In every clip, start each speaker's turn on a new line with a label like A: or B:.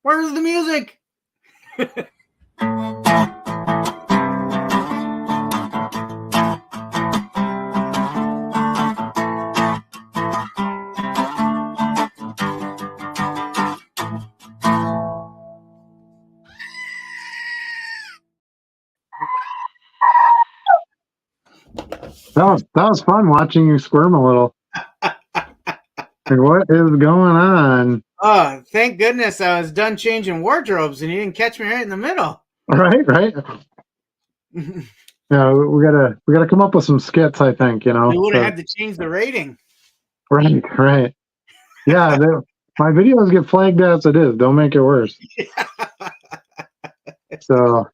A: Where's the music?
B: That was fun watching you squirm a little. Like, what is going on?
A: Oh, thank goodness I was done changing wardrobes and you didn't catch me right in the middle.
B: Right. Yeah, we gotta come up with some skits. I think
A: We would have had to change the rating.
B: Right. Yeah, my videos get flagged as it is. Don't make it worse. So,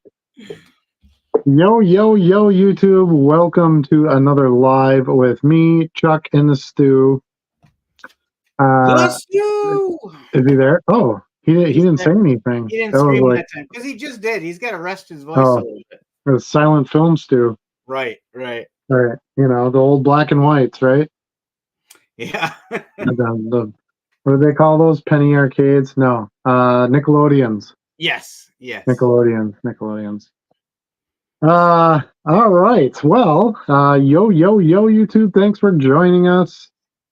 B: yo, YouTube! Welcome to another live with me, Chuck and the Stu.
A: Stu!
B: Is he there? Oh, he didn't say anything.
A: He didn't scream that time because he just did. He's got to rest his voice a little bit.
B: It was silent film Stu.
A: Right.
B: You know, the old black and whites, right?
A: Yeah.
B: What do they call those? Penny arcades? No. Nickelodeons.
A: Yes.
B: Nickelodeons. All right. Well, yo, YouTube. Thanks for joining us.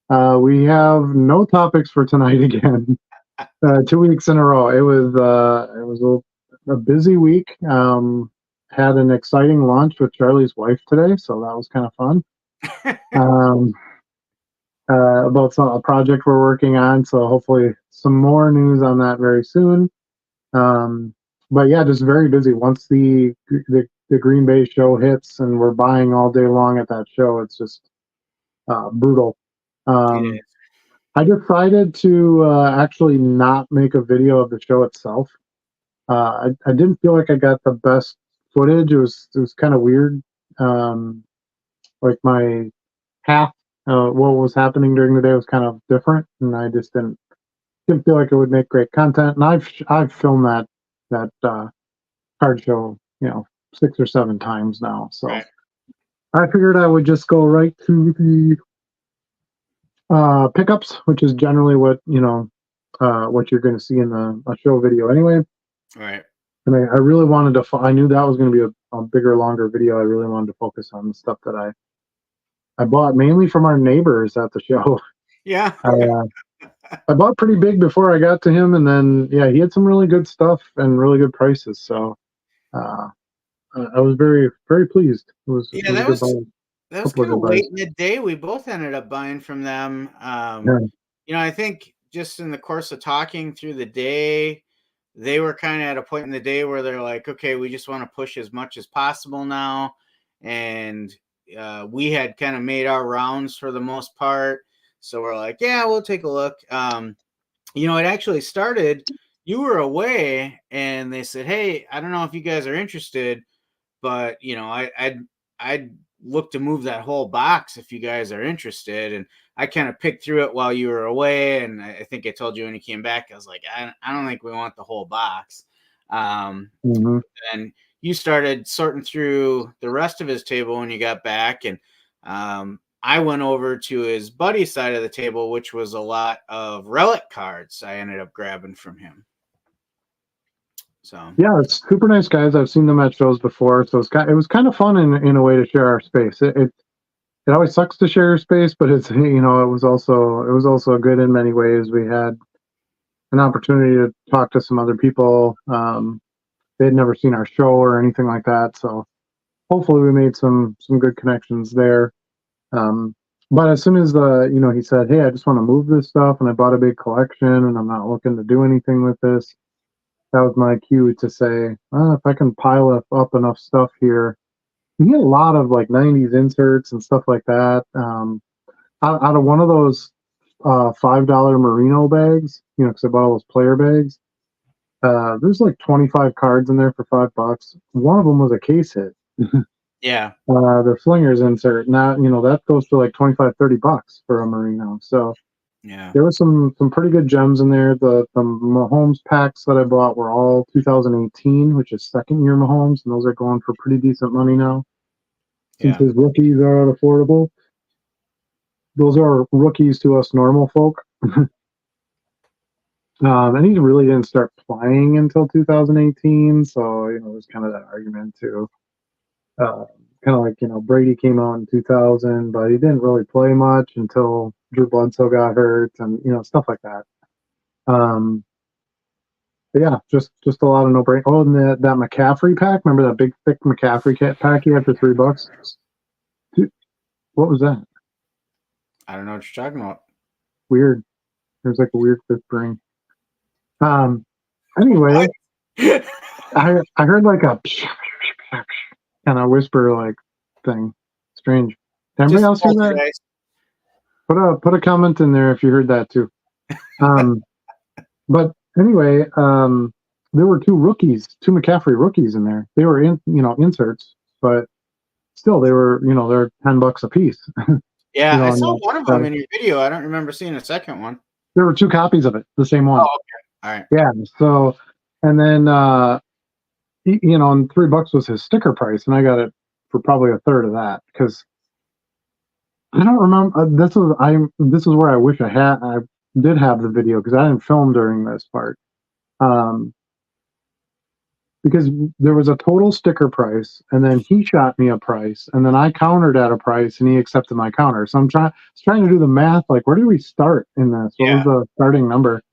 B: We have no topics for tonight again. 2 weeks in a row. It was a busy week. Had an exciting lunch with Charlie's wife today, so that was kind of fun. About a project we're working on, so hopefully some more news on that very soon. But yeah, just very busy. Once the Green Bay show hits and we're buying all day long at that show, it's just brutal. I decided to actually not make a video of the show itself. I didn't feel like I got the best footage. It was kind of weird. Like my path, what was happening during the day was kind of different, and I just didn't feel like it would make great content. And I've filmed that card show, 6 or 7 times now. So right. I figured I would just go right to the pickups, which is generally what what you're going to see in a show video anyway.
A: Right.
B: And I really wanted to. I knew that was going to be a bigger, longer video. I really wanted to focus on the stuff that I bought mainly from our neighbors at the show.
A: Yeah.
B: I bought pretty big before I got to him, and then he had some really good stuff and really good prices. So I was very, very pleased.
A: That was kind of late in the day. We both ended up buying from them. I think just in the course of talking through the day, they were kind of at a point in the day where they're like, okay, we just want to push as much as possible now. And we had kind of made our rounds for the most part. So we're like, yeah, we'll take a look. It actually started, you were away and they said, hey, I don't know if you guys are interested, but I'd look to move that whole box if you guys are interested. And I kind of picked through it while you were away. And I think I told you when you came back, I was like, I don't think we want the whole box. And you started sorting through the rest of his table when you got back. And I went over to his buddy's side of the table, which was a lot of relic cards I ended up grabbing from him. So
B: yeah, it's super nice guys. I've seen them at shows before, so it was kind of fun in a way to share our space. It always sucks to share your space, but it's it was also good in many ways. We had an opportunity to talk to some other people. They had never seen our show or anything like that, so hopefully we made some good connections there. But as soon as he said, hey, I just want to move this stuff, and I bought a big collection, and I'm not looking to do anything with this. That was my cue to say, if I can pile up enough stuff here. You get a lot of like 90s inserts and stuff like that. Out of one of those $5 merino bags, because I bought all those player bags, there's like 25 cards in there for $5. One of them was a case hit.
A: Yeah.
B: The Flingers insert. Now, that goes to like $25-$30 for a merino. So
A: yeah,
B: there was some pretty good gems in there. The Mahomes packs that I bought were all 2018, which is second year Mahomes, and those are going for pretty decent money now. Since his rookies are affordable. Those are rookies to us normal folk. And he really didn't start playing until 2018. So, it was kind of that argument too. Kind of like, Brady came out in 2000, but he didn't really play much until Drew Bledsoe got hurt and, stuff like that. But yeah, just a lot of no brain. Oh, and that McCaffrey pack. Remember that big thick McCaffrey pack you had for $3? Dude, what was that?
A: I don't know what you're talking about.
B: Weird. There's like a weird fifth ring. Anyway, I heard like a kind of whisper like thing. Strange. Did anybody else hear that? Put a comment in there if you heard that too. But anyway, there were two McCaffrey rookies in there. They were inserts, but still they were, they're $10 a piece.
A: Yeah, I saw one of them in your video. I don't remember seeing a second one.
B: There were two copies of it, the same one.
A: Oh, okay. All right.
B: Yeah. So, and then, and $3 was his sticker price, and I got it for probably a third of that because I don't remember. This is where I wish I did have the video because I didn't film during this part. Because there was a total sticker price, and then he shot me a price, and then I countered at a price, and he accepted my counter. So I'm trying to do the math. Like, where did we start in this? What was the starting number?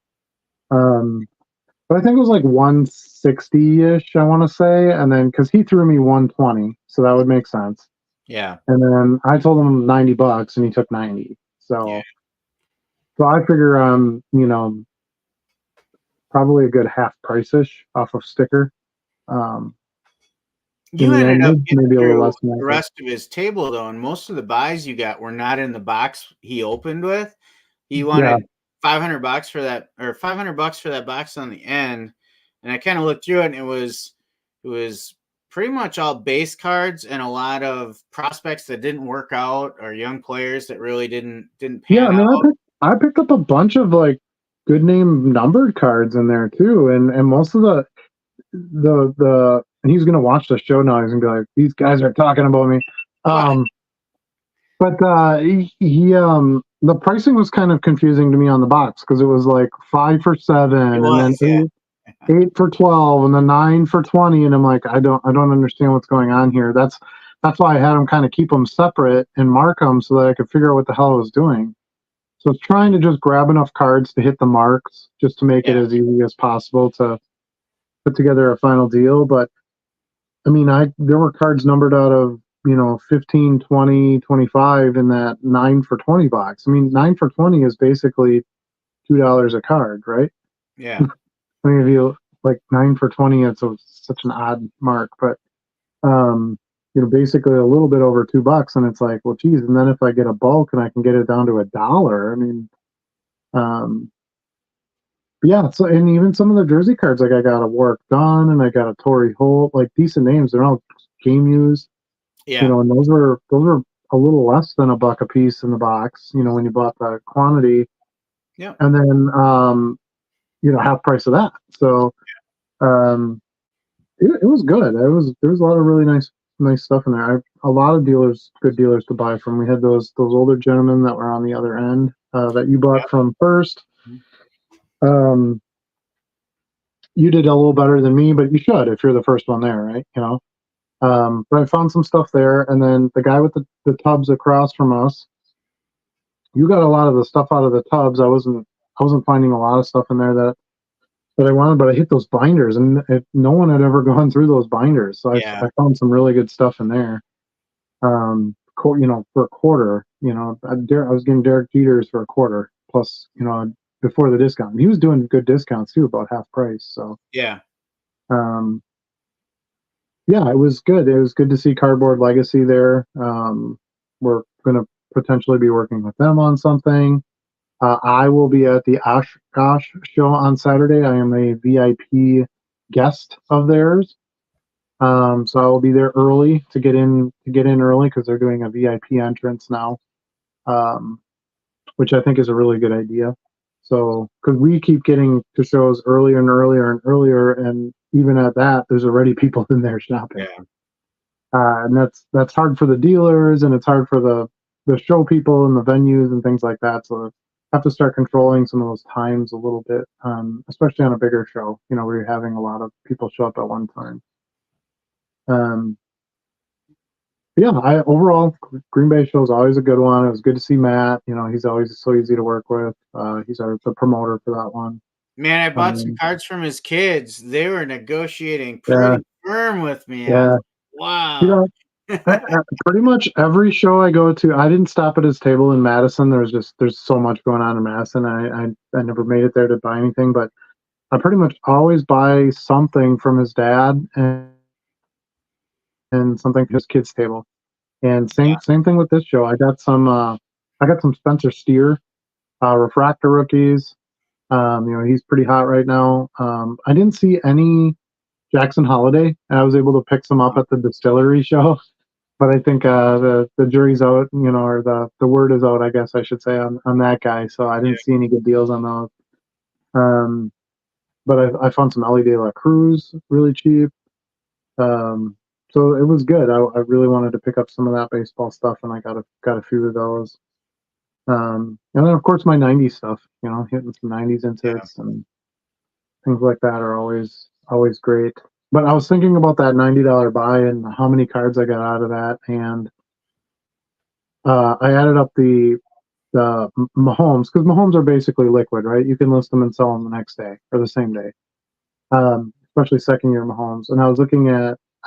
B: But I think it was like 160-ish, I want to say, and then because he threw me 120, so that would make sense.
A: Yeah.
B: And then I told him $90, and he took 90. So I figure probably a good half price-ish off of sticker.
A: You ended up getting through the rest of his table though, and most of the buys you got were not in the box he opened with. He wanted $500 for that, or $500 for that box on the end, and I kind of looked through it, and it was pretty much all base cards and a lot of prospects that didn't work out, or young players that really didn't pan out.
B: I picked up a bunch of like good name numbered cards in there too, and most of the and he's gonna watch the show now. He's gonna be like, these guys are talking about me. But the pricing was kind of confusing to me on the box because it was like 5 for 7, and then 8 for 12, and then 9 for 20, and I'm like, I don't understand what's going on here. That's why I had him kind of keep them separate and mark them so that I could figure out what the hell I was doing. So I was trying to just grab enough cards to hit the marks just to make it as easy as possible to put together a final deal. But I mean, there were cards numbered out of 15, 20, 25 in that 9 for 20 box. I mean, 9 for 20 is basically $2 a card, right?
A: Yeah.
B: I mean, if you like 9 for 20, it's such an odd mark, but basically a little bit over $2, and it's like, well, geez. And then if I get a bulk and I can get it down to $1, I mean, yeah. So, and even some of the jersey cards, like I got a Warwick Dunn and I got a Torrey Holt, like decent names. They're all game used.
A: Yeah.
B: And those were a little less than $1 a piece in the box, when you bought the quantity.
A: Yeah.
B: And then, half price of that. So, it was good. There was a lot of really nice stuff in there. A lot of good dealers to buy from. We had those older gentlemen that were on the other end that you bought from first. You did a little better than me, but you should if you're the first one there, right? But I found some stuff there, and then the guy with the tubs across from us, you got a lot of the stuff out of the tubs. I wasn't finding a lot of stuff in there that I wanted, but I hit those binders, and no one had ever gone through those binders, so I found some really good stuff in there. For a quarter, I was getting Derek Jeters for a quarter plus, before the discount. And he was doing good discounts too, about half price. So
A: yeah,
B: it was good. It was good to see Cardboard Legacy there. We're gonna potentially be working with them on something. I will be at the Oshkosh show on Saturday. I am a VIP guest of theirs. So I will be there early to get in early because they're doing a VIP entrance now, which I think is a really good idea. So, because we keep getting to shows earlier and earlier and earlier, and even at that, there's already people in there shopping.
A: Yeah.
B: And that's hard for the dealers, and it's hard for the show people and the venues and things like that. So have to start controlling some of those times a little bit, especially on a bigger show, where you're having a lot of people show up at one time. Um, yeah, overall Green Bay show is always a good one. It was good to see Matt. He's always so easy to work with. He's the promoter for that one.
A: Man, I bought some cards from his kids. They were negotiating
B: Yeah,
A: pretty firm with me. I was
B: yeah.
A: like, wow.
B: You pretty much every show I go to, I didn't stop at his table in Madison. There's so much going on in Madison. I never made it there to buy anything, but I pretty much always buy something from his dad and something from his kids' table. And
A: Yeah.
B: same thing with this show. I got some Spencer Steer refractor rookies. He's pretty hot right now. I didn't see any Jackson Holiday. I was able to pick some up at the distillery show, but I think the jury's out, or the word is out, I guess I should say, on that guy. So I didn't see any good deals on those. But I found some Ellie De La Cruz really cheap. So it was good. I really wanted to pick up some of that baseball stuff, and I got a few of those. And then of course my '90s stuff, hitting some '90s inserts and things like that are always great. But I was thinking about that $90 buy and how many cards I got out of that, and I added up the Mahomes, because Mahomes are basically liquid, right? You can list them and sell them the next day or the same day, especially second year Mahomes. And I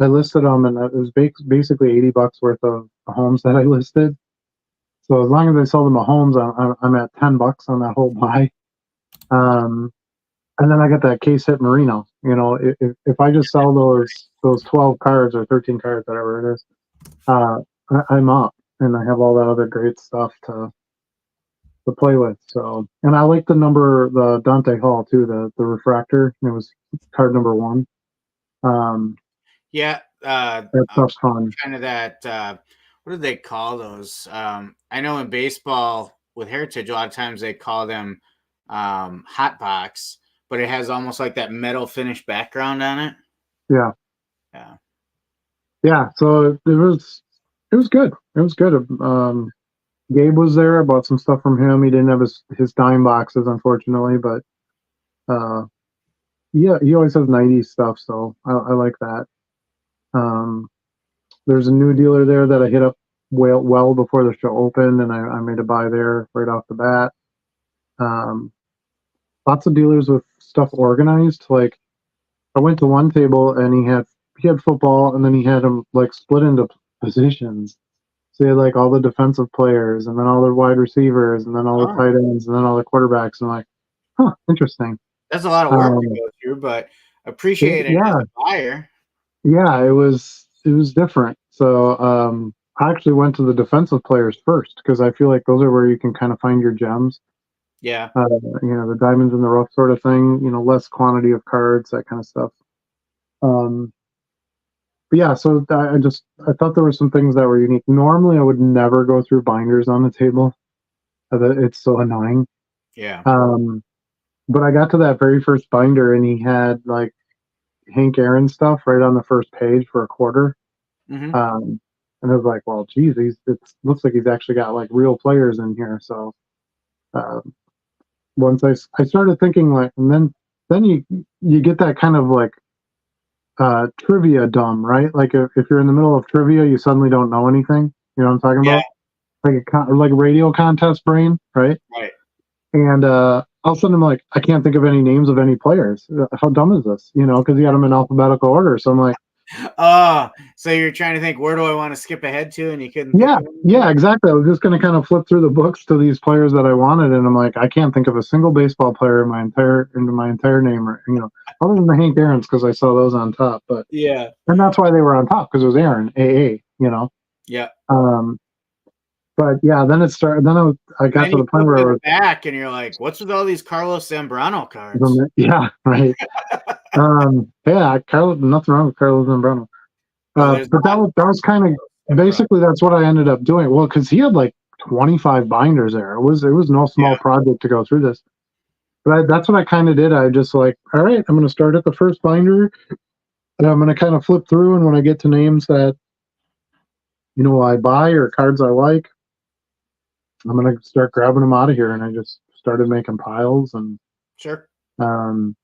B: listed them, and it was basically $80 worth of Mahomes that I listed. So as long as I sell the Mahomes, I'm at $10 on that whole buy. And then I got that case hit Marino. If I just sell those 12 cards or 13 cards, whatever it is, I'm up, and I have all that other great stuff to play with. So, and I like the Dante Hall too, the refractor. It was card number 1.
A: Yeah.
B: That stuff's fun.
A: Kind of that. What do they call those? I know in baseball with Heritage, a lot of times they call them hot box, but it has almost like that metal finish background on it.
B: Yeah.
A: Yeah.
B: Yeah. So it was good. It was good. Gabe was there. I bought some stuff from him. He didn't have his dime boxes, unfortunately, but yeah, he always has '90s stuff, so I like that. There's a new dealer there that I hit up well before the show opened, and I made a buy there right off the bat. Lots of dealers with stuff organized. Like, I went to one table and he had football, and then he had them like split into positions. So he had like all the defensive players, and then all the wide receivers, and then all the tight ends, and then all the quarterbacks. And I'm like, huh, interesting.
A: That's a lot of work to go through, but appreciate it as a buyer.
B: Yeah, it was different. So I actually went to the defensive players first, because I feel like those are where you can kind of find your gems.
A: Yeah.
B: The diamonds in the rough sort of thing, less quantity of cards, that kind of stuff. But yeah, so I thought there were some things that were unique. Normally I would never go through binders on the table. It's so annoying.
A: Yeah.
B: But I got to that very first binder, and he had like Hank Aaron stuff right on the first page for a quarter.
A: Mm-hmm.
B: And I was like, well, geez, it looks like he's actually got like real players in here. So once I started thinking, like, and then you get that kind of like trivia dumb, right? Like if you're in the middle of trivia, you suddenly don't know anything. You know what I'm talking about? Like a radio contest brain, right?
A: Right.
B: And all of a sudden I'm like, I can't think of any names of any players. How dumb is this? Because he had them in alphabetical order. So I'm like,
A: so you're trying to think, where do I want to skip ahead to? And you couldn't.
B: Yeah, exactly. I was just going to kind of flip through the books to these players that I wanted, and I'm like, I can't think of a single baseball player in my entire name, or other than the Hank Aaron's, because I saw those on top. But
A: yeah,
B: and that's why they were on top, because it was Aaron AA.
A: Yeah.
B: But yeah, then it started. Then I got to the point where I was
A: back, and you're like, what's with all these Carlos Zambrano cards?
B: Yeah, right. Yeah, Carlos. Nothing wrong with Carlos Zambrano. But that was kind of basically that's what I ended up doing. Well, because he had like 25 binders there. It was no small project to go through this. But that's what I kind of did. I just like, all right, I'm going to start at the first binder, and I'm going to kind of flip through. And when I get to names that I buy or cards I like, I'm going to start grabbing them out of here. And I just started making piles, and
A: Sure.
B: um,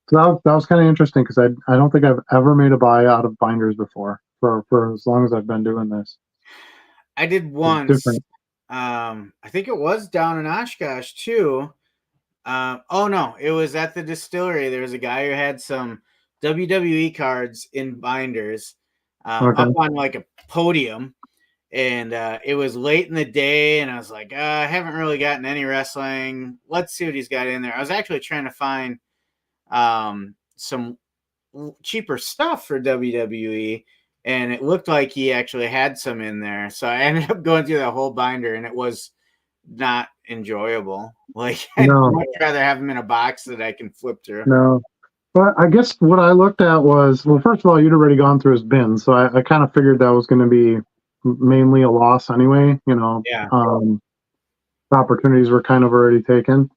B: so that was kind of interesting because I don't think I've ever made a buy out of binders before for as long as I've been doing this.
A: I did
B: It's
A: once.
B: different.
A: I think it was down in Oshkosh too. Oh no, it was at the distillery. There was a guy who had some WWE cards in binders, up
B: Okay.
A: on like a podium, and it was late in the day, and I was like, I haven't really gotten any wrestling. Let's see what he's got in there. I was actually trying to find some cheaper stuff for WWE, and it looked like he actually had some in there. So I ended up going through the whole binder, and it was not enjoyable. Like I'd
B: No,
A: much rather have them in a box that I can flip through.
B: no. But I guess what I looked at was, well, first of all, you'd already gone through his bin, so I kind of figured that was going to be mainly a loss anyway.
A: Yeah.
B: Opportunities were kind of already taken.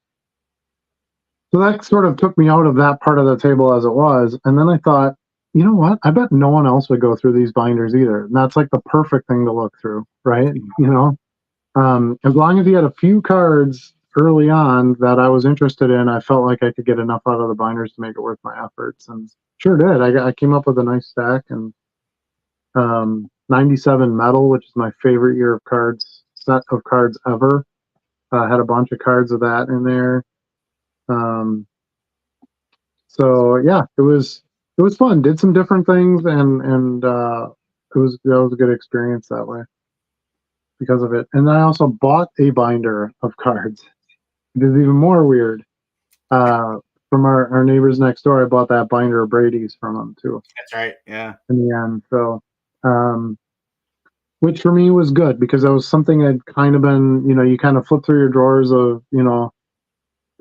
B: So that sort of took me out of that part of the table as it was. And then I thought, you know what? I bet no one else would go through these binders either. And that's like the perfect thing to look through, right? As long as he had a few cards early on that I was interested in, I felt like I could get enough out of the binders to make it worth my efforts. And sure did. I came up with a nice stack, and 97 metal, which is my favorite year of cards, set of cards ever. Had a bunch of cards of that in there. So yeah, it was fun. Did some different things, and that was a good experience that way because of it. And then I also bought a binder of cards. It is even more weird. From our neighbors next door, I bought that binder of Brady's from them too
A: That's right. Yeah.
B: in the end. So, which for me was good because that was something I'd kind of been, you kind of flip through your drawers of,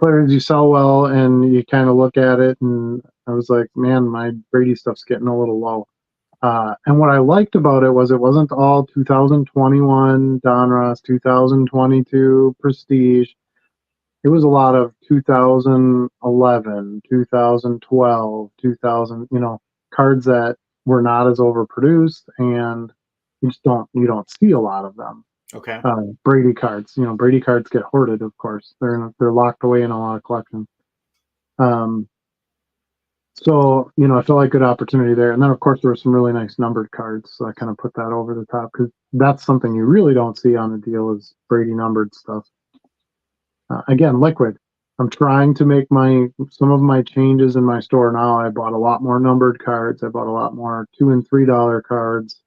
B: players you sell well, and you kind of look at it, and I was like, man, my Brady stuff's getting a little low. And what I liked about it was it wasn't all 2021 Donruss, 2022 Prestige. It was a lot of 2011, 2012, 2000, cards that were not as overproduced, and you don't see a lot of them.
A: Okay.
B: Brady cards, Brady cards get hoarded, of course. They're locked away in a lot of collections. Um, so I felt like good opportunity there, and then of course there were some really nice numbered cards, so I kind of put that over the top because that's something you really don't see on the deal is Brady numbered stuff. Again, liquid. I'm trying to make some of my changes in my store now. I bought a lot more numbered cards. I bought a lot more $2 and $3 cards.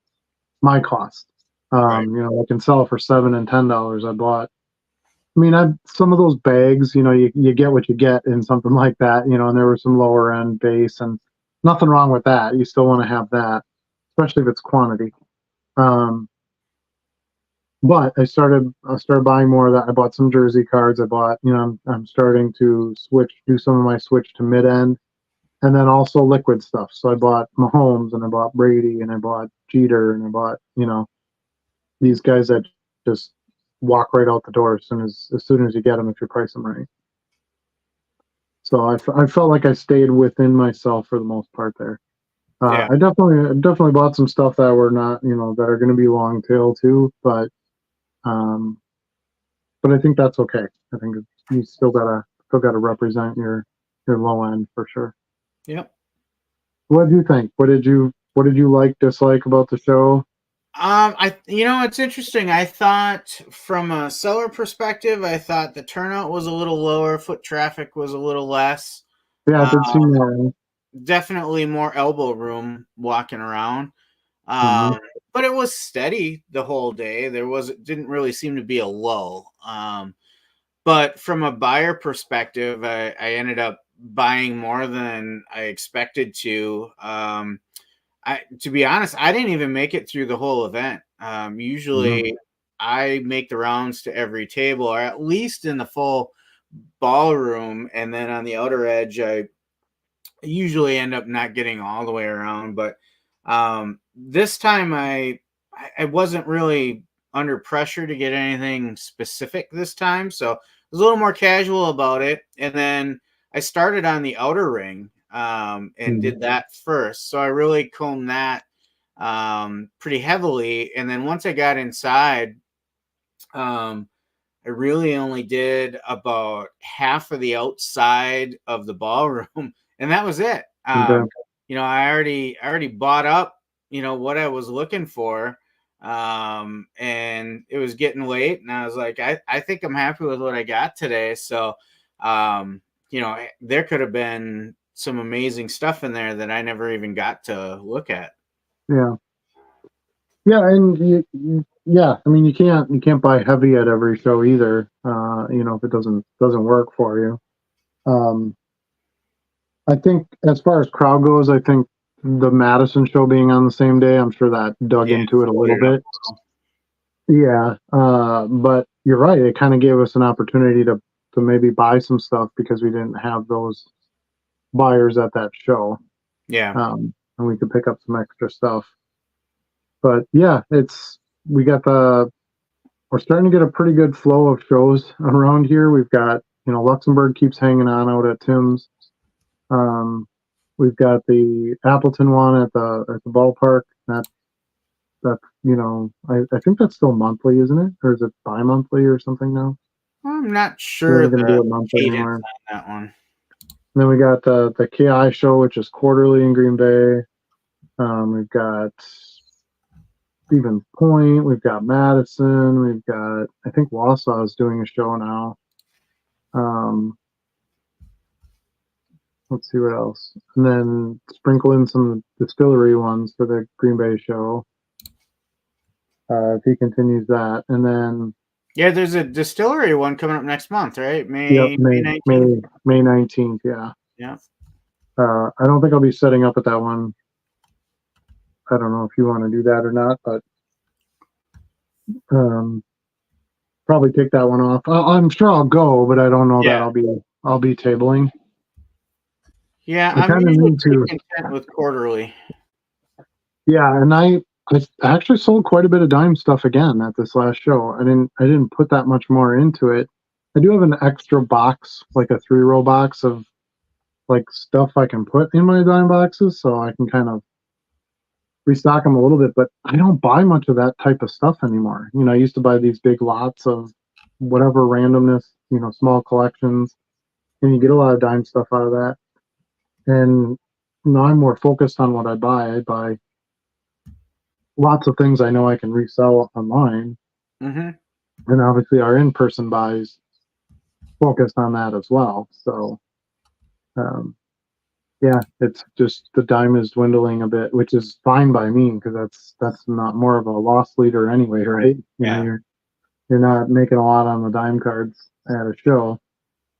B: My cost.
A: Right.
B: I can sell for $7 and $10. I bought. I mean, some of those bags. You get what you get in something like that. And there were some lower end base, and nothing wrong with that. You still want to have that, especially if it's quantity. But I started buying more of that. I bought some jersey cards. I bought, I'm starting to do some of my switch to mid end, and then also liquid stuff. So I bought Mahomes, and I bought Brady, and I bought Jeter, and I bought, these guys that just walk right out the door as soon as you get them if you price them right. So I felt like I stayed within myself for the most part there.
A: Yeah.
B: I definitely bought some stuff that were not, that are going to be long tail too, um, but I think that's okay. I think you still gotta represent your low end for sure.
A: Yep.
B: What do you think? What did you like, dislike about the show?
A: It's interesting. I thought from a seller perspective, I thought the turnout was a little lower, foot traffic was a little less.
B: Yeah, I
A: Uh,
B: did see that.
A: Definitely more elbow room walking around.
B: Mm-hmm.
A: Um, but it was steady the whole day. Didn't really seem to be a lull. But from a buyer perspective, I ended up buying more than I expected to. To be honest, I didn't even make it through the whole event.
B: Mm-hmm.
A: Usually I make the rounds to every table, or at least in the full ballroom, and then on the outer edge, I usually end up not getting all the way around. But this time, I wasn't really under pressure to get anything specific this time, so I was a little more casual about it. And then I started on the outer ring, and
B: Mm-hmm.
A: did that first. So I really combed that pretty heavily. And then once I got inside, um, I really only did about half of the outside of the ballroom, and that was it.
B: Okay.
A: I already bought up, what I was looking for. And it was getting late, and I was like, I think I'm happy with what I got today. So, there could have been some amazing stuff in there that I never even got to look at.
B: Yeah. Yeah, and yeah, I mean, you can't buy heavy at every show either. If it doesn't work for you. I think as far as crowd goes, I think the Madison show being on the same day, I'm sure that dug
A: Yeah,
B: into it a little
A: it up.
B: bit. Yeah, but you're right. It kind of gave us an opportunity to maybe buy some stuff because we didn't have those buyers at that show.
A: Yeah.
B: And we could pick up some extra stuff. But yeah, we're starting to get a pretty good flow of shows around here. We've got, Luxembourg keeps hanging on out at Tim's. We've got the Appleton one at the ballpark. I think that's still monthly, isn't it? Or is it bi-monthly or something now?
A: I'm not
B: We're
A: sure
B: not going to do
A: the
B: it monthly
A: cadence
B: anymore.
A: on that one.
B: And then we got the KI show, which is quarterly in Green Bay. We've got Stevens Point. We've got Madison. We've got, I think Wausau is doing a show now. Let's see what else. And then sprinkle in some distillery ones for the Green Bay show. If he continues that. And then
A: Yeah, there's a distillery one coming up next month, right?
B: Yep,
A: May 19th.
B: May 19th, yeah.
A: Yeah.
B: I don't think I'll be setting up at that one. I don't know if you want to do that or not, but probably take that one off. I'm sure I'll go, but I don't know that I'll be tabling.
A: Yeah,
B: I
A: I'm
B: kind of
A: usually
B: need to.
A: content with quarterly.
B: Yeah, and I actually sold quite a bit of dime stuff again at this last show. I didn't put that much more into it. I do have an extra box, like a 3-row box of like stuff I can put in my dime boxes, so I can kind of restock them a little bit. But I don't buy much of that type of stuff anymore. I used to buy these big lots of whatever randomness, small collections, and you get a lot of dime stuff out of that. And now I'm more focused on what I buy. I buy lots of things I know I can resell online.
A: Mm-hmm.
B: And obviously our in-person buys focused on that as well. So, yeah, it's just the dime is dwindling a bit, which is fine by me because that's not more of a loss leader anyway, right? You're not making a lot on the dime cards at a show.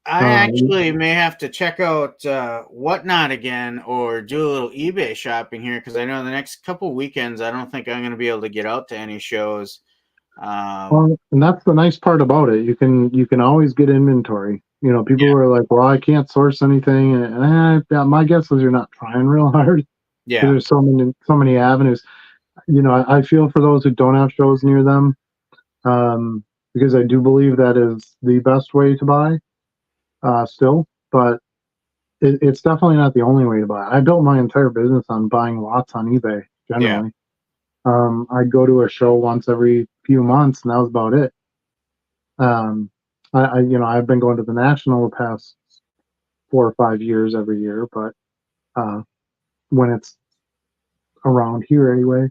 A: I actually may have to check out Whatnot again or do a little eBay shopping here because I know the next couple weekends I don't think I'm going to be able to get out to any shows.
B: Well, and that's the nice part about it. You can always get inventory. People are like, "Well, I can't source anything," and my guess is you're not trying real hard.
A: Yeah,
B: There's so many avenues. I feel for those who don't have shows near them, because I do believe that is the best way to buy. Still, but it's definitely not the only way to buy. I built my entire business on buying lots on eBay. Generally, I'd go to a show once every few months, and that was about it. I've been going to the National the past 4 or 5 years every year, but when it's around here anyway.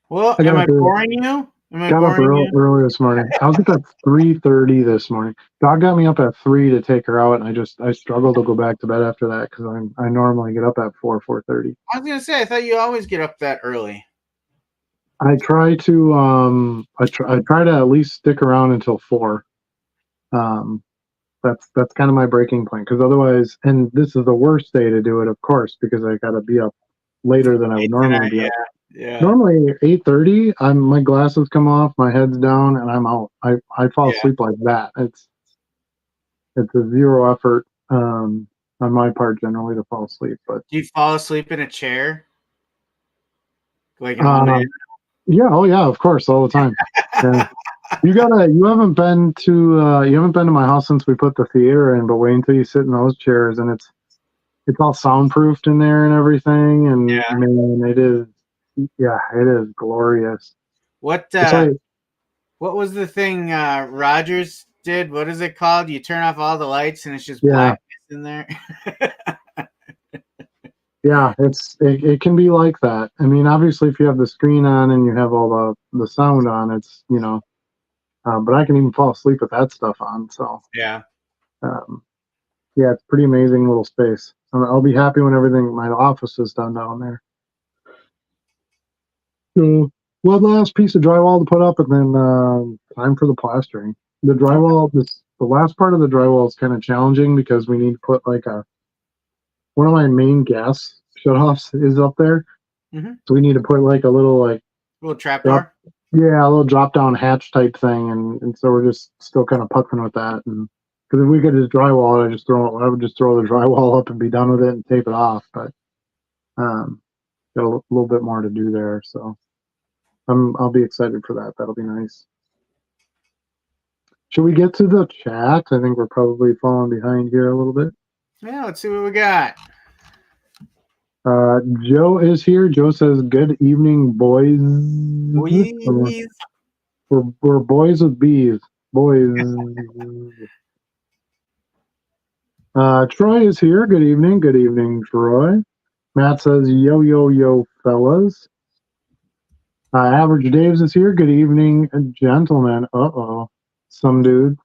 A: Well, am I boring you?
B: Got up early this morning. I was up at 3:30 this morning. Dog got me up at 3 to take her out, and I struggled to go back to bed after that because I normally get up at 4:30.
A: I was gonna say I thought you always get up that early.
B: I try to I try to at least stick around until 4. That's kind of my breaking point because otherwise, and this is the worst day to do it, of course, because I got to be up later than I would normally be up.
A: Yeah.
B: Normally 8:30, my glasses come off, my head's down, and I'm out. I fall asleep like that. It's a zero effort on my part generally to fall asleep. But
A: do you fall asleep in a chair? Like an old man?
B: Yeah, oh yeah, of course, all the time. Yeah. You haven't been to my house since we put the theater in, but wait until you sit in those chairs and it's all soundproofed in there and everything, and man, it is glorious.
A: What What was the thing Rogers did? What is it called? You turn off all the lights and it's just
B: Yeah.
A: blackness in there.
B: Yeah, it can be like that. I mean, obviously, if you have the screen on and you have all the sound on, it's but I can even fall asleep with that stuff on. So
A: Yeah.
B: um, yeah, it's pretty amazing little space. I'll be happy when everything my office is done down there. So one last piece of drywall to put up, and then time for the plastering. The drywall, the last part of the drywall is kind of challenging because we need to put like one of my main gas shutoffs is up there.
A: Mm-hmm.
B: So we need to put like a little
A: trap
B: drop,
A: door.
B: yeah, a little drop down hatch type thing, and so we're just still kind of putzing with that. And because if we could just drywall it, I would just throw the drywall up and be done with it and tape it off. But got a little bit more to do there, so I'll be excited for that. That'll be nice. Should we get to the chat? I think we're probably falling behind here a little bit.
A: Yeah, let's see what we got.
B: Joe is here. Joe says, "Good evening, boys."
A: Boys.
B: We're boys with bees. Boys. Troy is here. Good evening. Good evening, Troy. Matt says, "Yo, yo, yo, fellas." Average Daves is here. Good evening, gentlemen. Some dude.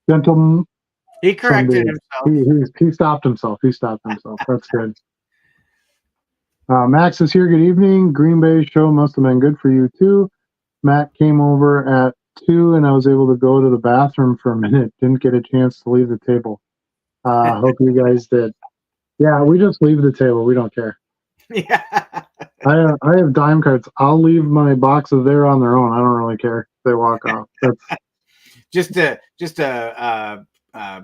B: Gentlemen.
A: He corrected himself.
B: He stopped himself. That's good. Max is here. Good evening. Green Bay show must have been good for you too. Matt came over at 2 and I was able to go to the bathroom for a minute. Didn't get a chance to leave the table. Hope you guys did. Yeah, we just leave the table. We don't care.
A: Yeah.
B: I have dime cards. I'll leave my boxes there on their own. I don't really care if they walk off. That's
A: just a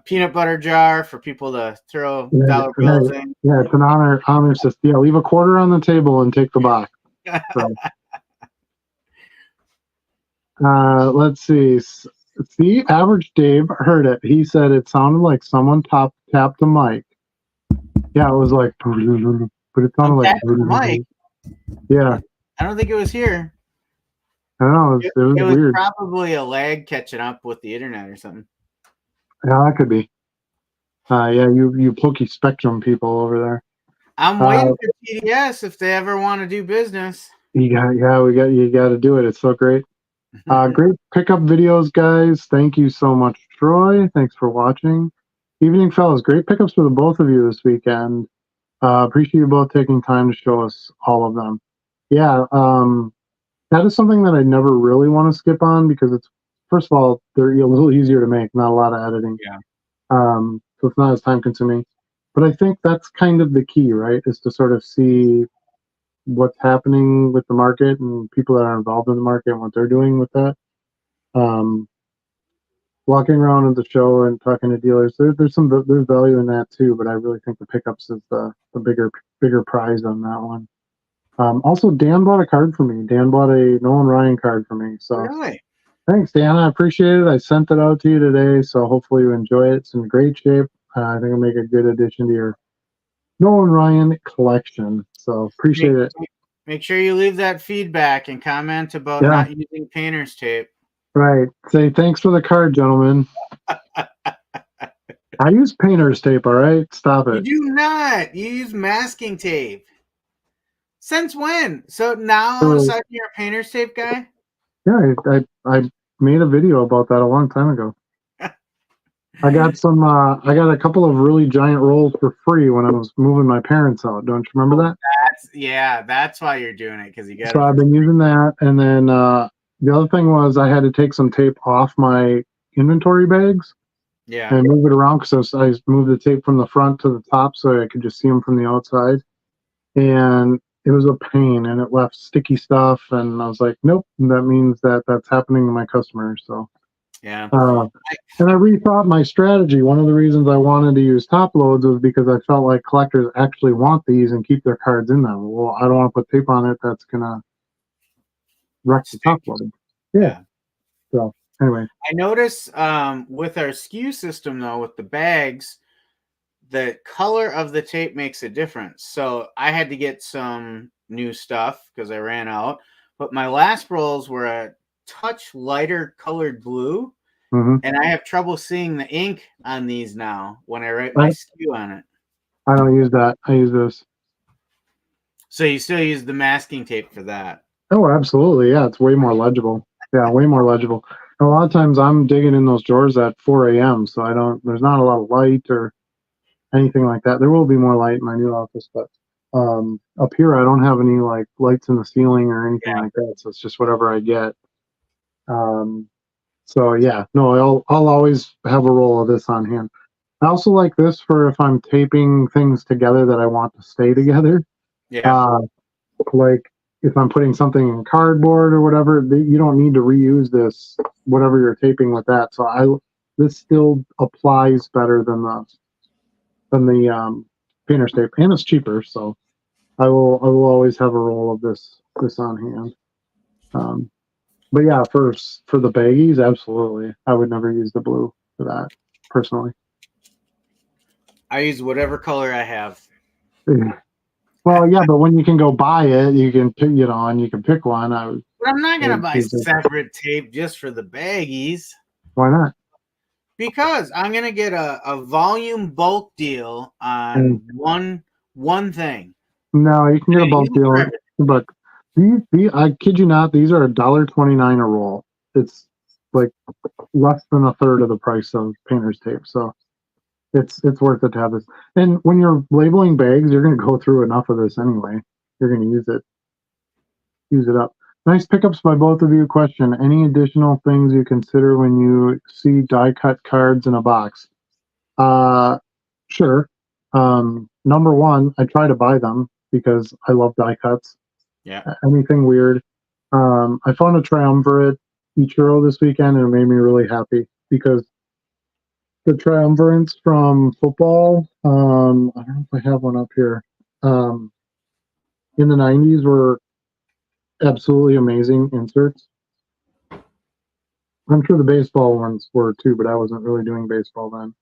A: peanut butter jar for people to throw dollar bills in.
B: Yeah, it's an honor system. Yeah, leave a quarter on the table and take the box. So. Let's see. See, Average Dave heard it. He said it sounded like someone tapped the mic. Yeah, it was like, but it sounded like
A: the mic.
B: Yeah.
A: I don't think it was here.
B: I don't know. It was weird.
A: Probably a lag catching up with the internet or something.
B: Yeah, that could be. Yeah, you Pokey Spectrum people over there.
A: I'm waiting for TDS if they ever want to do business.
B: You got to do it. It's so great. Great pickup videos, guys. Thank you so much, Troy. Thanks for watching. Evening, fellas. Great pickups for the both of you this weekend. Appreciate you both taking time to show us all of them. Yeah, that is something that I never really want to skip on because it's, first of all, they're a little easier to make, not a lot of editing.
A: Yeah.
B: So it's not as time consuming. But I think that's kind of the key, right? Is to sort of see what's happening with the market and people that are involved in the market and what they're doing with that. Walking around at the show and talking to dealers, there's value in that too. But I really think the pickups is the bigger prize on that one. Also, Dan bought a card for me. Dan bought a Nolan Ryan card for me. So
A: really?
B: Thanks, Dan. I appreciate it. I sent it out to you today, so hopefully you enjoy it. It's in great shape. I think it'll make a good addition to your Nolan Ryan collection. So appreciate it.
A: Make sure you leave that feedback and comment about not using painter's tape.
B: Right. Say thanks for the card, gentlemen. I use painter's tape, all right? Stop it.
A: You do not. You use masking tape. Since when? So now all of a sudden you're a painter's tape guy?
B: Yeah, I made a video about that a long time ago. I got a couple of really giant rolls for free when I was moving my parents out. Don't you remember that?
A: That's why you're doing it, because you got.
B: So I've been using that, and then the other thing was I had to take some tape off my inventory bags.
A: Yeah.
B: And move it around because I moved the tape from the front to the top so I could just see them from the outside. And it was a pain, and it left sticky stuff. And I was like, nope, that means that's happening to my customers. So.
A: Yeah.
B: And I rethought my strategy. One of the reasons I wanted to use top loads was because I felt like collectors actually want these and keep their cards in them. Well, I don't want to put tape on it that's going to wreck the top load. Yeah. So, anyway.
A: I notice with our SKU system, though, with the bags, the color of the tape makes a difference. So I had to get some new stuff because I ran out. But my last rolls were a touch lighter colored blue, and I have trouble seeing the ink on these now when I write my SKU on it.
B: I don't use that. I use this.
A: So you still use the masking tape for that?
B: Oh, absolutely. Yeah, it's way more legible. Yeah, way more legible. And a lot of times I'm digging in those drawers at 4 a.m., so there's not a lot of light or anything like that. There will be more light in my new office, but up here I don't have any like lights in the ceiling or anything like that. So it's just whatever I get. So yeah, no, I'll always have a roll of this on hand. I also like this for if I'm taping things together that I want to stay together.
A: Yeah.
B: Like if I'm putting something in cardboard or whatever, you don't need to reuse this, whatever you're taping with that. So this still applies better than the painter's tape, and it's cheaper. So I will always have a roll of this on hand. But yeah, for the baggies, absolutely, I would never use the blue for that personally.
A: I use whatever color I have.
B: Well, yeah, but when you can go buy it, you can pick, and you can pick one.
A: But I'm not gonna buy separate tape just for the baggies.
B: Why not?
A: Because I'm gonna get a volume bulk deal on one thing.
B: No, you can get a bulk deal, but these I kid you not, these are $1.29 a roll. It's like less than a third of the price of painter's tape, so it's worth it to have this. And when you're labeling bags, you're going to go through enough of this anyway. You're going to use it up. Nice pickups by both of you. Question: any additional things you consider when you see die cut cards in a box? Sure. Number one, I try to buy them because I love die cuts.
A: Yeah.
B: Anything weird. I found a triumvirate Ichiro this weekend, and it made me really happy because the triumvirates from football, I don't know if I have one up here, in the 90s were absolutely amazing inserts. I'm sure the baseball ones were too, but I wasn't really doing baseball then.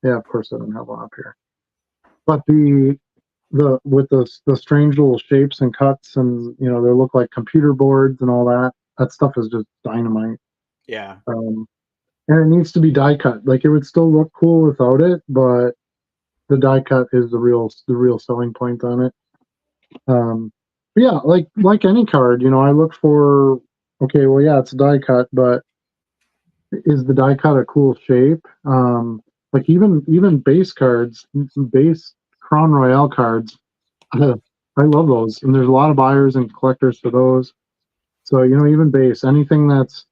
B: Yeah, of course I don't have one up here. But with the strange little shapes and cuts, and they look like computer boards and all that. That stuff is just dynamite.
A: Yeah.
B: And it needs to be die cut. Like it would still look cool without it, but the die cut is the real selling point on it. But yeah, like any card, I look for, okay, well, yeah, it's a die cut, but is the die cut a cool shape? Like even base cards, base Crown Royale cards, I love those, and there's a lot of buyers and collectors for those. So even base, anything that's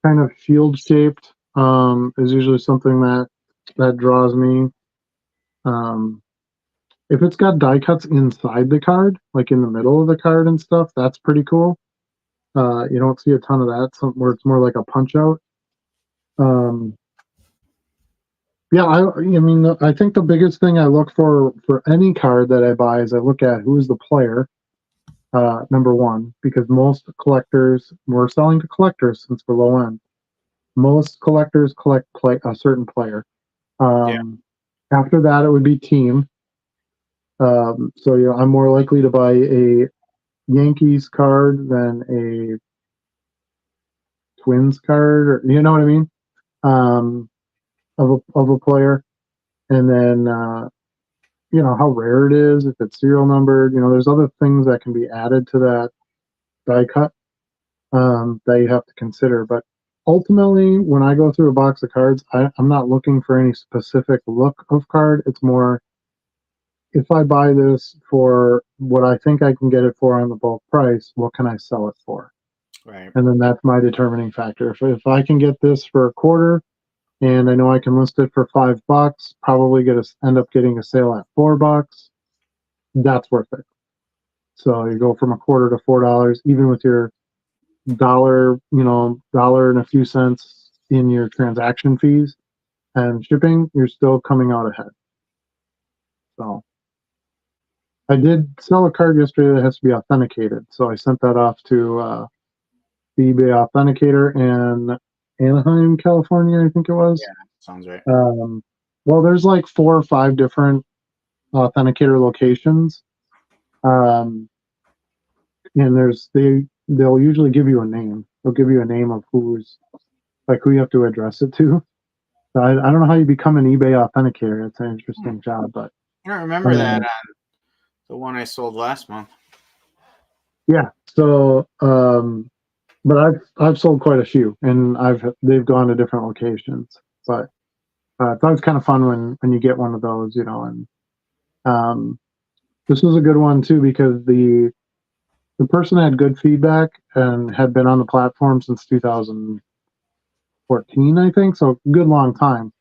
B: kind of shield shaped, is usually something that draws me. If it's got die cuts inside the card, like in the middle of the card and stuff, that's pretty cool. You don't see a ton of that, where it's more like a punch out. Yeah, I mean, I think the biggest thing I look for any card that I buy is I look at who is the player, number one, because most collectors, we're selling to collectors since we're low end. Most collectors collect a certain player. After that, it would be team. So I'm more likely to buy a Yankees card than a Twins card, or you know what I mean, of a player. And then how rare it is, if it's serial numbered. There's other things that can be added to that die cut that you have to consider. But ultimately, when I go through a box of cards, I'm not looking for any specific look of card. It's more, if I buy this for what I think I can get it for on the bulk price, what can I sell it for?
A: Right.
B: And then that's my determining factor. If I can get this for a quarter, and I know I can list it for $5, probably end up getting a sale at $4, that's worth it. So you go from a quarter to $4, even with your dollar and a few cents in your transaction fees and shipping, you're still coming out ahead. So I did sell a card yesterday that has to be authenticated, so I sent that off to the eBay authenticator in Anaheim, California, I think it was.
A: Yeah, sounds right.
B: Well, there's like 4 or 5 different authenticator locations, and they'll usually give you a name. They'll give you a name of who you have to address it to. So I don't know how you become an eBay authenticator. It's an interesting job, but
A: I don't remember that on the one I sold last month.
B: Yeah. So, but I've sold quite a few, and they've gone to different locations. But it's always kind of fun when you get one of those, And this was a good one too because the person had good feedback and had been on the platform since 2014, I think. So good long time,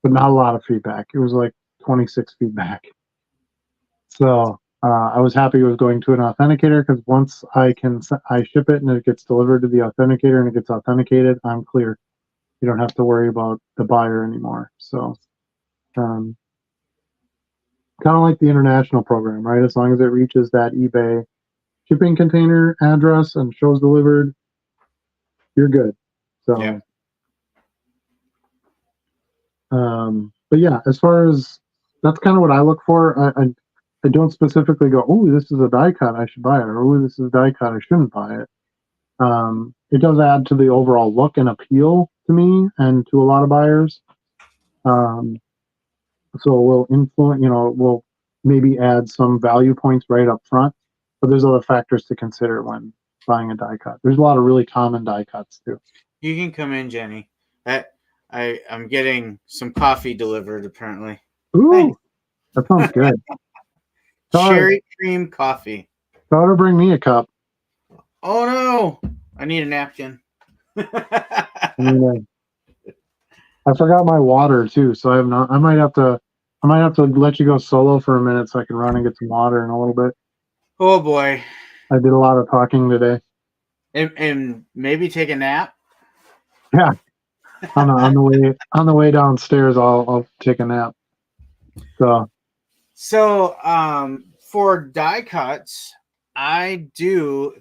B: but not a lot of feedback. It was like 26 feedback. So I was happy with going to an authenticator because once I ship it and it gets delivered to the authenticator and it gets authenticated, I'm clear. You don't have to worry about the buyer anymore. So kind of like the international program, right? As long as it reaches that eBay shipping container address and shows delivered, you're good. So,
A: yeah.
B: But yeah, as far as that's kind of what I look for. I don't specifically go, oh, this is a die cut, I should buy it, or oh, this is a die cut, I shouldn't buy it. It does add to the overall look and appeal to me and to a lot of buyers. So it will influence, will maybe add some value points right up front, but there's other factors to consider when buying a die cut. There's a lot of really common die cuts too.
A: You can come in, Jenny. I'm getting some coffee delivered apparently.
B: Ooh,
A: Thanks.
B: that sounds good.
A: Cherry cream coffee.
B: Tell her to bring me a cup.
A: Oh no! I need a napkin.
B: I forgot my water too, so I might have to let you go solo for a minute so I can run and get some water in a little bit.
A: Oh boy.
B: I did a lot of talking today.
A: And maybe take a nap.
B: Yeah. On the way downstairs I'll take a nap.
A: So for die cuts, I do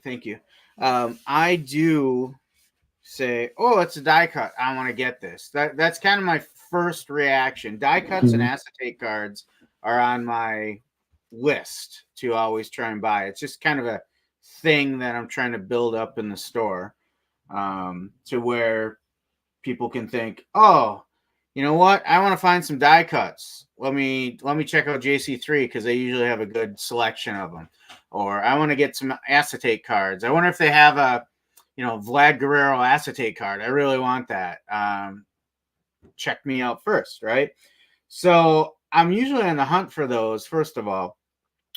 A: say, oh, it's a die cut. I want to get this. That's kind of my first reaction. Die cuts and acetate cards are on my list to always try and buy. It's just kind of a thing that I'm trying to build up in the store, to where people can think, oh, you know what? I want to find some die cuts. Let me check out JC3 because they usually have a good selection of them. Or I want to get some acetate cards. I wonder if they have a, Vlad Guerrero acetate card. I really want that. Check me out first, right? So I'm usually on the hunt for those, first of all.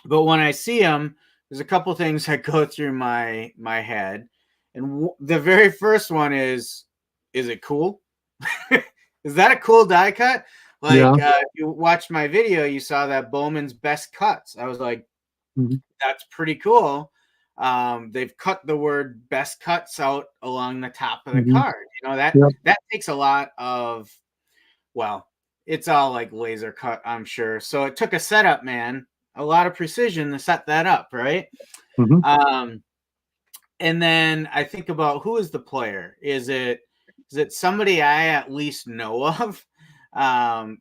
A: But when I see them, there's a couple things that go through my head. And the very first one is it cool? Is that a cool die cut? If you watched my video, you saw that Bowman's best cuts. I was like, that's pretty cool. They've cut the word best cuts out along the top of the card. That takes a lot of, it's all like laser cut, I'm sure. So it took a setup, man, a lot of precision to set that up, right? And then I think about, who is the player? Is it somebody I at least know of? And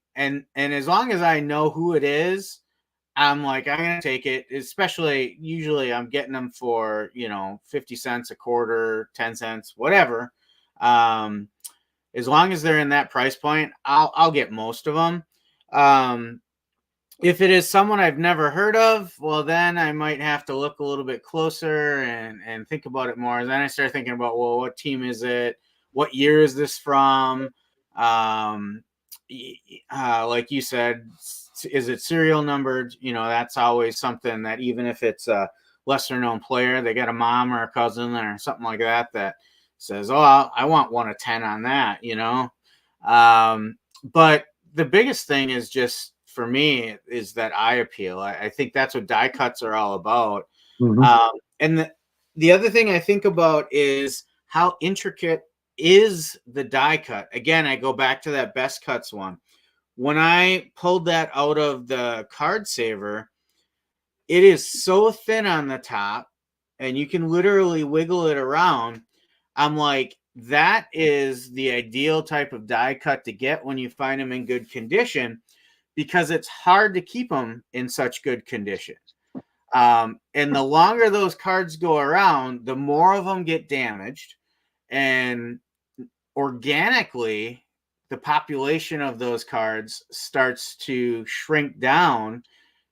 A: as long as I know who it is, I'm like, I'm going to take it. Especially, usually I'm getting them for, 50 cents, a quarter, 10 cents, whatever. As long as they're in that price point, I'll get most of them. If it is someone I've never heard of, well, then I might have to look a little bit closer and think about it more. And then I start thinking about, well, what team is it? What year is this from? Like you said, is it serial numbered? That's always something that, even if it's a lesser known player, they got a mom or a cousin or something like that says, oh, I want 1 of 10 on that, But the biggest thing is just, for me, is that eye appeal. I think that's what die cuts are all about. And the other thing I think about is how intricate is the die cut. Again, I go back to that best cuts one. When I pulled that out of the card saver, it is so thin on the top and you can literally wiggle it around. I'm like, that is the ideal type of die cut to get when you find them in good condition, because it's hard to keep them in such good condition. And the longer those cards go around, the more of them get damaged. And organically, the population of those cards starts to shrink down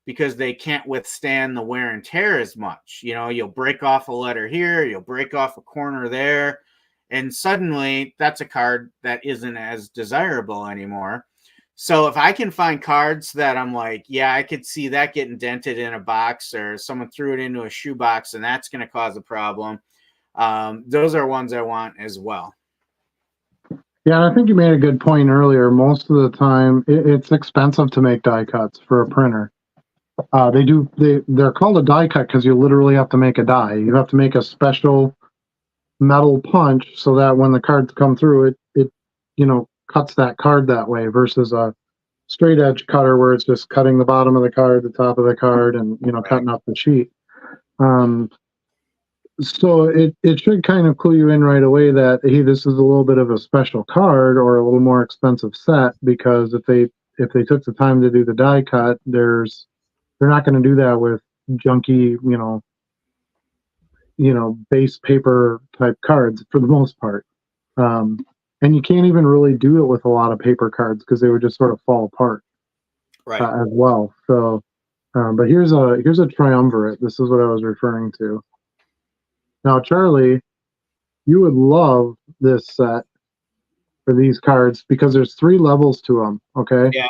A: because they can't withstand the wear and tear as much. You know, you'll break off a letter here, you'll break off a corner there, and suddenly that's a card that isn't as desirable anymore. So if I can find cards that I'm like, yeah, I could see that getting dented in a box, or someone threw it into a shoebox and that's going to cause a problem, those are ones I want as well.
B: Yeah, I think you made a good point earlier. Most of the time, it's expensive to make die cuts for a printer. They're called a die cut because you literally have to make a die. You have to make a special metal punch so that when the cards come through, it cuts that card that way, versus a straight edge cutter where it's just cutting the bottom of the card, the top of the card, and cutting up the sheet. So it should kind of clue you in right away that, hey, this is a little bit of a special card or a little more expensive set, because if they took the time to do the die cut, they're not going to do that with junky, base paper type cards for the most part. And you can't even really do it with a lot of paper cards because they would just sort of fall apart,
A: right?
B: As well. So, but here's a triumvirate. This is what I was referring to. Now, Charlie, you would love this set for these cards because there's 3 levels to them. Okay.
A: Yeah.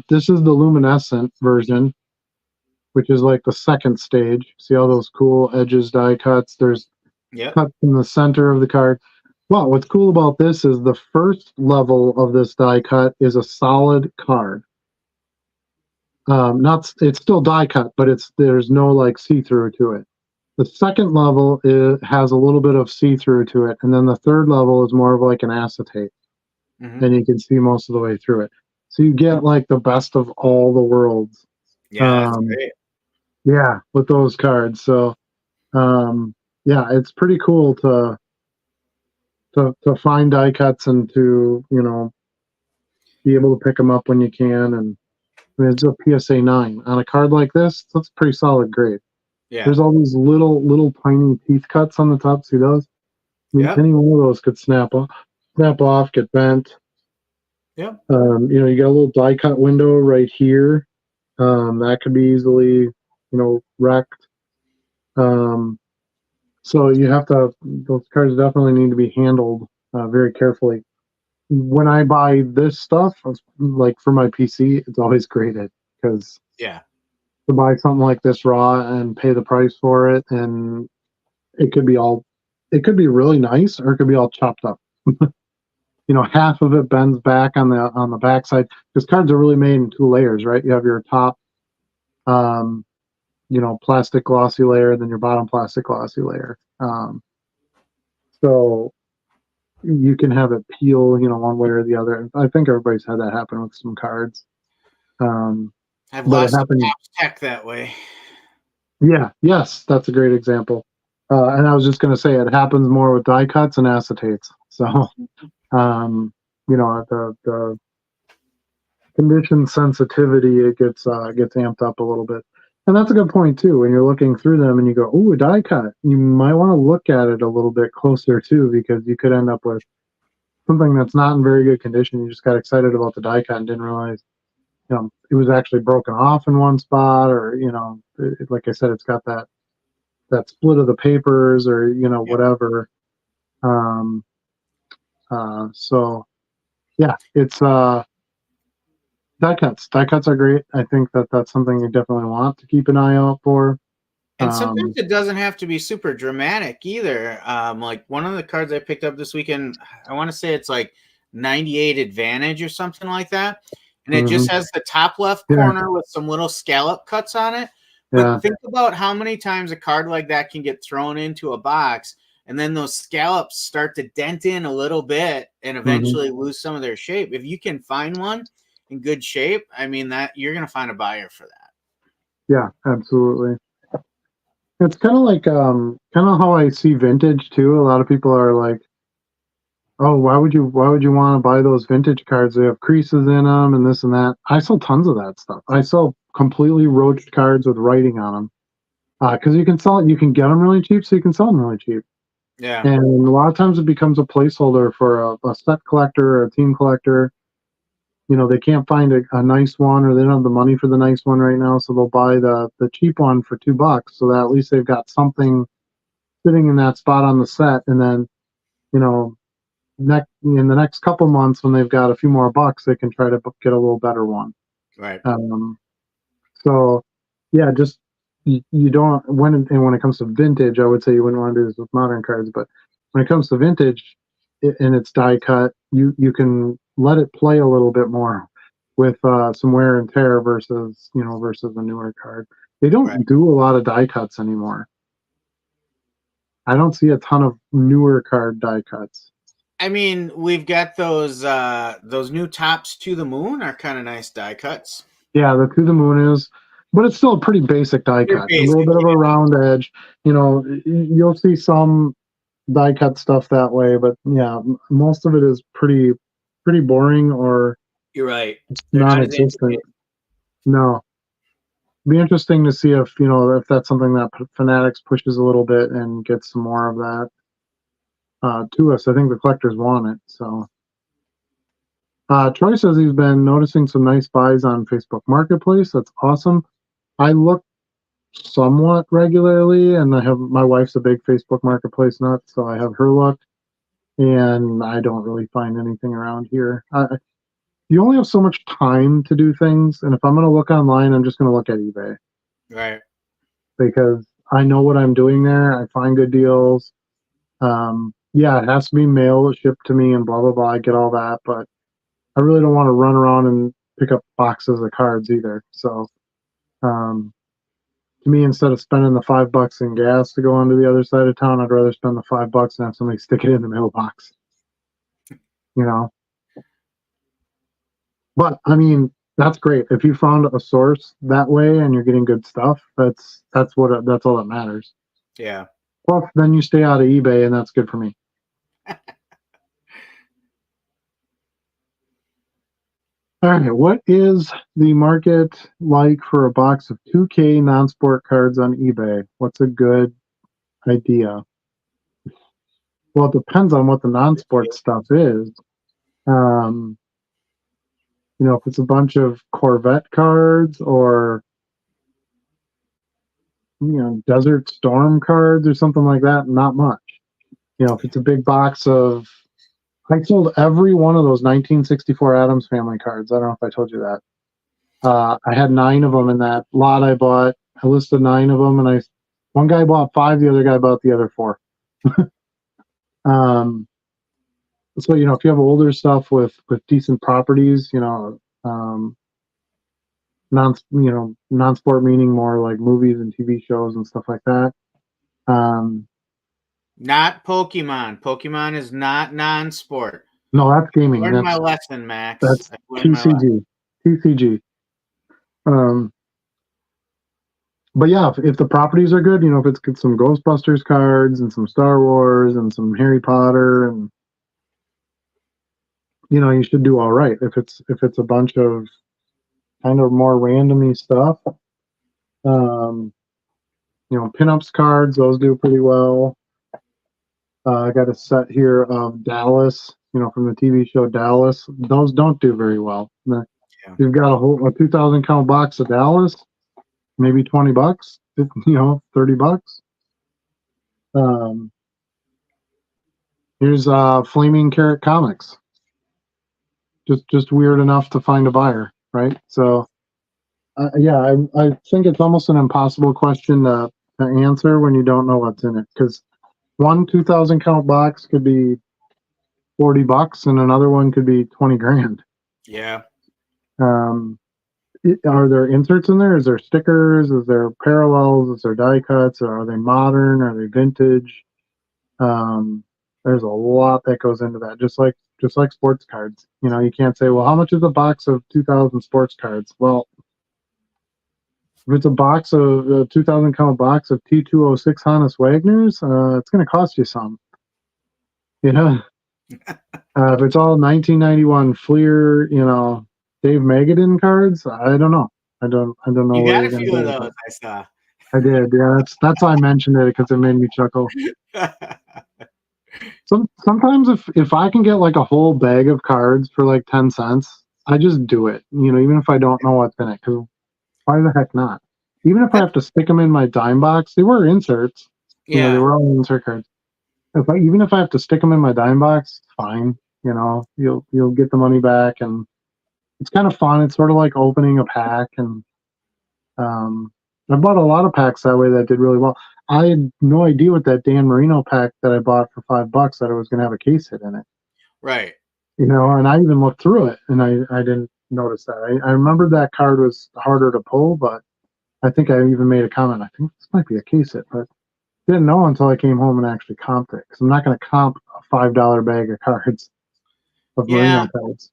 B: This is the luminescent version, which is like the second stage. See all those cool edges die cuts? There's cuts in the center of the card. Well, what's cool about this is the first level of this die cut is a solid card. It's still die cut, but there's no like see-through to it. The second level has a little bit of see-through to it, and then the third level is more of like an acetate, and you can see most of the way through it. So you get like the best of all the worlds.
A: Yeah, that's great.
B: Yeah, with those cards. So, yeah, it's pretty cool to find die cuts and to be able to pick them up when you can. And I mean, it's a PSA 9 on a card like this. That's pretty solid grade.
A: Yeah.
B: There's all these little tiny teeth cuts on the top. See those? I mean, any one of those could snap off, get bent.
A: Yeah.
B: You got a little die cut window right here. That could be easily, wrecked. So you have to. Those cards definitely need to be handled very carefully. When I buy this stuff, like for my PC, it's always graded, because to buy something like this raw and pay the price for it, and it could be really nice, or it could be all chopped up. Half of it bends back on the backside, because cards are really made in 2 layers, right? You have your top, plastic glossy layer, then your bottom plastic glossy layer. So you can have it peel, one way or the other. I think everybody's had that happen with some cards.
A: I've lost tech that way.
B: Yeah, yes, that's a great example. And I was just going to say, it happens more with die cuts and acetates. So, the condition sensitivity, it gets amped up a little bit. And that's a good point too. When you're looking through them and you go, "Ooh, a die cut," you might want to look at it a little bit closer too, because you could end up with something that's not in very good condition. You just got excited about the die cut and didn't realize, it was actually broken off in one spot, or like I said, it's got that split of the papers, or whatever. So yeah, it's die cuts. Die cuts are great. I think that's something you definitely want to keep an eye out for.
A: And sometimes it doesn't have to be super dramatic either. Like one of the cards I picked up this weekend, I want to say it's like 98 Advantage or something like that. And it just has the top left corner with some little scallop cuts on it. But think about how many times a card like that can get thrown into a box, and then those scallops start to dent in a little bit and eventually lose some of their shape. If you can find one in good shape, I mean, that you're going to find a buyer for that.
B: Yeah, absolutely. It's kind of how I see vintage too. A lot of people are like, "Oh, why would you want to buy those vintage cards? They have creases in them and this and that." I sell tons of that stuff. I sell completely roached cards with writing on them. because you can get them really cheap, so you can sell them really cheap.
A: Yeah.
B: And a lot of times it becomes a placeholder for a set collector or a team collector. They can't find a nice one, or they don't have the money for the nice one right now, so they'll buy the cheap one for $2, so that at least they've got something sitting in that spot on the set. And then, in the next couple months, when they've got a few more bucks, they can try to get a little better one.
A: Right.
B: So yeah, just you don't when it comes to vintage, I would say you wouldn't want to do this with modern cards, but when it comes to vintage and it's die cut, you can let it play a little bit more with some wear and tear versus a newer card. They don't do a lot of die cuts anymore. I don't see a ton of newer card die cuts.
A: I mean, we've got those new Tops to the Moon are kind of nice die cuts.
B: Yeah, the To the Moon is, but it's still a pretty basic die cut. A little bit of a round edge. You'll see some die cut stuff that way, but yeah, most of it is pretty boring, or
A: you're right,
B: non-existent. No. Be interesting to see if that's something that Fanatics pushes a little bit and gets some more of that to us. I think the collectors want it. So Troy says he's been noticing some nice buys on Facebook Marketplace. That's awesome. I look somewhat regularly, and my wife's a big Facebook Marketplace nut, so I have her look, and I don't really find anything around here. You only have so much time to do things, and if I'm going to look online, I'm just going to look at eBay.
A: Right.
B: Because I know what I'm doing there. I find good deals. Yeah, it has to be mail shipped to me and blah, blah, blah. I get all that, but I really don't want to run around and pick up boxes of cards either. So, to me, instead of spending the $5 in gas to go on to the other side of town, I'd rather spend the $5 and have somebody stick it in the mailbox. But I mean, that's great. If you found a source that way and you're getting good stuff, that's all that matters.
A: Yeah.
B: Plus, then you stay out of eBay, and that's good for me. All right, what is the market like for a box of 2K non-sport cards on eBay? What's a good idea? Well, it depends on what the non-sport stuff is. If it's a bunch of Corvette cards or Desert Storm cards or something like that, not much. If it's a big box of, I sold every one of those 1964 Addams Family cards. I don't know if I told you that. I had 9 of them in that lot I bought. I listed 9 of them, and one guy bought 5, the other guy bought the other 4. So if you have older stuff with decent properties, non-sport meaning more like movies and TV shows and stuff like that.
A: Not Pokemon. Pokemon is not non-sport.
B: No, that's gaming.
A: Learn my lesson, Max.
B: That's TCG. TCG. But yeah, if the properties are good, if it's some Ghostbusters cards and some Star Wars and some Harry Potter, and you should do all right. If it's a bunch of kind of more randomy stuff, pinups cards, those do pretty well. I got a set here of Dallas, from the TV show Dallas. Those don't do very well. You've got a 2,000 count box of Dallas, maybe $20, $30. Here's Flaming Carrot Comics. Just weird enough to find a buyer, right? So, yeah, I think it's almost an impossible question to answer when you don't know what's in it, because one 2,000 count box could be $40 and another one could be 20 grand.
A: Yeah.
B: Are there inserts in there? Is there stickers? Is there parallels? Is there die cuts? Are they modern? Are they vintage? There's a lot that goes into that, just like sports cards. You can't say, well, how much is a box of 2,000 sports cards? Well, if it's a 2,000 count box of T206 Honus Wagners, it's going to cost you some. If it's all 1991 Fleer, Dave Magadan cards, I don't know. I don't know.
A: You got a few of those, I saw.
B: I did. Yeah, that's why I mentioned it, because it made me chuckle. Sometimes if I can get like a whole bag of cards for like 10 cents, I just do it. Even if I don't know what's in it, because why the heck not? Even if I have to stick them in my dime box, they were inserts. They
A: Yeah.
B: were all insert cards. Even if I have to stick them in my dime box, fine. You'll get the money back, and it's kind of fun. It's sort of like opening a pack, and I bought a lot of packs that way that did really well. I had no idea with that Dan Marino pack that I bought for $5 that it was going to have a case hit in it.
A: Right.
B: And I even looked through it, and I didn't notice that. I remembered that card was harder to pull, but I think I even made a comment. I think this might be a case hit, but didn't know until I came home and actually comped it, because I'm not going to comp a $5 bag of cards of Marino cards.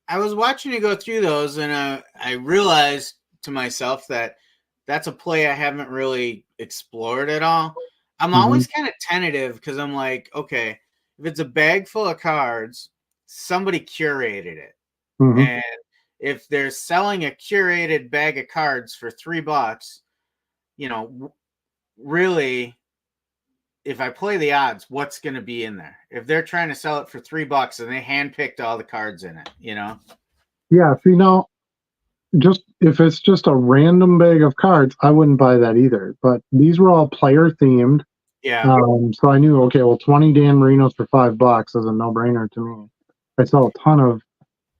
A: I was watching you go through those, and I realized to myself that that's a play I haven't really explored at all. I'm always kind of tentative, because I'm like, okay, if it's a bag full of cards, somebody curated it. And if they're selling a curated bag of cards for $3, really, if I play the odds, what's going to be in there? If they're trying to sell it for $3 and they handpicked all the cards in it,
B: Yeah, see, now, just if it's just a random bag of cards, I wouldn't buy that either. But these were all player themed.
A: Yeah.
B: So I knew, okay, well, 20 Dan Marinos for $5 is a no-brainer to me. I sell a ton of,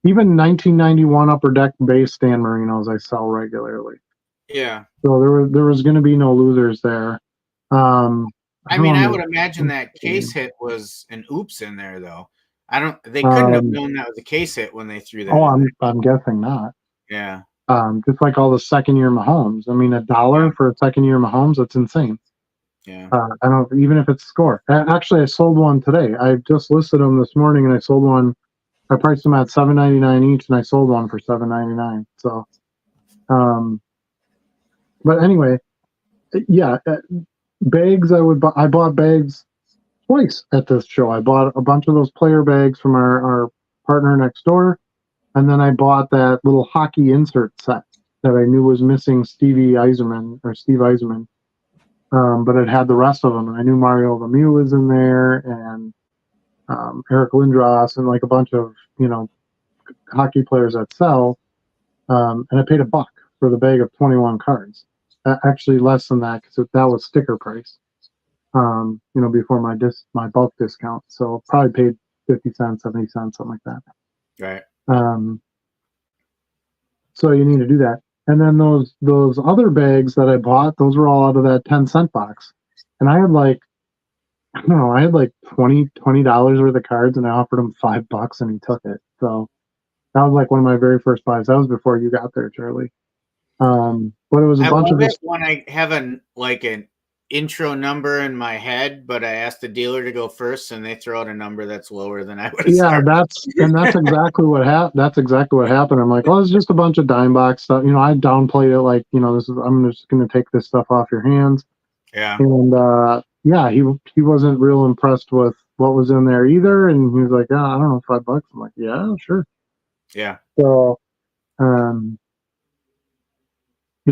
B: even 1991 Upper Deck base Dan Marinos I sell regularly.
A: Yeah.
B: So there was going to be no losers there.
A: I would imagine that case hit was an oops in there, though. They couldn't have known that was a case hit when they threw that.
B: I'm guessing not.
A: Yeah.
B: Just like all the second-year Mahomes. I mean, $1 for a second-year Mahomes, that's insane.
A: Yeah.
B: I don't, even if it's score. Actually, I sold one today. I just listed them this morning, and I sold one. I priced them at $7.99 each, and I sold one for $7.99. So, but anyway, yeah, bags. I bought bags twice at this show. I bought a bunch of those player bags from our partner next door, and then I bought that little hockey insert set that I knew was missing Steve Yzerman. But it had the rest of them, and I knew Mario Lemieux was in there, and Eric Lindros, and like a bunch of hockey players that sell. And I paid $1 for the bag of 21 cards. Actually, less than that, because that was sticker price. Before my bulk discount, so probably paid 50 cents, 70 cents, something like that.
A: Right.
B: So you need to do that. And then those other bags that I bought, those were all out of that 10-cent box. And I had like $20 worth of cards, and I offered him $5, and he took it. So that was like one of my very first buys. That was before you got there, Charlie. But it was a bunch of
A: it when I have an intro number in my head, but I asked the dealer to go first, and they throw out a number that's lower than I would have started.
B: That's exactly what happened. That's exactly what happened. I'm like, oh, it's just a bunch of dime box stuff. I downplayed it, like, I'm just going to take this stuff off your hands.
A: Yeah.
B: And he wasn't real impressed with what was in there either, and he was like, I don't know, $5. I'm like, yeah, sure.
A: Yeah.
B: So,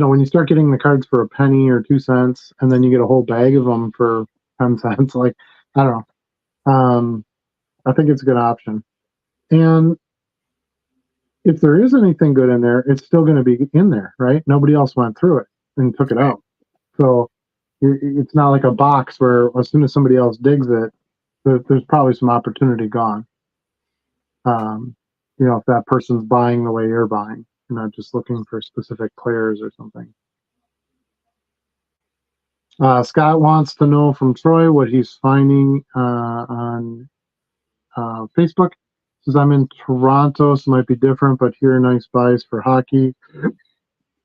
B: when you start getting the cards for a penny or 2 cents, and then you get a whole bag of them for 10 cents, like, I don't know. I think it's a good option. And if there is anything good in there, it's still going to be in there, right? Nobody else went through it and took it out. So it's not like a box where as soon as somebody else digs it, there's probably some opportunity gone. If that person's buying the way you're buying, you're not just looking for specific players or something. Scott wants to know from Troy what he's finding on Facebook. Says, I'm in Toronto, so it might be different, but here are nice buys for hockey.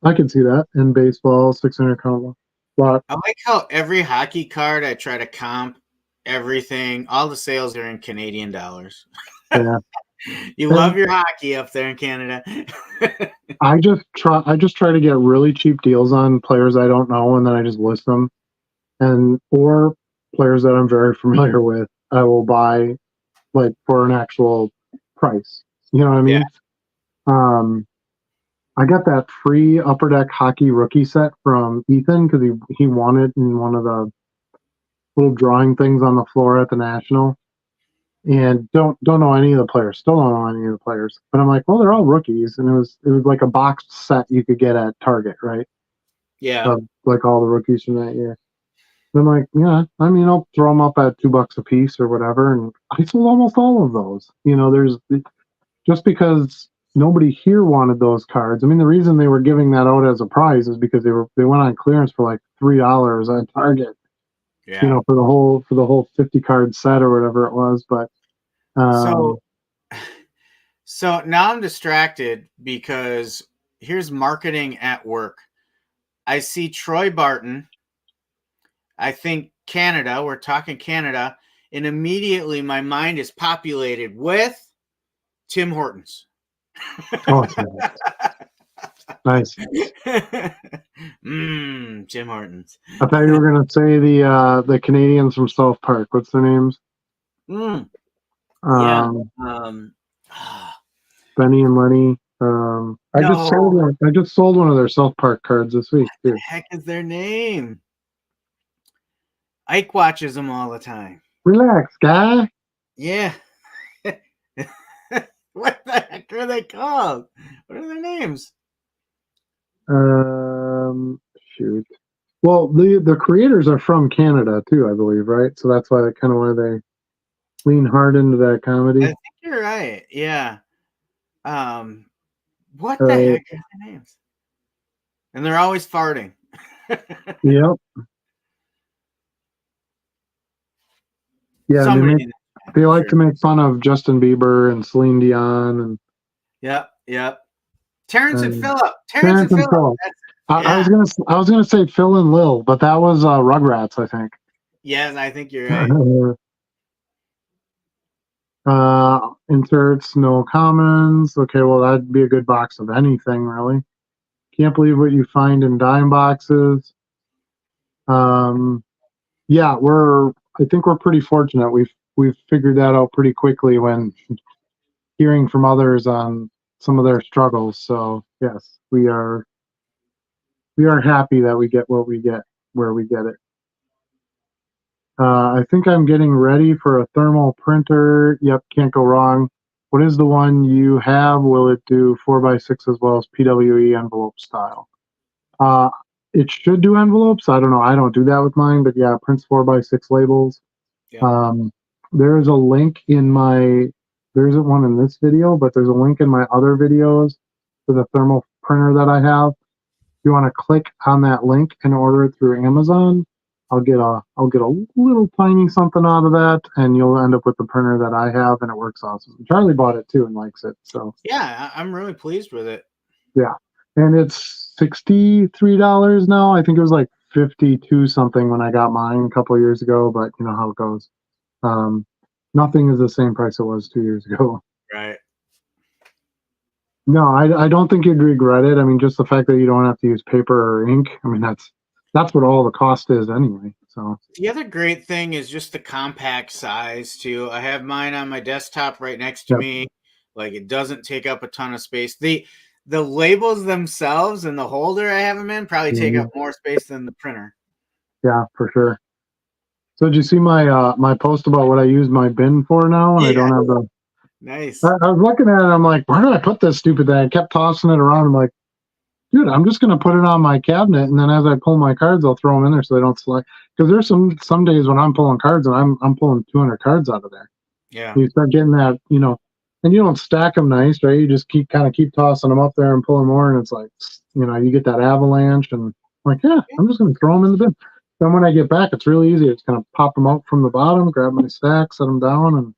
B: I can see that. In baseball, 600 count. But
A: I like how every hockey card I try to comp everything. All the sales are in Canadian dollars.
B: Yeah.
A: You love your hockey up there in Canada.
B: I just try to get really cheap deals on players I don't know, and then I just list them. Or players that I'm very familiar with, I will buy like for an actual price. You know what I mean?
A: Yeah.
B: I got that free Upper Deck hockey rookie set from Ethan because he won it in one of the little drawing things on the floor at the National. And don't know any of the players. Still don't know any of the players. But I'm like, well, they're all rookies, and it was like a boxed set you could get at Target, right?
A: Yeah.
B: Of like all the rookies from that year. And I'm like, yeah, I mean, I'll throw them up at $2 a piece or whatever, and I sold almost all of those. You know, there's just because nobody here wanted those cards. I mean, the reason they were giving that out as a prize is because they went on clearance for like $3 at Target.
A: Yeah.
B: You know, for the whole 50 card set or whatever it was. But
A: so now I'm distracted because here's marketing at work. I see Troy Barton. I think Canada. We're talking Canada, and immediately my mind is populated with Tim Hortons.
B: oh, nice.
A: Tim Hortons.
B: I thought you were gonna say the Canadians from South Park. What's their names?
A: Yeah.
B: Benny and Lenny. I just sold one of their South Park cards this week too.
A: What the heck is their name? Ike watches them all the time.
B: Relax, guy.
A: Yeah. What the heck are they called? What are their names?
B: Shoot. Well, the creators are from Canada too, I believe, right? So that's why they lean hard into that comedy.
A: I think you're right. Yeah. What the heck are their names? And they're always farting.
B: Yep. Yeah, they like to make fun of Justin Bieber and Celine Dion and.
A: Yep. Terrence and Phillip. Terrence and Phillip.
B: I was gonna say Phil and Lil, but that was Rugrats, I think.
A: Yes, I think you're right.
B: Inserts, no commons. Okay, well that'd be a good box of anything, really. Can't believe what you find in dime boxes. Yeah, I think we're pretty fortunate. We've figured that out pretty quickly when hearing from others on some of their struggles. So yes, we are happy that we get what we get where we get it. I think I'm getting ready for a thermal printer. Yep, can't go wrong. What is the one you have? Will it do 4x6 as well as PWE envelope style? It should do envelopes. I don't know. I don't do that with mine, but yeah, prints 4x6 labels. Yeah. There is a link there isn't one in this video, but there's a link in my other videos for the thermal printer that I have. If you want to click on that link and order it through Amazon, I'll get a little tiny something out of that, and you'll end up with the printer that I have, and it works awesome. Charlie bought it too and likes it. So
A: yeah, I'm really pleased with it.
B: Yeah, and it's $63 now. I think it was like 52 something when I got mine a couple of years ago, but you know how it goes. Nothing is the same price it was 2 years ago.
A: Right.
B: No, I don't think you'd regret it. I mean, just the fact that you don't have to use paper or ink. I mean, that's what all the cost is anyway. So
A: the other great thing is just the compact size too. I have mine on my desktop right next to me. Like it doesn't take up a ton of space. The labels themselves and the holder I have them in probably take up more space than the printer.
B: Yeah, for sure. So did you see my my post about what I use my bin for now? And I don't have the.
A: Nice.
B: I was looking at it. I'm like, where did I put this stupid thing? I kept tossing it around. I'm like, dude, I'm just gonna put it on my cabinet, and then as I pull my cards, I'll throw them in there so they don't slide. Because there's some days when I'm pulling cards and I'm pulling 200 cards out of there.
A: Yeah.
B: You start getting that, you know, and you don't stack them nice, right? You just keep tossing them up there and pulling more, and it's like, you know, you get that avalanche, and I'm like, yeah, I'm just gonna throw them in the bin. Then when I get back, it's really easy. It's gonna pop them out from the bottom, grab my stack, set them down, and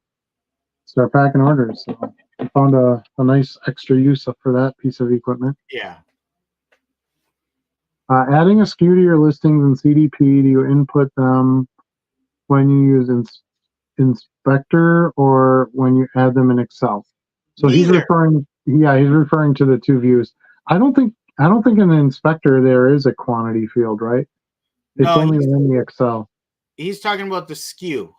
B: start packing orders. So I found a nice extra use for that piece of equipment.
A: Yeah.
B: Adding a SKU to your listings in CDP, do you input them when you use Inspector or when you add them in Excel? So he's referring to the two views. I don't think in the Inspector there is a quantity field, right? It's only in the Excel.
A: He's talking about the SKU.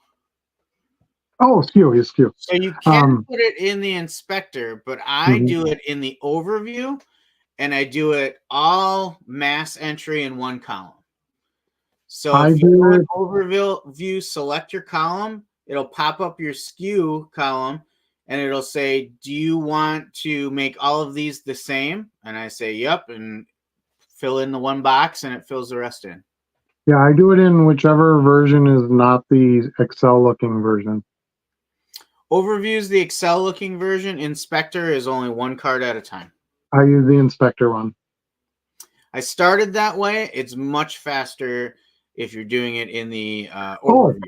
B: Oh, SKU.
A: So you can put it in the Inspector, but I do it in the overview, and I do it all mass entry in one column. So
B: I
A: if you go in
B: do
A: overview, select your column, it'll pop up your SKU column and it'll say, do you want to make all of these the same? And I say, yep, and fill in the one box and it fills the rest in.
B: Yeah, I do it in whichever version is not the Excel looking version.
A: Overview is the Excel looking version. Inspector is only one card at a time.
B: I use the inspector one.
A: I started that way. It's much faster if you're doing it in the overview.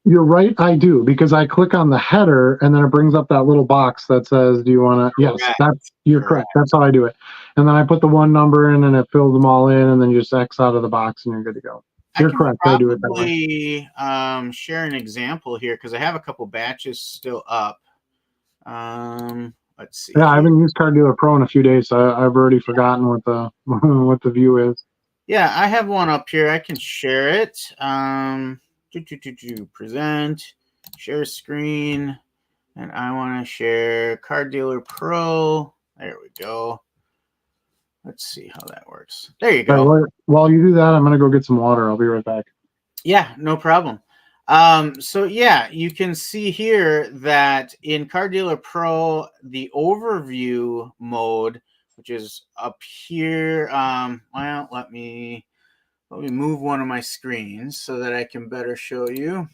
B: You're right, I do, because I click on the header and then it brings up that little box that says, do you want to? Yes, you're correct. That's how I do it. And then I put the one number in and it fills them all in, and then you just X out of the box and you're good to go. You're correct. I do it that way.
A: Share an example here because I have a couple batches still up. Let's see.
B: Yeah, I haven't used Card Dealer Pro in a few days, so I've already forgotten what the what the view is.
A: Yeah, I have one up here. I can share it. Present, share screen, and I want to share Card Dealer Pro. There we go. Let's see how that works. There you go.
B: Right, while you do that, I'm going to go get some water. I'll be right back.
A: Yeah, no problem. So yeah, you can see here that in Card Dealer Pro, the overview mode, which is up here. Well, let me move one of my screens so that I can better show you.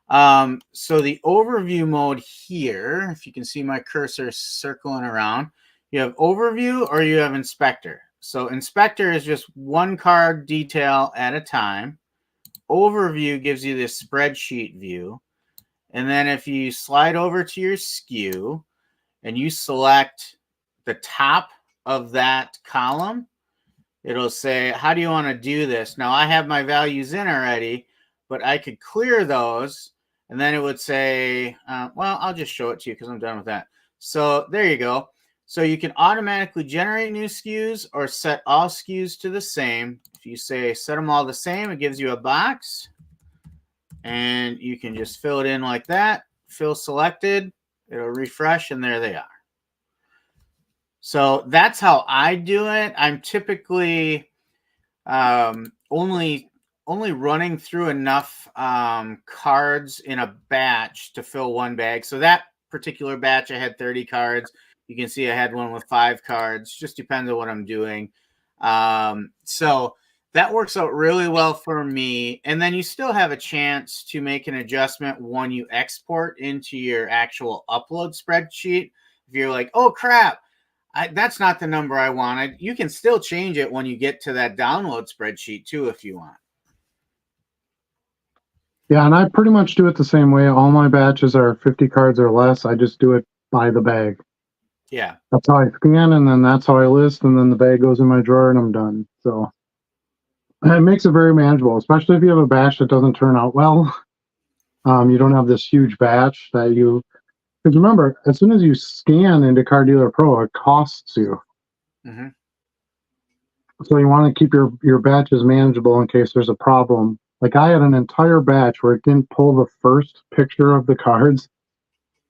A: So the overview mode here, if you can see my cursor circling around, you have overview or you have inspector. So inspector is just one card detail at a time. Overview gives you this spreadsheet view. And then if you slide over to your SKU and you select the top of that column, it'll say, how do you want to do this? Now I have my values in already, but I could clear those. And then it would say, well, I'll just show it to you because I'm done with that. So there you go. So you can automatically generate new SKUs or set all SKUs to the same. If you say set them all the same, it gives you a box. And you can just fill it in like that. Fill selected. It'll refresh, and there they are. So that's how I do it. I'm typically only running through enough cards in a batch to fill one bag. So that particular batch, I had 30 cards. You can see I had one with 5 cards. Just depends on what I'm doing. So that works out really well for me. And then you still have a chance to make an adjustment when you export into your actual upload spreadsheet. If you're like, oh, crap, that's not the number I wanted, you can still change it when you get to that download spreadsheet too, if you want.
B: Yeah, and I pretty much do it the same way. All my batches are 50 cards or less. I just do it by the bag.
A: Yeah.
B: That's how I scan, and then that's how I list, and then the bag goes in my drawer and I'm done. So it makes it very manageable, especially if you have a batch that doesn't turn out well. You don't have this huge batch that you, because remember, as soon as you scan into Card Dealer Pro, it costs you.
A: Mm-hmm.
B: So you want to keep your batches manageable in case there's a problem. Like I had an entire batch where it didn't pull the first picture of the cards.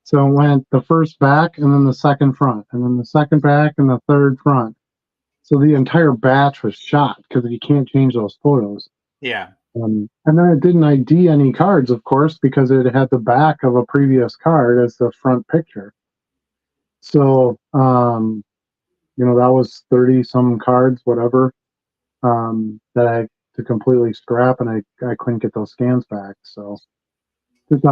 B: So it went the first back and then the second front and then the second back and the third front. So the entire batch was shot because you can't change those photos.
A: Yeah.
B: And then it didn't ID any cards, of course, because it had the back of a previous card as the front picture. So, that was 30 some cards, whatever, that I had to completely scrap, and I couldn't get those scans back. So that's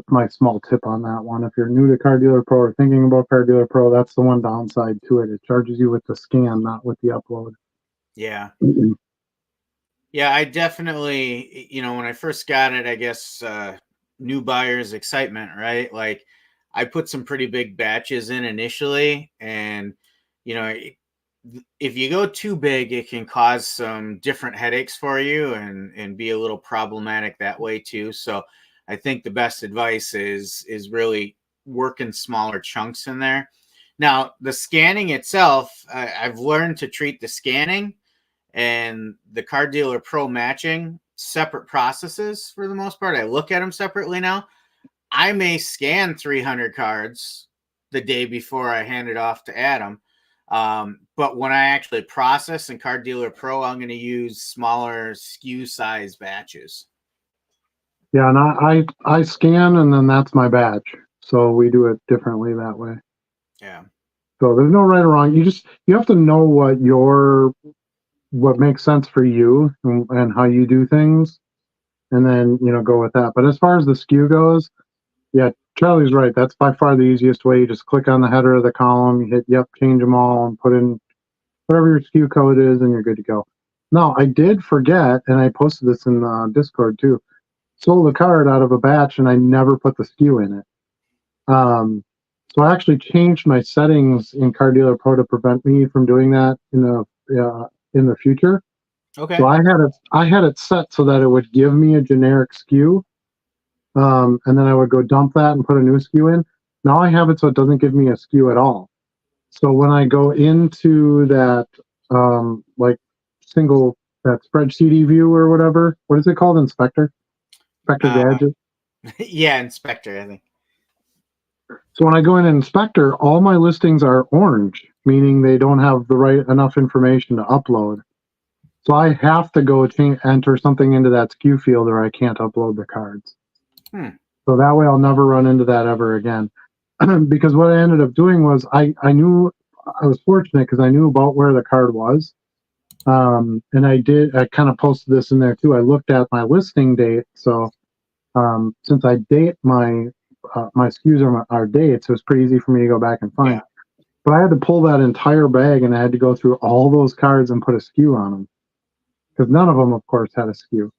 B: my small tip on that one. If you're new to Card Dealer Pro or thinking about Card Dealer Pro, that's the one downside to it. It charges you with the scan, not with the upload.
A: Yeah. Yeah, I definitely, when I first got it, I guess new buyers excitement, right? Like I put some pretty big batches in initially, and if you go too big, it can cause some different headaches for you and be a little problematic that way too. So I think the best advice is really working smaller chunks in there. Now, the scanning itself, I've learned to treat the scanning and the Card Dealer Pro matching separate processes for the most part. I look at them separately now. I may scan 300 cards the day before I hand it off to Adam. But when I actually process in Card Dealer Pro, I'm going to use smaller SKU size batches.
B: Yeah, and I scan, and then that's my batch. So we do it differently that way.
A: Yeah.
B: So there's no right or wrong. You have to know what makes sense for you and how you do things, and then go with that. But as far as the SKU goes, yeah, Charlie's right. That's by far the easiest way. You just click on the header of the column, you hit yep, change them all, and put in whatever your SKU code is, and you're good to go. Now, I did forget, and I posted this in Discord too. Sold a card out of a batch, and I never put the SKU in it. So I actually changed my settings in Card Dealer Pro to prevent me from doing that in the future.
A: Okay.
B: So I had it set so that it would give me a generic SKU, and then I would go dump that and put a new SKU in. Now I have it so it doesn't give me a SKU at all. So when I go into that like that spreadsheet view or whatever, what is it called? Inspector Gadget.
A: Yeah, Inspector, I think.
B: So when I go in Inspector, all my listings are orange, meaning they don't have the right enough information to upload. So I have to go enter something into that SKU field, or I can't upload the cards. So that way I'll never run into that ever again. Because what I ended up doing was I was fortunate because I knew about where the card was. And I kind of posted this in there too. I looked at my listing date. So since I date my SKUs are dates, it was pretty easy for me to go back and find. Yeah. But I had to pull that entire bag, and I had to go through all those cards and put a SKU on them, because none of them, of course, had a SKU.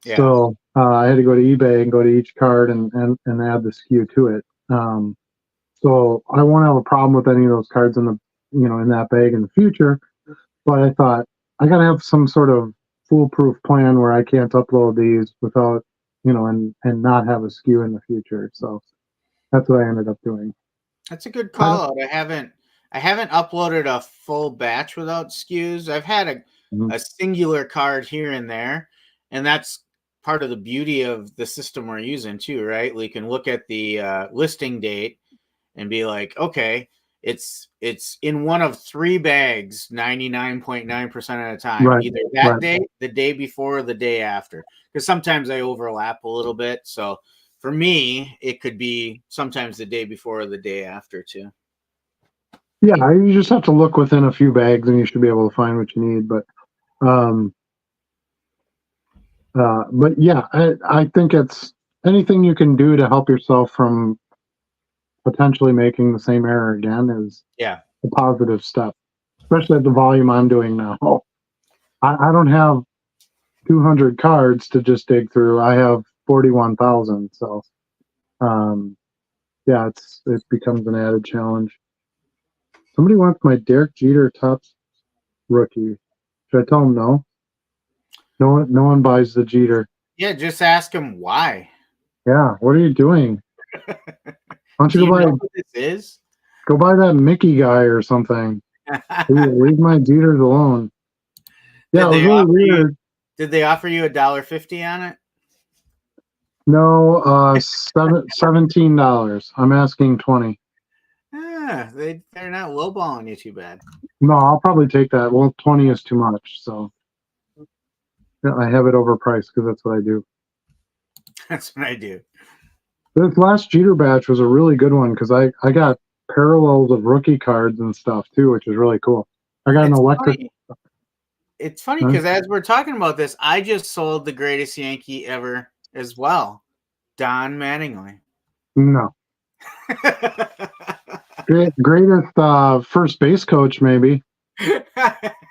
B: Yeah. So I had to go to eBay and go to each card and add the SKU to it. So I won't have a problem with any of those cards in that bag in the future. But I thought I got to have some sort of foolproof plan where I can't upload these without, and not have a SKU in the future. So that's what I ended up doing.
A: That's a good call out. I haven't uploaded a full batch without SKUs. I've had a singular card here and there, and that's part of the beauty of the system we're using too, right? We can look at the listing date and be like, okay, it's in one of 3 bags 99.9% of the time, right. Either that day, the day before, or the day after, because sometimes I overlap a little bit. So for me, it could be sometimes the day before or the day after too.
B: Yeah, you just have to look within a few bags and you should be able to find what you need. But yeah, I think it's anything you can do to help yourself from potentially making the same error again is a positive step, especially at the volume I'm doing now. I don't have 200 cards to just dig through. I have 41,000. So, yeah, it becomes an added challenge. Somebody wants my Derek Jeter Topps rookie. Should I tell him no? No one buys the Jeter.
A: Yeah, just ask him why.
B: Yeah, what are you doing? Why don't you
A: go buy? Know what this is?
B: Go buy that Mickey guy or something. Leave my Jeters alone. Yeah, it was really weird.
A: Did they offer you $1.50 on it?
B: No, $17. I'm asking $20.
A: They're not lowballing you too bad.
B: No, I'll probably take that. Well, 20 is too much, so yeah, I have it overpriced because that's what I do.
A: That's what I do.
B: This last Jeter batch was a really good one because I got parallels of rookie cards and stuff too, which is really cool. I got an electric.
A: It's funny because as we're talking about this, I just sold the greatest Yankee ever as well, Don Mattingly.
B: No. Greatest first base coach, maybe.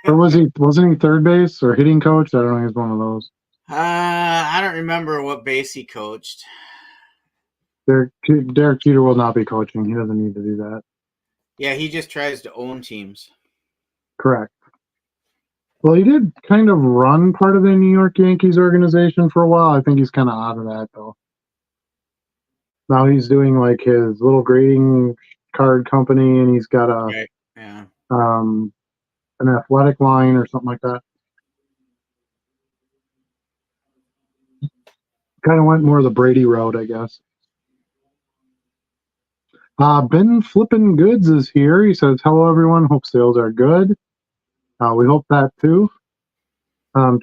B: Or wasn't he third base or hitting coach? I don't know. He's one of those.
A: I don't remember what base he coached.
B: Derek Jeter will not be coaching. He doesn't need to do that.
A: Yeah, he just tries to own teams.
B: Correct. Well, he did kind of run part of the New York Yankees organization for a while. I think he's kind of out of that, though. Now he's doing like his little grading card company, and he's got an athletic line or something like that. Kind of went more the Brady road, I guess. Ben Flippin' Goods is here. He says, hello, everyone. Hope sales are good. We hope that too.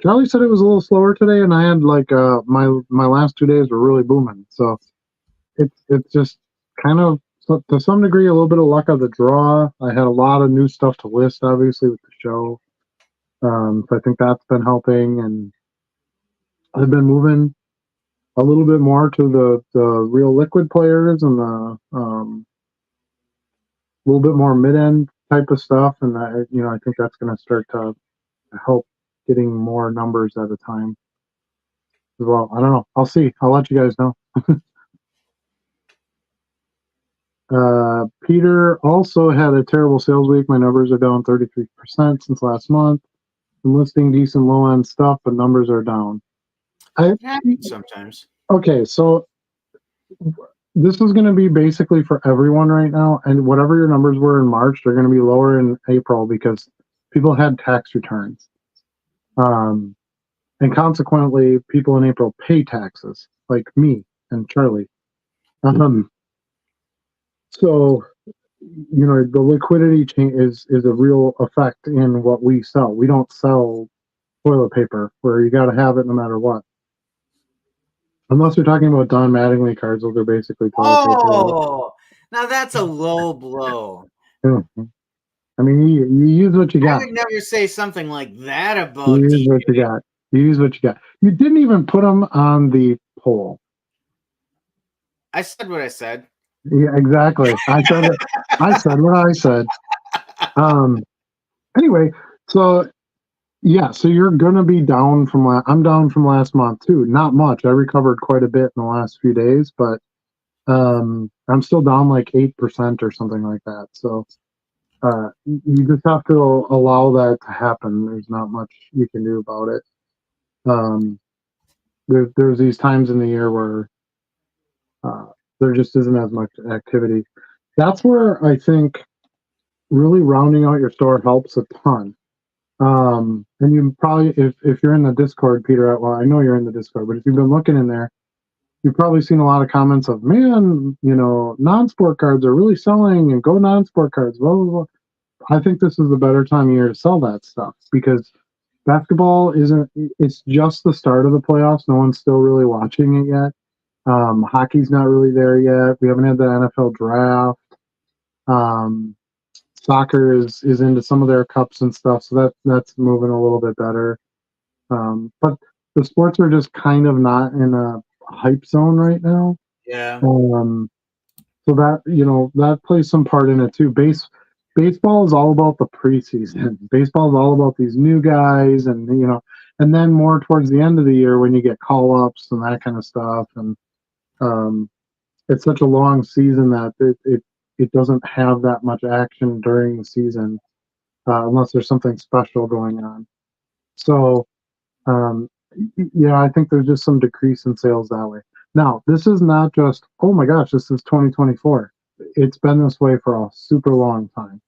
B: Charlie said it was a little slower today, and I had like my last 2 days were really booming. So it's just kind of to some degree a little bit of luck of the draw. I had a lot of new stuff to list, obviously with the show. So I think that's been helping, and I've been moving a little bit more to the real liquid players and the little bit more mid end type of stuff, and I think that's going to start to help getting more numbers at a time as well. I don't know. I'll see. I'll let you guys know. Peter also had a terrible sales week. My numbers are down 33% since last month. I'm listing decent low end stuff, but numbers are down.
A: Sometimes.
B: Okay, so this is going to be basically for everyone right now, and whatever your numbers were in March, they're going to be lower in April because people had tax returns. And consequently, people in April pay taxes, like me and Charlie. So, the liquidity chain is a real effect in what we sell. We don't sell toilet paper where you got to have it no matter what. Unless you're talking about Don Mattingly cards, those are basically toilet paper.
A: Oh, now that's a low blow.
B: Mm-hmm. I mean, you use what you got.
A: I would never say something like that about
B: you use what you got. You use what you got. You didn't even put them on the poll.
A: I said what I said.
B: Yeah, exactly. I said it. I said what I said. Anyway, so yeah, so you're gonna be down from I'm down from last month too. Not much. I recovered quite a bit in the last few days, but I'm still down like 8% or something like that. So you just have to allow that to happen. There's not much you can do about it. There's these times in the year where there just isn't as much activity. That's where I think really rounding out your store helps a ton. And you probably, if you're in the Discord, Peter, well, I know you're in the Discord, but if you've been looking in there, you've probably seen a lot of comments of, man, non-sport cards are really selling and go non-sport cards, blah, blah, blah. I think this is the better time of year to sell that stuff because basketball it's just the start of the playoffs. No one's still really watching it yet. Hockey's not really there yet. We haven't had the NFL draft. Soccer is into some of their cups and stuff, so that's moving a little bit better. But the sports are just kind of not in a hype zone right now.
A: Yeah.
B: So that plays some part in it too. Baseball is all about the preseason. Baseball is all about these new guys, and and then more towards the end of the year when you get call ups and that kind of stuff. And it's such a long season that it doesn't have that much action during the season unless there's something special going on. So I think there's just some decrease in sales that way. Now, this is not just, oh my gosh, this is 2024. It's been this way for a super long time.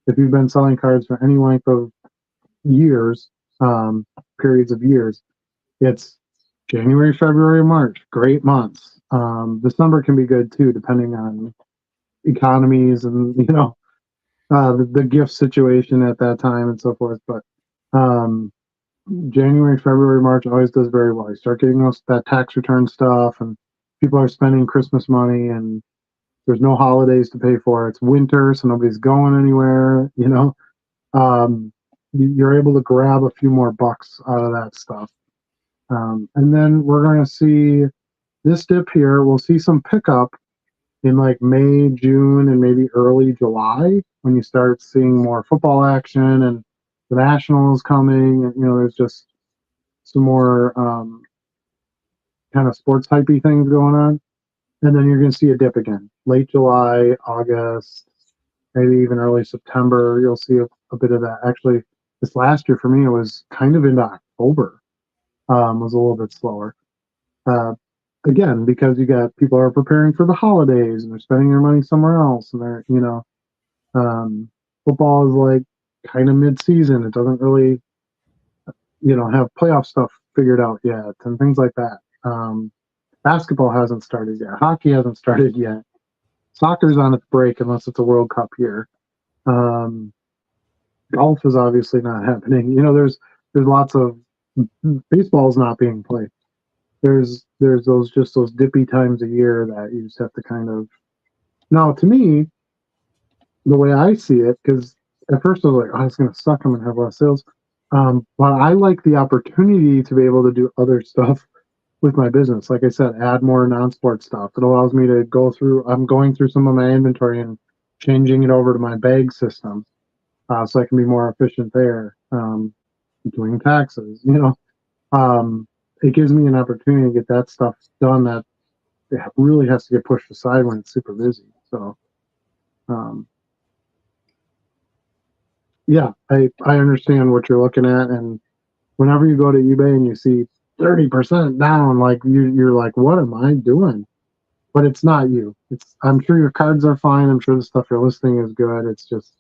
B: If you've been selling cards for any length of years, periods of years, it's January, February, March, great months. December can be good too, depending on economies and the gift situation at that time and so forth. But January, February, March always does very well. You start getting that tax return stuff, and people are spending Christmas money, and there's no holidays to pay for. It's winter, so nobody's going anywhere. You're able to grab a few more bucks out of that stuff. And then we're going to see this dip here. We'll see some pickup in like May, June, and maybe early July when you start seeing more football action and the Nationals coming. And, there's just some more kind of sports hypey things going on. And then you're going to see a dip again. Late July, August, maybe even early September, you'll see a bit of that. Actually, this last year for me, it was kind of into October. Was a little bit slower. Again, because you got people are preparing for the holidays and they're spending their money somewhere else, and they're football is like kind of mid-season. It doesn't really have playoff stuff figured out yet and things like that. Basketball hasn't started yet. Hockey hasn't started yet. Soccer's on its break unless it's a World Cup year. Golf is obviously not happening. There's lots of baseball's not being played. There's those dippy times a year that you just have to kind of. Now, to me, the way I see it, because at first I was like, oh, it's going to suck. I'm going to have less sales. But I like the opportunity to be able to do other stuff with my business. Like I said, add more non-sport stuff. It allows me to go through. I'm going through some of my inventory and changing it over to my bag system, so I can be more efficient there. Doing taxes, it gives me an opportunity to get that stuff done that it really has to get pushed aside when it's super busy. So, yeah, I understand what you're looking at, and whenever you go to eBay and you see 30% down, like you're like, what am I doing? But it's not you. I'm sure your cards are fine. I'm sure the stuff you're listing is good. It's just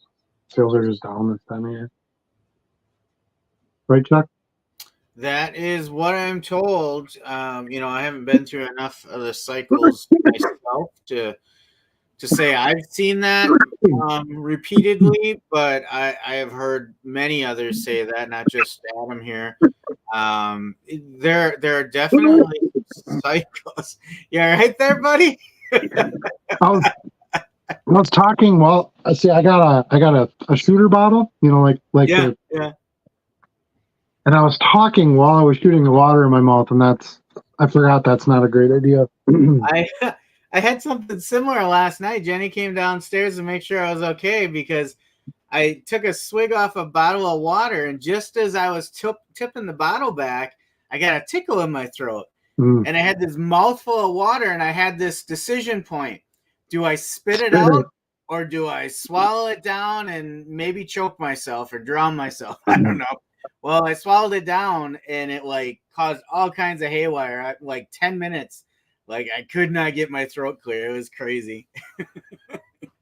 B: sales are just down this time of year. Right, Chuck?
A: That is what I'm told. I haven't been through enough of the cycles myself to say I've seen that repeatedly, but I have heard many others say that, not just Adam here. There are definitely cycles. Yeah, right there, buddy.
B: I was talking. Well, see, I got a shooter bottle.
A: Yeah.
B: And I was talking while I was shooting the water in my mouth, and I forgot that's not a great idea.
A: I had something similar last night. Jenny came downstairs to make sure I was okay because I took a swig off a bottle of water, and just as I was tipping the bottle back, I got a tickle in my throat. And I had this mouthful of water, and I had this decision point. Do I spit it out, or do I swallow it down and maybe choke myself or drown myself? I don't know. Well, I swallowed it down, and it caused all kinds of haywire. 10 minutes. I could not get my throat clear. It was crazy.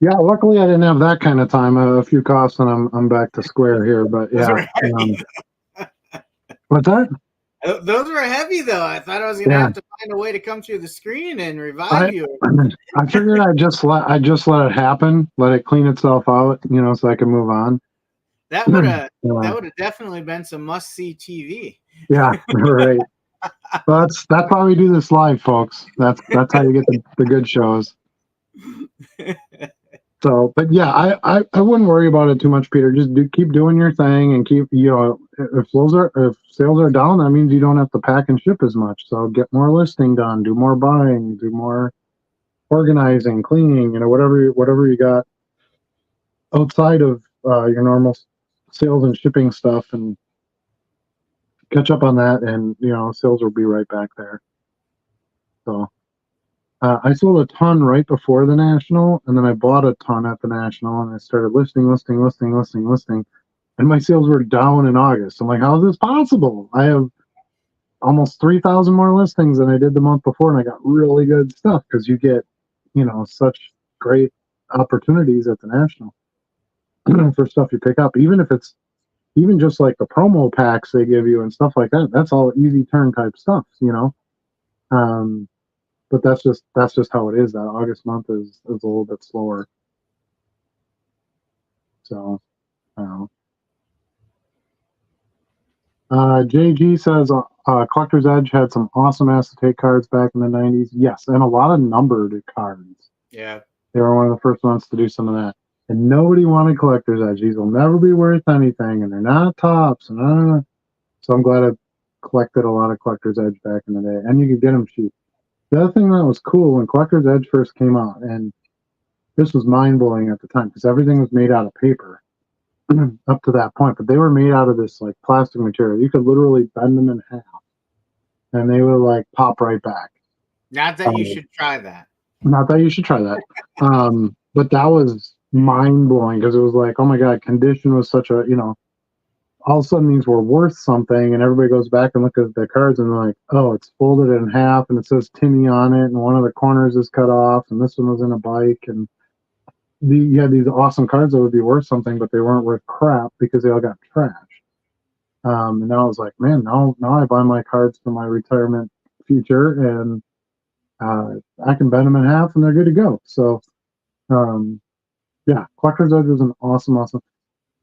B: Yeah, luckily I didn't have that kind of time. A few coughs and I'm back to square here. But yeah,
A: right.
B: What's that?
A: Those were heavy though. I thought I was gonna have to find a way to come through the screen and revive you.
B: I figured I'd just let it happen, let it clean itself out, so I can move on.
A: That would have definitely been some must see TV.
B: Yeah, right. Well, that's why we do this live, folks. That's how you get the good shows. So, but yeah, I wouldn't worry about it too much, Peter. Just keep doing your thing and keep, if sales are down, that means you don't have to pack and ship as much. So get more listing done, do more buying, do more organizing, cleaning, whatever you got outside of your normal sales and shipping stuff, and catch up on that, and sales will be right back there. So I sold a ton right before the National, and then I bought a ton at the National, and I started listing, and my sales were down in August. I'm like, how is this possible? I have almost 3,000 more listings than I did the month before, and I got really good stuff because you get, such great opportunities at the National for stuff you pick up, even if it's just like the promo packs they give you and stuff like that. That's all easy turn type stuff, but that's just how it is. That August month is a little bit slower. So, JG says Collector's Edge had some awesome acetate cards back in the 90s. Yes, and a lot of numbered cards.
A: Yeah,
B: they were one of the first ones to do some of that. And nobody wanted Collector's Edge. These will never be worth anything, and they're not tops. And so I'm glad I collected a lot of Collector's Edge back in the day, and you could get them cheap. The other thing that was cool when Collector's Edge first came out, and this was mind-blowing at the time because everything was made out of paper up to that point, but they were made out of this plastic material. You could literally bend them in half, and they would pop right back.
A: Not that you should try that.
B: Not that you should try that. But that was mind-blowing because it was like, oh my God, condition was such a, all of a sudden these were worth something, and everybody goes back and look at the cards and they're like, oh, it's folded in half and it says Timmy on it, and one of the corners is cut off, and this one was in a bike, and you had these awesome cards that would be worth something, but they weren't worth crap because they all got trashed. And now I was like, man, now I buy my cards for my retirement future, and I can bend them in half and they're good to go. So Yeah, Collector's Edge was an awesome.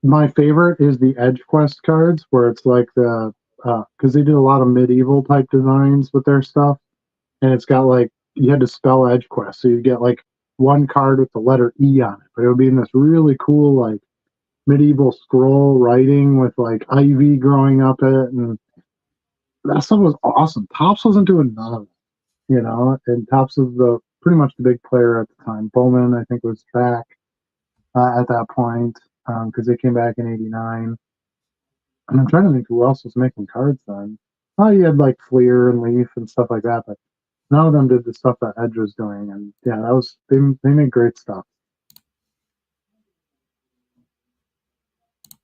B: My favorite is the Edge Quest cards, where it's like because they did a lot of medieval type designs with their stuff, and it's got like you had to spell Edge Quest, so you get like one card with the letter E on it, but it would be in this really cool like medieval scroll writing with like ivy growing up it, and that stuff was awesome. Tops wasn't doing none of it, and Tops was the pretty much the big player at the time. Bowman, I think, was back at that point because they came back in '89. And I'm trying to think who else was making cards then. Oh, you had like Fleer and Leaf and stuff like that, but none of them did the stuff that Edge was doing. And yeah, that was they made great stuff.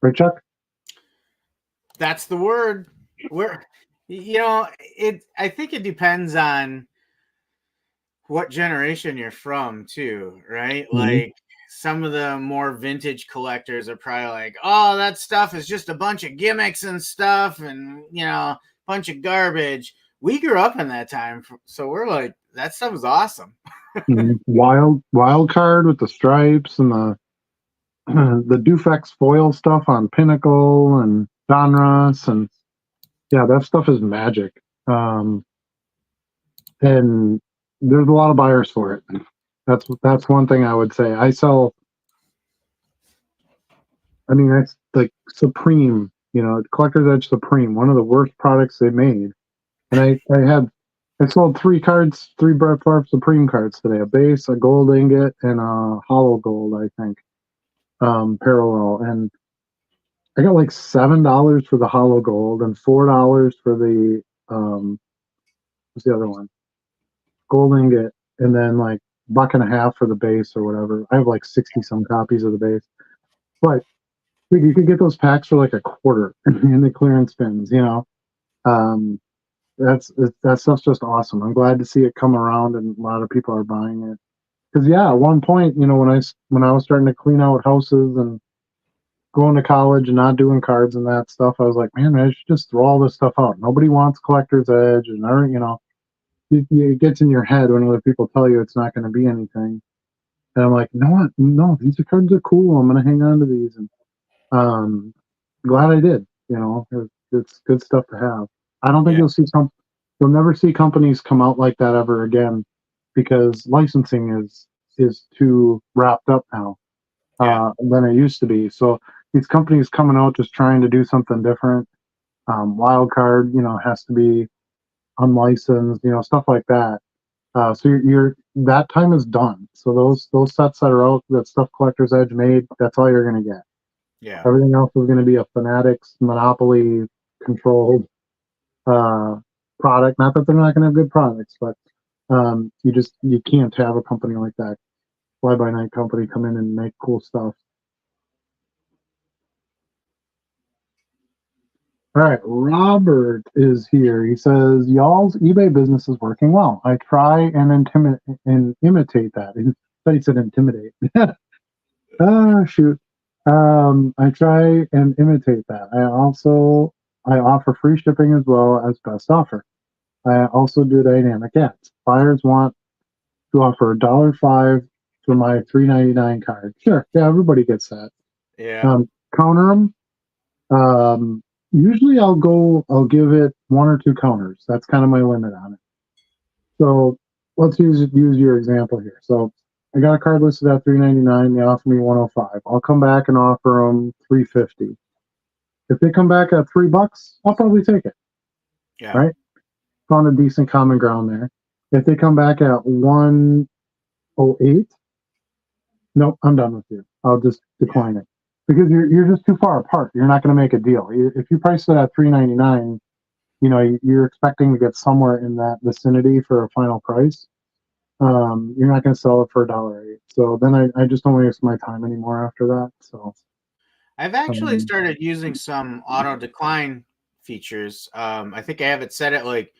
B: Right, Chuck?
A: That's the word. I think it depends on what generation you're from too, right? Mm-hmm. Like some of the more vintage collectors are probably like, oh, that stuff is just a bunch of gimmicks and stuff and, a bunch of garbage. We grew up in that time, so we're like, that stuff is awesome.
B: Wild card with the stripes and the Dufex foil stuff on Pinnacle and Donruss, and yeah, that stuff is magic. And there's a lot of buyers for it. That's one thing I would say. That's like Supreme, Collector's Edge Supreme, one of the worst products they made. And I sold three Brett Favre Supreme cards today, a base, a gold ingot, and a hollow gold, I think, parallel. And I got like $7 for the hollow gold and $4 for the, what's the other one? Gold ingot, and then like $1.50 for the base or whatever. I have like 60 some copies of the base. But you could get those packs for like $0.25 in the clearance bins, that stuff's just awesome. I'm glad to see it come around and a lot of people are buying it. Because yeah, at one point, when I was starting to clean out houses and going to college and not doing cards and that stuff, I was like, man, I should just throw all this stuff out. Nobody wants Collector's Edge, and it gets in your head when other people tell you it's not going to be anything. And I'm like, no, these cards are cool. I'm going to hang on to these, and glad I did. It's good stuff to have. I don't think you'll never see companies come out like that ever again, because licensing is too wrapped up now than it used to be. So these companies coming out just trying to do something different. Wild card, has to be unlicensed, stuff like that. So you're that time is done. So those sets that are out, that stuff Collector's Edge made, that's all you're gonna get.
A: Yeah.
B: Everything else is gonna be a Fanatics monopoly controlled product. Not that they're not gonna have good products, but you can't have a company like that, fly by night company, come in and make cool stuff. All right, Robert is here. He says, y'all's eBay business is working well. I try and imitate that. He said intimidate. Shoot. I try and imitate that. I offer free shipping as well as best offer. I also do dynamic ads. Buyers want to offer $1.05 for my $3.99 card. Sure, yeah, everybody gets that.
A: Yeah.
B: Counter them. Usually I'll give it 1 or 2 counters. That's kind of my limit on it. So let's use your example here. So I got a card listed at $3.99. They offer me $1.05. I'll come back and offer them $3.50. If they come back at $3, I'll probably take it.
A: Yeah.
B: Right? Found a decent common ground there. If they come back at $1.08, nope, I'm done with you. I'll just decline it. Because you're just too far apart. You're not going to make a deal. If you price it at $3.99, you're expecting to get somewhere in that vicinity for a final price. You're not going to sell it for $1.08. So then I just don't waste my time anymore after that. So
A: I've actually started using some auto decline features. I think I have it set at like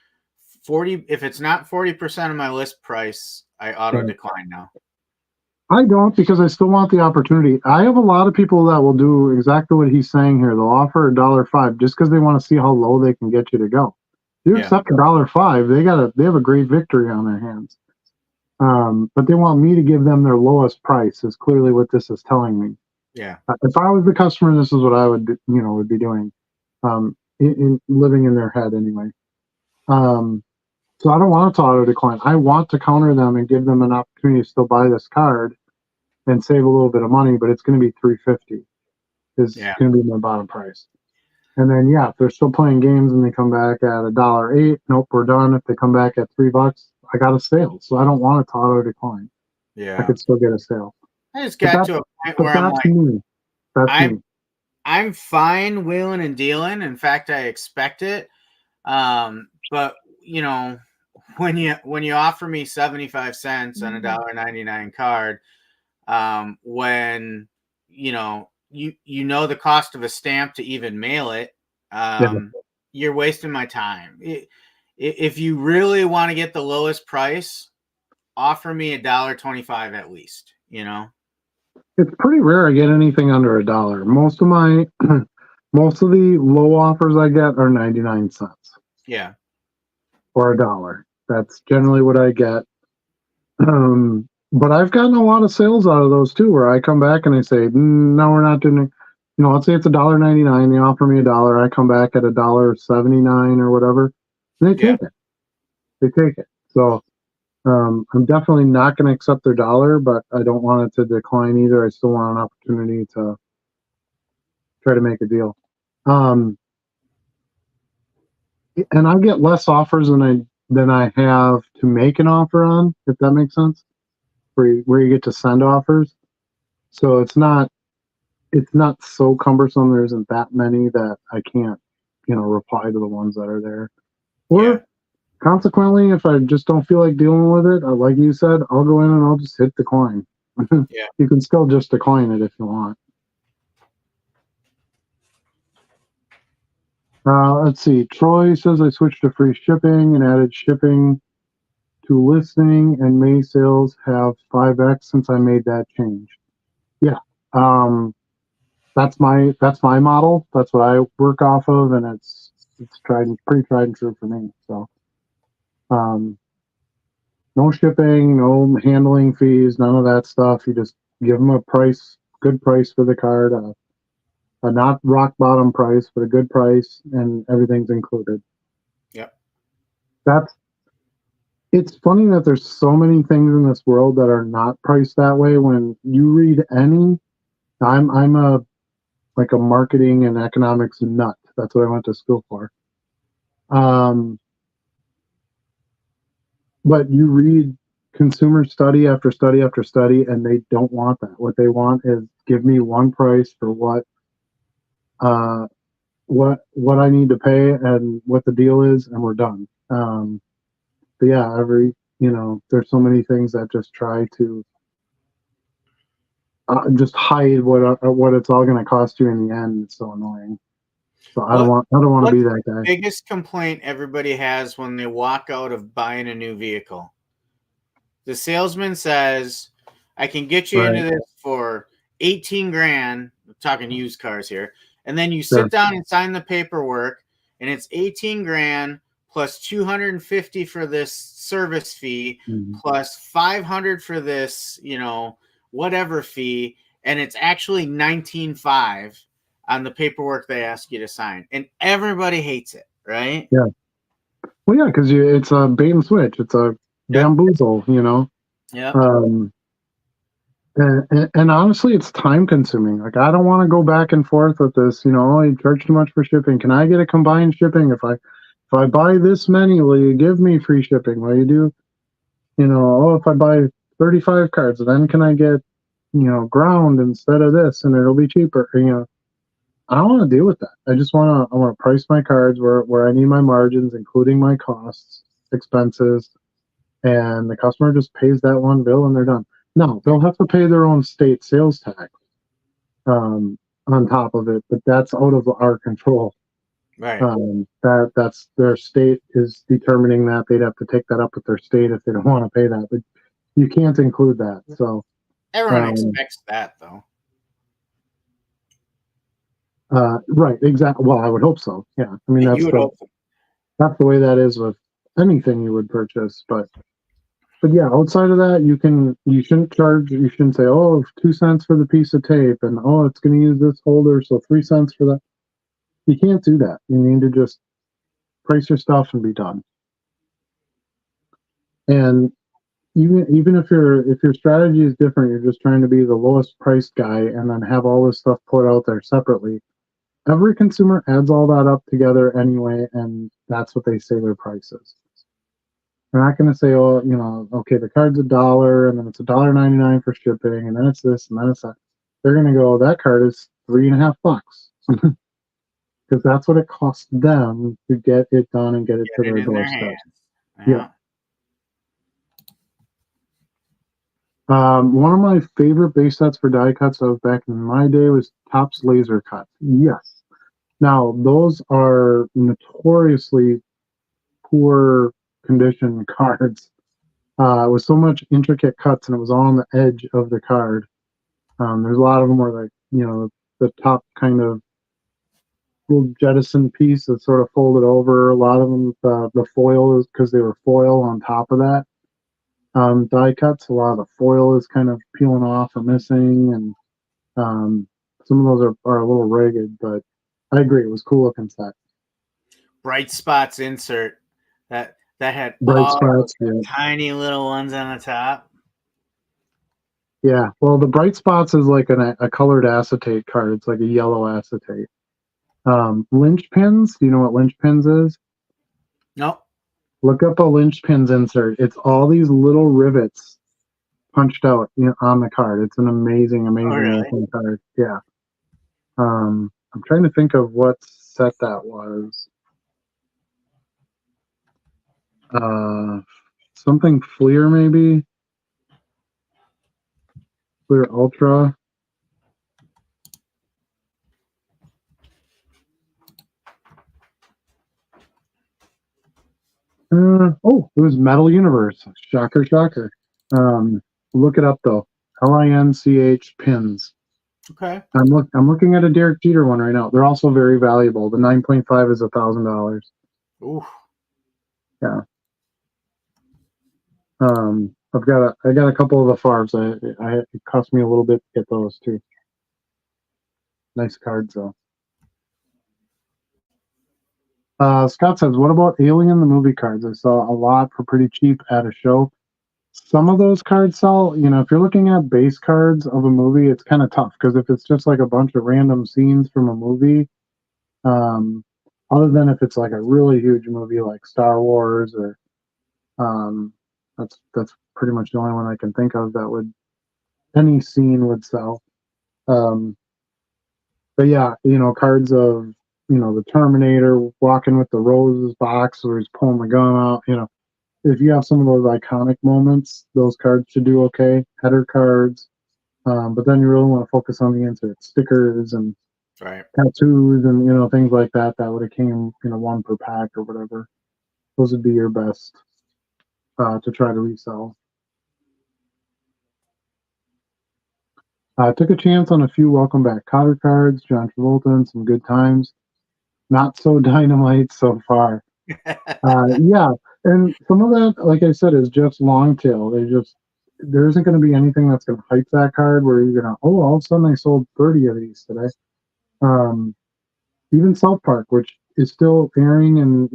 A: 40. If it's not 40% of my list price, I auto decline now.
B: I don't, because I still want the opportunity. I have a lot of people that will do exactly what he's saying here. They'll offer $1.05 just because they want to see how low they can get you to go. If you accept $1.05, they have a great victory on their hands. But they want me to give them their lowest price is clearly what this is telling me.
A: Yeah.
B: If I was the customer, this is what I would, would be doing, in living in their head anyway. So I don't want it to auto decline. I want to counter them and give them an opportunity to still buy this card and save a little bit of money, but it's going to be $350 is going to be my bottom price. And then, if they're still playing games and they come back at $1.08, nope, we're done. If they come back at $3, I got a sale. So I don't want it to auto decline.
A: Yeah.
B: I could still get a sale.
A: I just got to a point where I'm like,
B: me.
A: I'm fine wheeling and dealing. In fact, I expect it. But when you offer me 75 cents on a $1.99 card, when the cost of a stamp to even mail it, you're wasting my time. If you really want to get the lowest price, offer me $1.25 at least.
B: It's pretty rare I get anything under $1. Most of the low offers I get are 99 cents.
A: Yeah.
B: Or $1. That's generally what I get. But I've gotten a lot of sales out of those too, where I come back and I say, no, we're not doing it. Let's say it's $1.99. They offer me $1. I come back at $1.79 or whatever. And they take it. They take it. So I'm definitely not going to accept their $1, but I don't want it to decline either. I still want an opportunity to try to make a deal. And I get less offers than I have to make an offer on, if that makes sense. Where you get to send offers, so it's not so cumbersome. There isn't that many that I can't reply to the ones that are there. Or consequently, if I just don't feel like dealing with it, like you said, I'll go in and I'll just hit decline. You can still just decline it if you want. Let's see. Troy says I switched to free shipping and added shipping to listing, and May sales have 5x since I made that change. That's my model. That's what I work off of, and it's pretty tried and true for me. So, no shipping, no handling fees, none of that stuff. You just give them a good price for the card, a not rock bottom price, but a good price, and everything's included.
A: Yep.
B: It's funny that there's so many things in this world that are not priced that way. When you read I'm a marketing and economics nut. That's what I went to school for. But you read consumer study after study after study, and they don't want that. What they want is give me one price for what I need to pay and what the deal is, and we're done. But there's so many things that just try to just hide what it's all going to cost you in the end. It's so annoying. So I don't want to be that guy.
A: Biggest complaint everybody has when they walk out of buying a new vehicle. The salesman says, I can get you into this for 18 grand. I'm talking used cars here. And then you sit down and sign the paperwork, and it's 18 grand plus 250 for this service fee, plus 500 for this, whatever fee, and it's actually 19.5 on the paperwork they ask you to sign, and everybody hates it, right?
B: Yeah. Well, yeah, because it's a bait and switch. It's a bamboozle,
A: Yeah.
B: And honestly, it's time consuming. Like, I don't want to go back and forth with this. You charge too much for shipping. Can I get a combined shipping? If I buy this many, will you give me free shipping? Will you do, if I buy 35 cards, then can I get, ground instead of this, and it'll be cheaper. I don't want to deal with that. I want to price my cards where I need my margins, including my costs, expenses, and the customer just pays that one bill and they're done. No, they'll have to pay their own state sales tax on top of it, but that's out of our control.
A: Right.
B: That's their state is determining that. They'd have to take that up with their state if they don't want to pay that, but you can't include that. So
A: everyone expects that, though.
B: Right, exactly. Well, I would hope so. Yeah, I mean that's the way that is with anything you would purchase. But But yeah, outside of that, you shouldn't say, oh, 2 cents for the piece of tape, and oh, it's going to use this holder, so 3 cents for that. You can't do that. You need to just price your stuff and be done. And even if your strategy is different, you're just trying to be the lowest priced guy and then have all this stuff put out there separately. Every consumer adds all that up together anyway, and that's what they say their price is. They're not going to say, oh, okay, the card's $1, and then it's $1.99 for shipping, and then it's this, and then it's that. They're going to go, that card is $3.50 because that's what it costs them to get it done and get it to their doorstep. Yeah. One of my favorite base sets for die cuts that was back in my day was Topps Laser Cut. Yes. Now, those are notoriously poor condition cards with so much intricate cuts, and it was all on the edge of the card. There's a lot of them where, like, the top kind of little jettison piece that's sort of folded over. A lot of them, the foil is because they were foil on top of that. Die cuts, a lot of the foil is kind of peeling off or missing, and some of those are a little ragged, but I agree, it was cool looking set.
A: Bright Spots insert that had
B: bright spots,
A: tiny little ones on the top.
B: Yeah, well, the Bright Spots is like a colored acetate card. It's like a yellow acetate. Lynch pins, do you know what lynch pins is?
A: No.
B: Look up a lynch pins insert. It's all these little rivets punched out on the card. It's an amazing looking card. Yeah. I'm trying to think of what set that was. Something Fleer, maybe? Fleer Ultra. It was Metal Universe. Shocker, shocker. Look it up though. LINCH pins.
A: Okay.
B: I'm looking at a Derek Jeter one right now. They're also very valuable. The 9.5 is $1,000.
A: Ooh.
B: Yeah. I got a couple of the Favres. It cost me a little bit to get those too. Nice cards though. Scott says, what about Alien the movie cards? I saw a lot for pretty cheap at a show. Some of those cards sell, if you're looking at base cards of a movie, it's kind of tough because if it's just like a bunch of random scenes from a movie, other than if it's like a really huge movie like Star Wars or that's pretty much the only one I can think of that would any scene would sell. But yeah, cards of the Terminator walking with the roses box where he's pulling the gun out, if you have some of those iconic moments, those cards should do okay. Header cards, but then you really want to focus on the insert stickers and tattoos and things like that. That would have came one per pack or whatever. Those would be your best to try to resell. Took a chance on a few welcome back Cotter cards, John Travolta, and some good times. Not so dynamite so far. Yeah, and some of that, like I said, is just long tail. There isn't going to be anything that's going to hype that card where you're going to, all of a sudden I sold 30 of these today. Even South Park, which is still airing and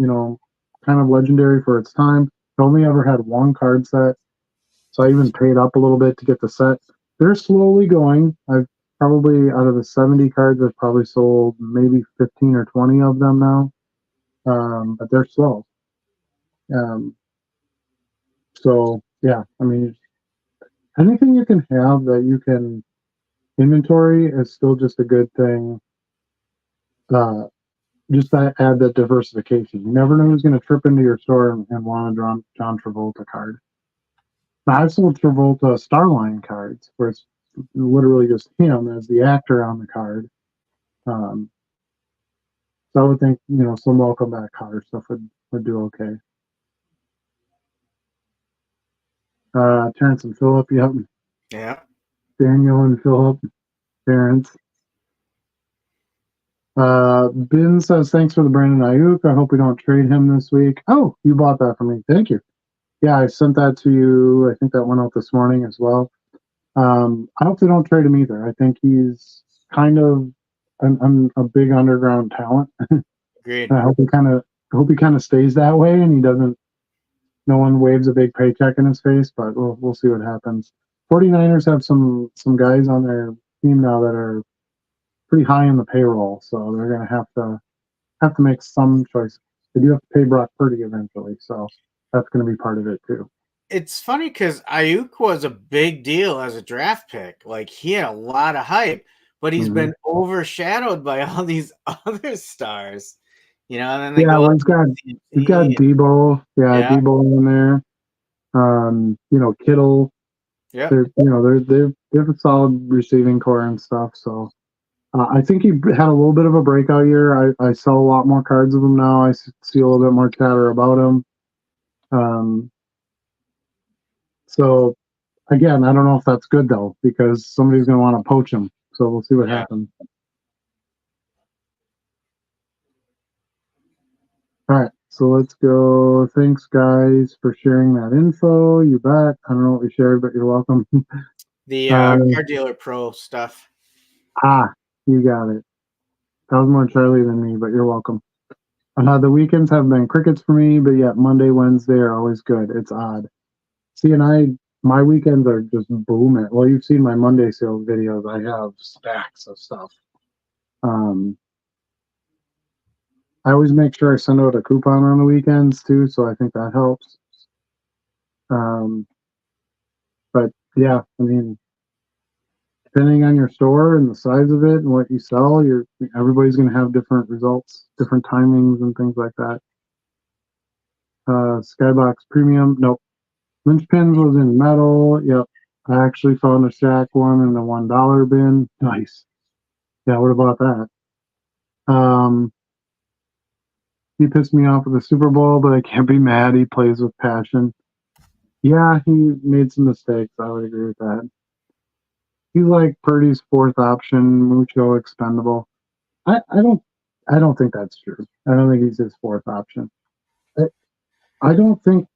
B: kind of legendary for its time, it only ever had one card set, so I even paid up a little bit to get the set. They're slowly going. I've probably, out of the 70 cards, I've probably sold maybe 15 or 20 of them now, but they're slow. So yeah, I mean, anything you can have that you can inventory is still just a good thing. Just to add that diversification. You never know who's going to trip into your store and want a John Travolta card. Now, I've sold Travolta Starline cards where it's literally just him as the actor on the card. So I would think, some welcome back Cotter stuff would do okay. Terrence and Phillip, yep.
A: Yeah.
B: Daniel and Phillip, parents. Ben says, thanks for the Brandon Ayuk. I hope we don't trade him this week. Oh, you bought that for me. Thank you. Yeah, I sent that to you. I think that went out this morning as well. I hope they don't trade him either. I think he's kind of a big underground talent.
A: Agreed.
B: I hope he kind of stays that way and he doesn't. No one waves a big paycheck in his face, but we'll see what happens. 49ers have some guys on their team now that are pretty high in the payroll, so they're going to have to make some choice. They do have to pay Brock Purdy eventually, so that's going to be part of it too.
A: It's funny because Ayuk was a big deal as a draft pick. Like, he had a lot of hype, but he's been overshadowed by all these other stars. And then they go.
B: Well, he's got Debo, Debo in there. Kittle.
A: Yeah.
B: They have a solid receiving core and stuff. So I think he had a little bit of a breakout year. I sell a lot more cards of him now. I see a little bit more chatter about him. So again, I don't know if that's good though, because somebody's going to want to poach him. So we'll see what happens. All right, so let's go. Thanks, guys, for sharing that info. You bet. I don't know what we shared, but you're welcome.
A: The Car Dealer Pro stuff.
B: You got it. That was more Charlie than me, but you're welcome. The weekends have been crickets for me, but yet Monday, Wednesday are always good. It's odd. See, and my weekends are just booming. Well, you've seen my Monday sales videos. I have stacks of stuff. I always make sure I send out a coupon on the weekends too, so I think that helps. But yeah, I mean, depending on your store and the size of it and what you sell, everybody's going to have different results, different timings and things like that. Skybox Premium, nope. Lynchpins was in metal. Yep. I actually found a Shaq one in the $1 bin. Nice. Yeah, what about that? He pissed me off at the Super Bowl, but I can't be mad. He plays with passion. Yeah, he made some mistakes. I would agree with that. He's like Purdy's fourth option, mucho expendable. I don't think that's true. I don't think he's his fourth option. I don't think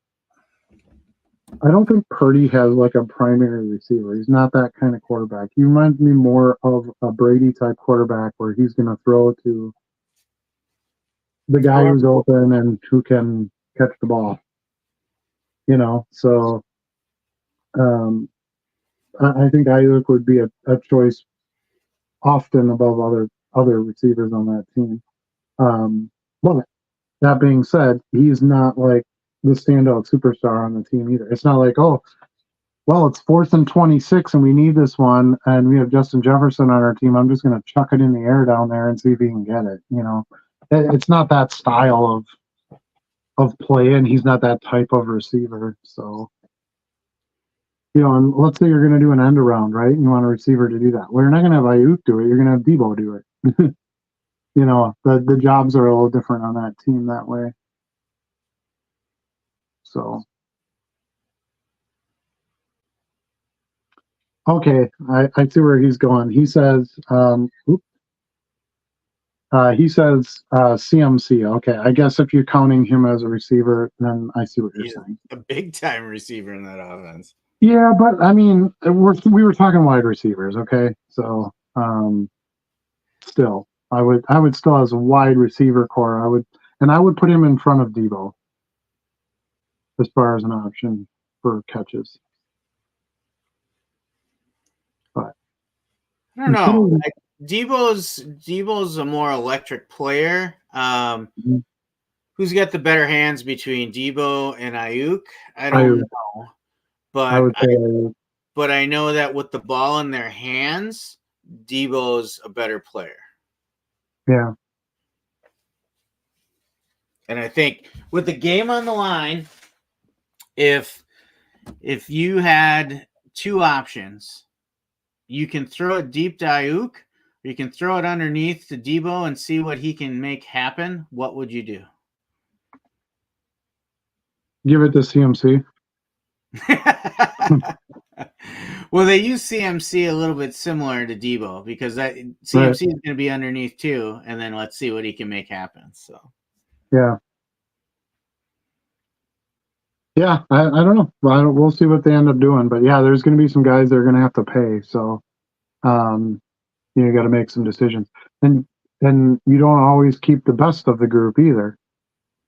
B: Purdy has like a primary receiver. He's not that kind of quarterback. He reminds me more of a Brady type quarterback where he's going to throw to the guy who's open and who can catch the ball. So I think Ayuk would be a choice often above other receivers on that team. But that being said, he's not like the standout superstar on the team either. It's not like, oh, well, it's 4th and 26 and we need this one and we have Justin Jefferson on our team. I'm just going to chuck it in the air down there and see if he can get it. It's not that style of play, and he's not that type of receiver. So, and let's say you're going to do an end around, right? And you want a receiver to do that. Well, you're not going to have Ayuk do it. You're going to have Debo do it. The jobs are a little different on that team that way. So, okay, I see where he's going. He says, CMC. Okay, I guess if you're counting him as a receiver, then I see what you're saying.
A: A big time receiver in that offense.
B: Yeah, but I mean, we were talking wide receivers, okay? So, still, I would still as a wide receiver core, I would put him in front of Debo as far as an option for catches. But
A: I don't know. Debo's a more electric player. Who's got the better hands between Debo and Ayuk? I don't know. But I know that with the ball in their hands, Debo's a better player.
B: Yeah.
A: And I think with the game on the line, if you had two options, you can throw it deep to Ayuk, or you can throw it underneath to Debo and see what he can make happen. What would you do?
B: Give it to CMC.
A: Well, they use CMC a little bit similar to Debo because that CMC is going to be underneath too, and then let's see what he can make happen. So,
B: yeah, Yeah, I don't know. We'll see what they end up doing. But yeah, there's going to be some guys that are going to have to pay. So, you got to make some decisions. And you don't always keep the best of the group either.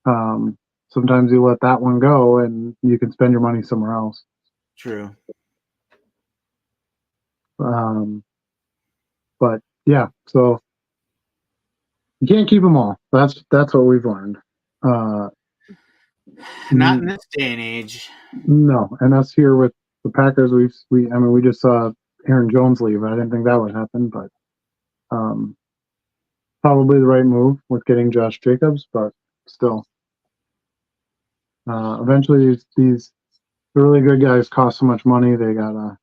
B: Sometimes you let that one go and you can spend your money somewhere else.
A: True.
B: But yeah, so you can't keep them all. That's what we've learned.
A: Not in this day and age.
B: No, and us here with the Packers, we just saw Aaron Jones leave. I didn't think that would happen, but probably the right move with getting Josh Jacobs. But still, eventually these really good guys cost so much money. They gotta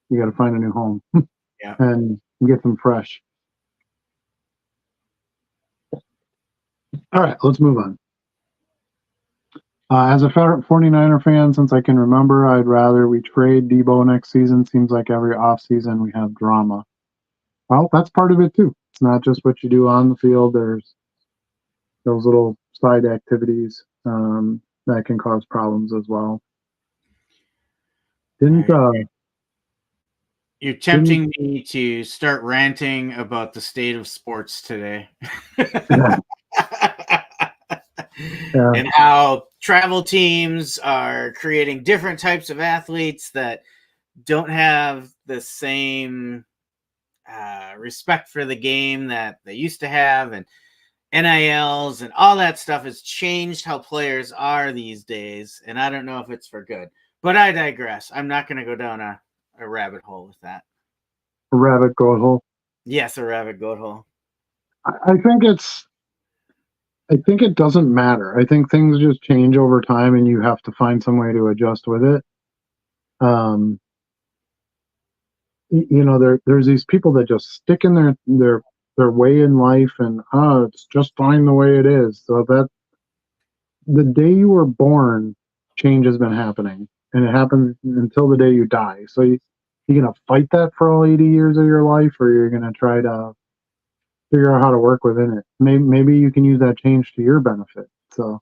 B: you gotta find a new home
A: Yeah.
B: and get them fresh. All right, let's move on. As a 49er fan, since I can remember, I'd rather we trade Debo next season. Seems like every offseason we have drama. Well, that's part of it too. It's not just what you do on the field. There's those little side activities that can cause problems as well.
A: You're tempting me to start ranting about the state of sports today.
B: Yeah.
A: And how travel teams are creating different types of athletes that don't have the same respect for the game that they used to have, and NILs and all that stuff has changed how players are these days. And I don't know if it's for good, but I digress. I'm not going to go down a rabbit hole with that.
B: A rabbit goat hole?
A: Yes, a rabbit goat hole.
B: I think it doesn't matter. I think things just change over time and you have to find some way to adjust with it. There's these people that just stick in their way in life and it's just fine the way it is. So that the day you were born, change has been happening, and it happens until the day you die. So you're gonna fight that for all 80 years of your life, or you're gonna try to figure out how to work within it. Maybe you can use that change to your benefit. So,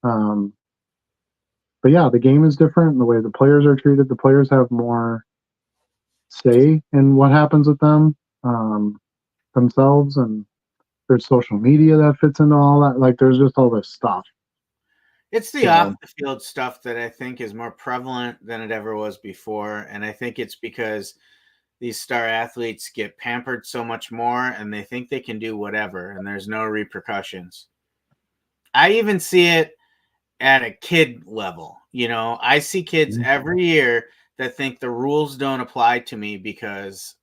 B: but yeah, the game is different. The way the players are treated, the players have more say in what happens with them themselves, and there's social media that fits into all that. Like, there's just all this stuff.
A: It's the off the field stuff that I think is more prevalent than it ever was before. And I think it's because these star athletes get pampered so much more and they think they can do whatever and there's no repercussions. I even see it at a kid level. I see kids every year that think the rules don't apply to me because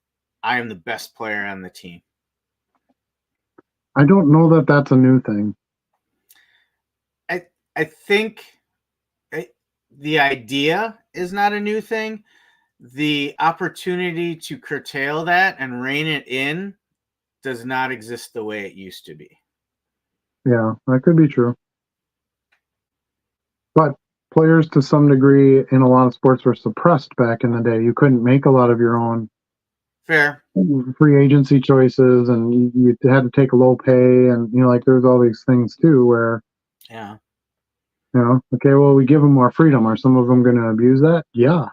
A: I am the best player on the team.
B: I don't know that that's a new thing.
A: I think the idea is not a new thing. The opportunity to curtail that and rein it in does not exist the way it used to be.
B: Yeah, that could be true. But players, to some degree, in a lot of sports, were suppressed back in the day. You couldn't make a lot of your own free agency choices, and you had to take a low pay, and there's all these things too where okay, well, we give them more freedom. Are some of them going to abuse that? Yeah.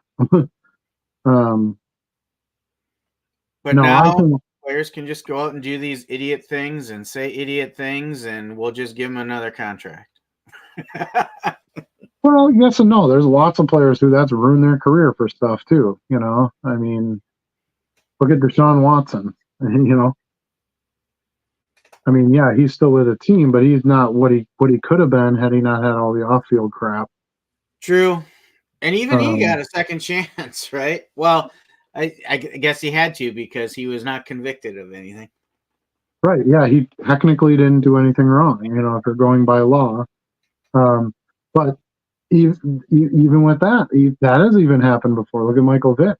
A: But now players can just go out and do these idiot things and say idiot things, and we'll just give them another contract.
B: Well, yes and no. There's lots of players who that's ruined their career for stuff too. I mean, look at Deshaun Watson. I mean, yeah, he's still with a team, but he's not what he could have been had he not had all the off-field crap.
A: True, and even he got a second chance, right? Well, I guess he had to because he was not convicted of anything.
B: Right? Yeah, he technically didn't do anything wrong. If you're going by law, but even with that, that has even happened before. Look at Michael Vick.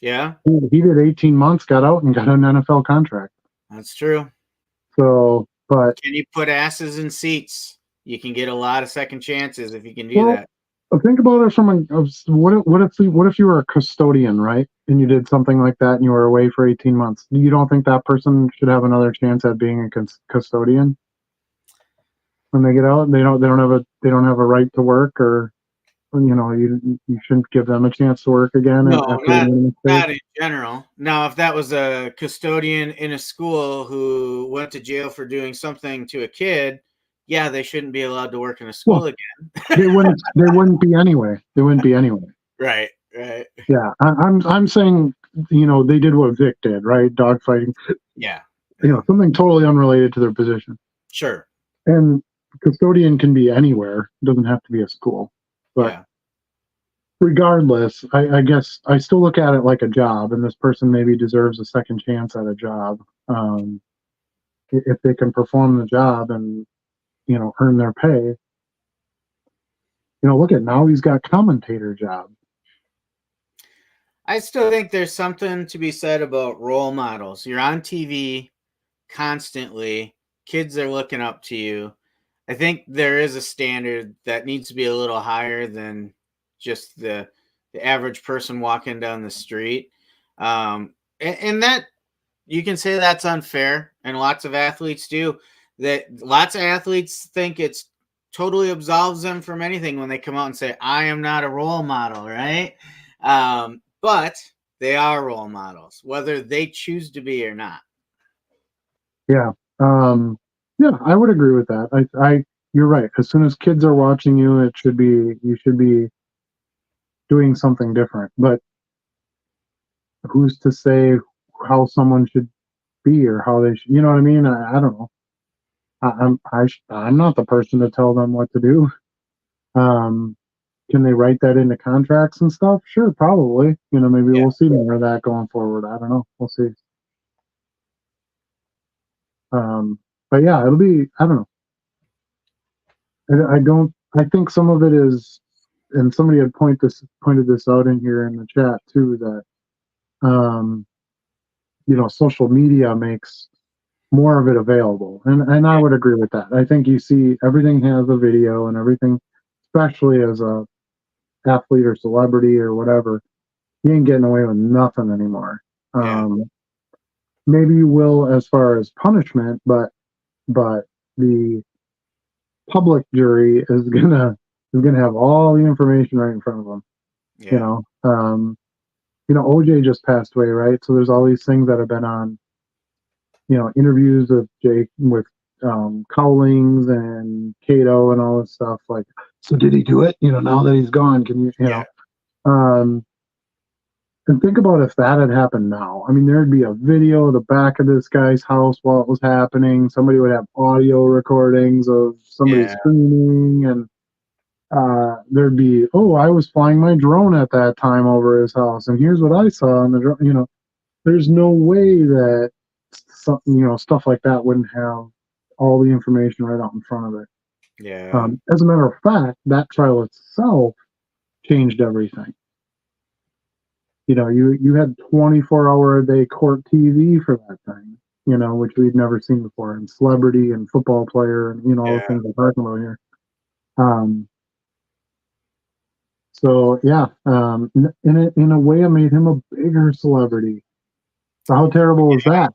A: Yeah,
B: he did 18 months, got out, and got an NFL contract.
A: That's true.
B: So, but
A: can you put asses in seats? You can get a lot of second chances if you can do that.
B: Think about it from what if you were a custodian, right? And you did something like that, and you were away for 18 months. You don't think that person should have another chance at being a custodian? when they get out, they don't have a right to work, or you shouldn't give them a chance to work again
A: No,
B: after they made a mistake.
A: not in general. Now, if that was a custodian in a school who went to jail for doing something to a kid, yeah, they shouldn't be allowed to work in a school
B: Well,
A: again.
B: they wouldn't be anyway. They wouldn't be anyway.
A: Right, right.
B: Yeah, I'm saying, they did what Vic did, right? Dogfighting,
A: Yeah, yeah.
B: something totally unrelated to their position.
A: Sure.
B: And custodian can be anywhere; it doesn't have to be a school. But
A: Yeah,
B: regardless, I guess I still look at it like a job, and this person maybe deserves a second chance at a job. Um, if they can perform the job and earn their pay. Look at now he's got commentator job.
A: I still think there's something to be said about role models. You're on TV constantly. Kids are looking up to you. I think there is a standard that needs to be a little higher than just the average person walking down the street. And that you can say that's unfair, and lots of athletes do. That lots of athletes think it's totally absolves them from anything when they come out and say, "I am not a role model," right? But they are role models, whether they choose to be or not.
B: Yeah. Yeah, I would agree with that. You're right. As soon as kids are watching you, you should be doing something different. But who's to say how someone should be, or how they should, you know what I mean? I don't know. I'm not the person to tell them what to do. Um, can they write that into contracts and stuff? Sure, probably. Maybe
A: Yeah,
B: we'll see more of that going forward. I don't know. We'll see. But yeah, it'll be. I don't know. I don't. I think some of it is, and somebody had pointed this out in here in the chat too, that social media makes more of it available, and I
A: yeah,
B: would agree with that. I think you see everything has a video and everything, especially as a athlete or celebrity or whatever. You ain't getting away with nothing anymore.
A: yeah,
B: Um, Maybe you will as far as punishment, but the public jury is gonna have all the information right in front of them. You
A: yeah,
B: know, um, OJ just passed away, right? So there's all these things that have been on, interviews with Jake with Cowlings and Cato and all this stuff. Like, so did he do it? Now that he's gone, can
A: yeah,
B: um, and think about if that had happened now. I mean, there'd be a video of the back of this guy's house while it was happening. Somebody would have audio recordings of somebody
A: yeah,
B: screaming, and there'd be, oh, I was flying my drone at that time over his house, and here's what I saw on the drone. There's no way that stuff like that wouldn't have all the information right out in front of it.
A: yeah,
B: As a matter of fact, that trial itself changed everything. You had 24-hour a day court TV for that thing, which we'd never seen before, and celebrity and football player, and all the
A: yeah,
B: things we're talking about here. Um, so yeah, in a way, it made him a bigger celebrity. So how terrible is that?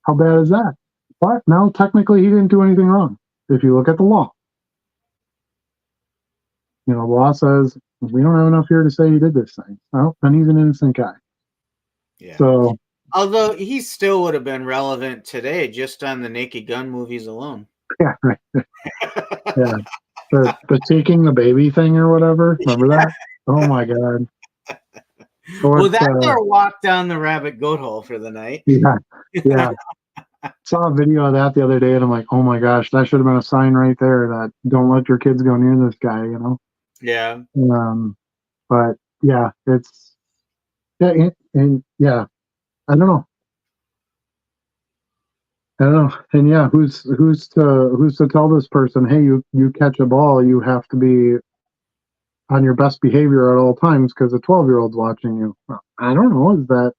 B: How bad is that? But now technically he didn't do anything wrong. If you look at the law, the law says we don't have enough here to say he did this thing. Well, then he's an innocent guy.
A: yeah.
B: So
A: Although he still would have been relevant today just on the Naked Gun movies alone.
B: yeah, right. Yeah. The taking the baby thing or whatever. Remember that? Oh my god.
A: Well,
B: What?
A: that's our walk down the rabbit goat hole for the night.
B: Yeah, yeah. Saw a video of that the other day, and I'm like, oh my gosh, that should have been a sign right there that don't let your kids go near this guy.
A: Yeah.
B: But yeah, it's and yeah, I don't know. I don't know. And yeah, who's to tell this person, hey, you catch a ball, you have to be on your best behavior at all times because a 12-year-old's watching you. Well, I don't know.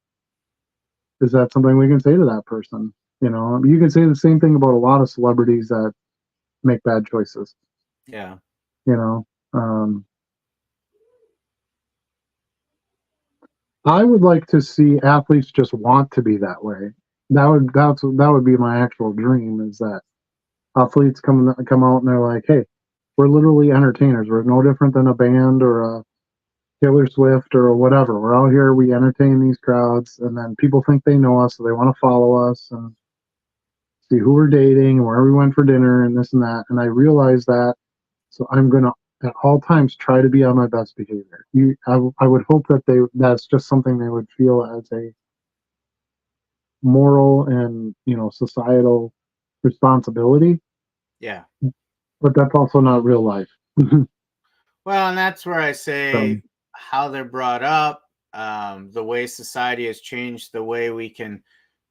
B: Is that something we can say to that person? You can say the same thing about a lot of celebrities that make bad choices.
A: Yeah.
B: You know, um, I would like to see athletes just want to be that way. That would be my actual dream. Is that athletes come out and they're like, hey, we're literally entertainers. We're no different than a band or a Taylor Swift or whatever. We're out here, we entertain these crowds, and then people think they know us, so they want to follow us and see who we're dating and where we went for dinner and this and that. And I realized that, so I'm gonna at all times try to be on my best behavior. I would hope that that's just something they would feel as a moral and societal responsibility.
A: Yeah.
B: But that's also not real life.
A: Well, and that's where I say
B: So,
A: how they're brought up, the way society has changed, the way we can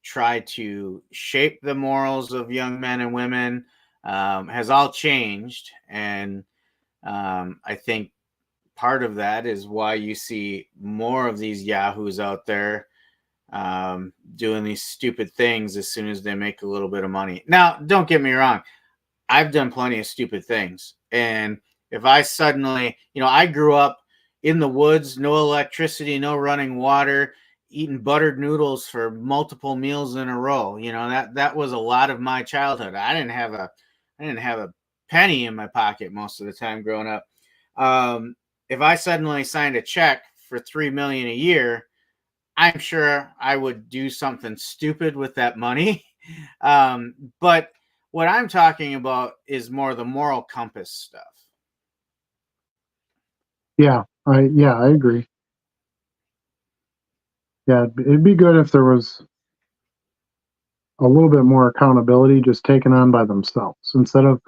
A: try to shape the morals of young men and women has all changed. And I think part of that is why you see more of these yahoos out there doing these stupid things as soon as they make a little bit of money. Now, don't get me wrong. I've done plenty of stupid things. And if I suddenly, I grew up in the woods, no electricity, no running water, eating buttered noodles for multiple meals in a row. That was a lot of my childhood. I didn't have a penny in my pocket most of the time growing up. If I suddenly signed a check for $3 million a year, I'm sure I would do something stupid with that money. But what I'm talking about is more the moral compass stuff.
B: yeah, I agree. Yeah, it'd be good if there was a little bit more accountability just taken on by themselves instead of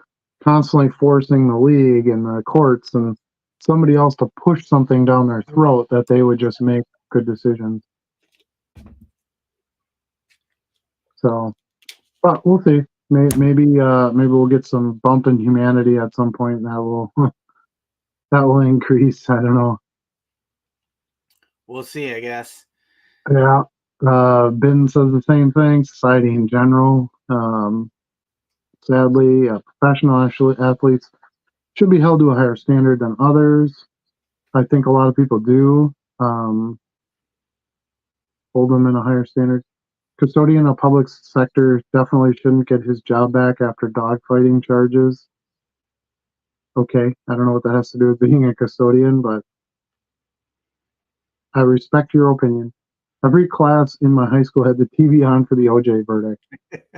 B: constantly forcing the league and the courts and somebody else to push something down their throat, that they would just make good decisions. So, but we'll see. Maybe we'll get some bump in humanity at some point, and that will that will increase. I don't know.
A: We'll see, I guess.
B: Yeah. Ben says the same thing. Society in general, sadly, professional athletes should be held to a higher standard than others. I think a lot of people do hold them in a higher standard. Custodian of public sector definitely shouldn't get his job back after dogfighting charges. Okay, I don't know what that has to do with being a custodian, but I respect your opinion. Every class in my high school had the TV on for the OJ verdict.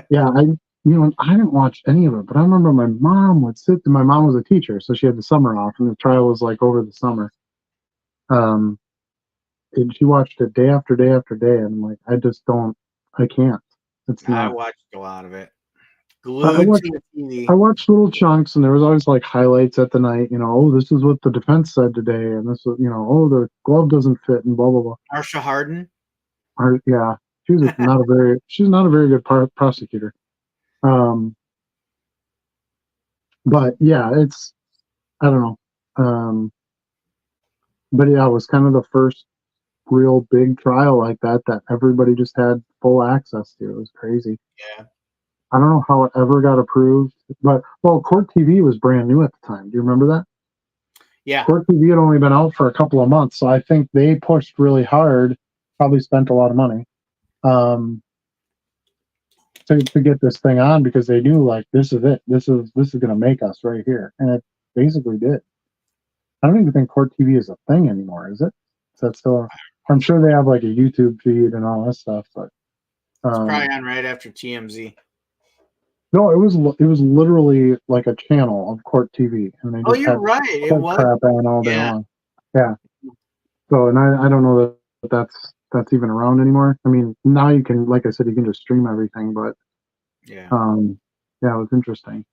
B: Yeah, I didn't watch any of it, but I remember my mom would sit. My mom was a teacher, so she had the summer off, and the trial was like over the summer. And she watched it day after day after day, and I'm like, I can't. It's
A: I
B: not.
A: watched a lot of it.
B: I
A: Glued
B: watched
A: to the TV.
B: I watched little chunks, and there was always like highlights at the night. Oh, this is what the defense said today, and this was, oh, the glove doesn't fit, and blah blah blah.
A: Marsha Harden.
B: Yeah, she's not a very good prosecutor. But yeah, I don't know. But yeah, it was kind of the first real big trial like that everybody just had full access to. It was crazy.
A: Yeah.
B: I don't know how it ever got approved, but Court TV was brand new at the time. Do you remember that?
A: Yeah.
B: Court TV had only been out for a couple of months, so I think they pushed really hard, probably spent a lot of money, to get this thing on, because they knew, like, this is it. This is going to make us right here, and it basically did. I don't even think Court TV is a thing anymore, is it? Is that still? I'm sure they have like a YouTube feed and all that stuff, but
A: it's probably on right after TMZ.
B: No, it was literally like a channel of Court TV, and they just
A: you're
B: had
A: right. It was
B: crap on all day long. Yeah. So, and I don't know that that's even around anymore. I mean, now you can, like I said, you can just stream everything, but
A: yeah,
B: it was interesting.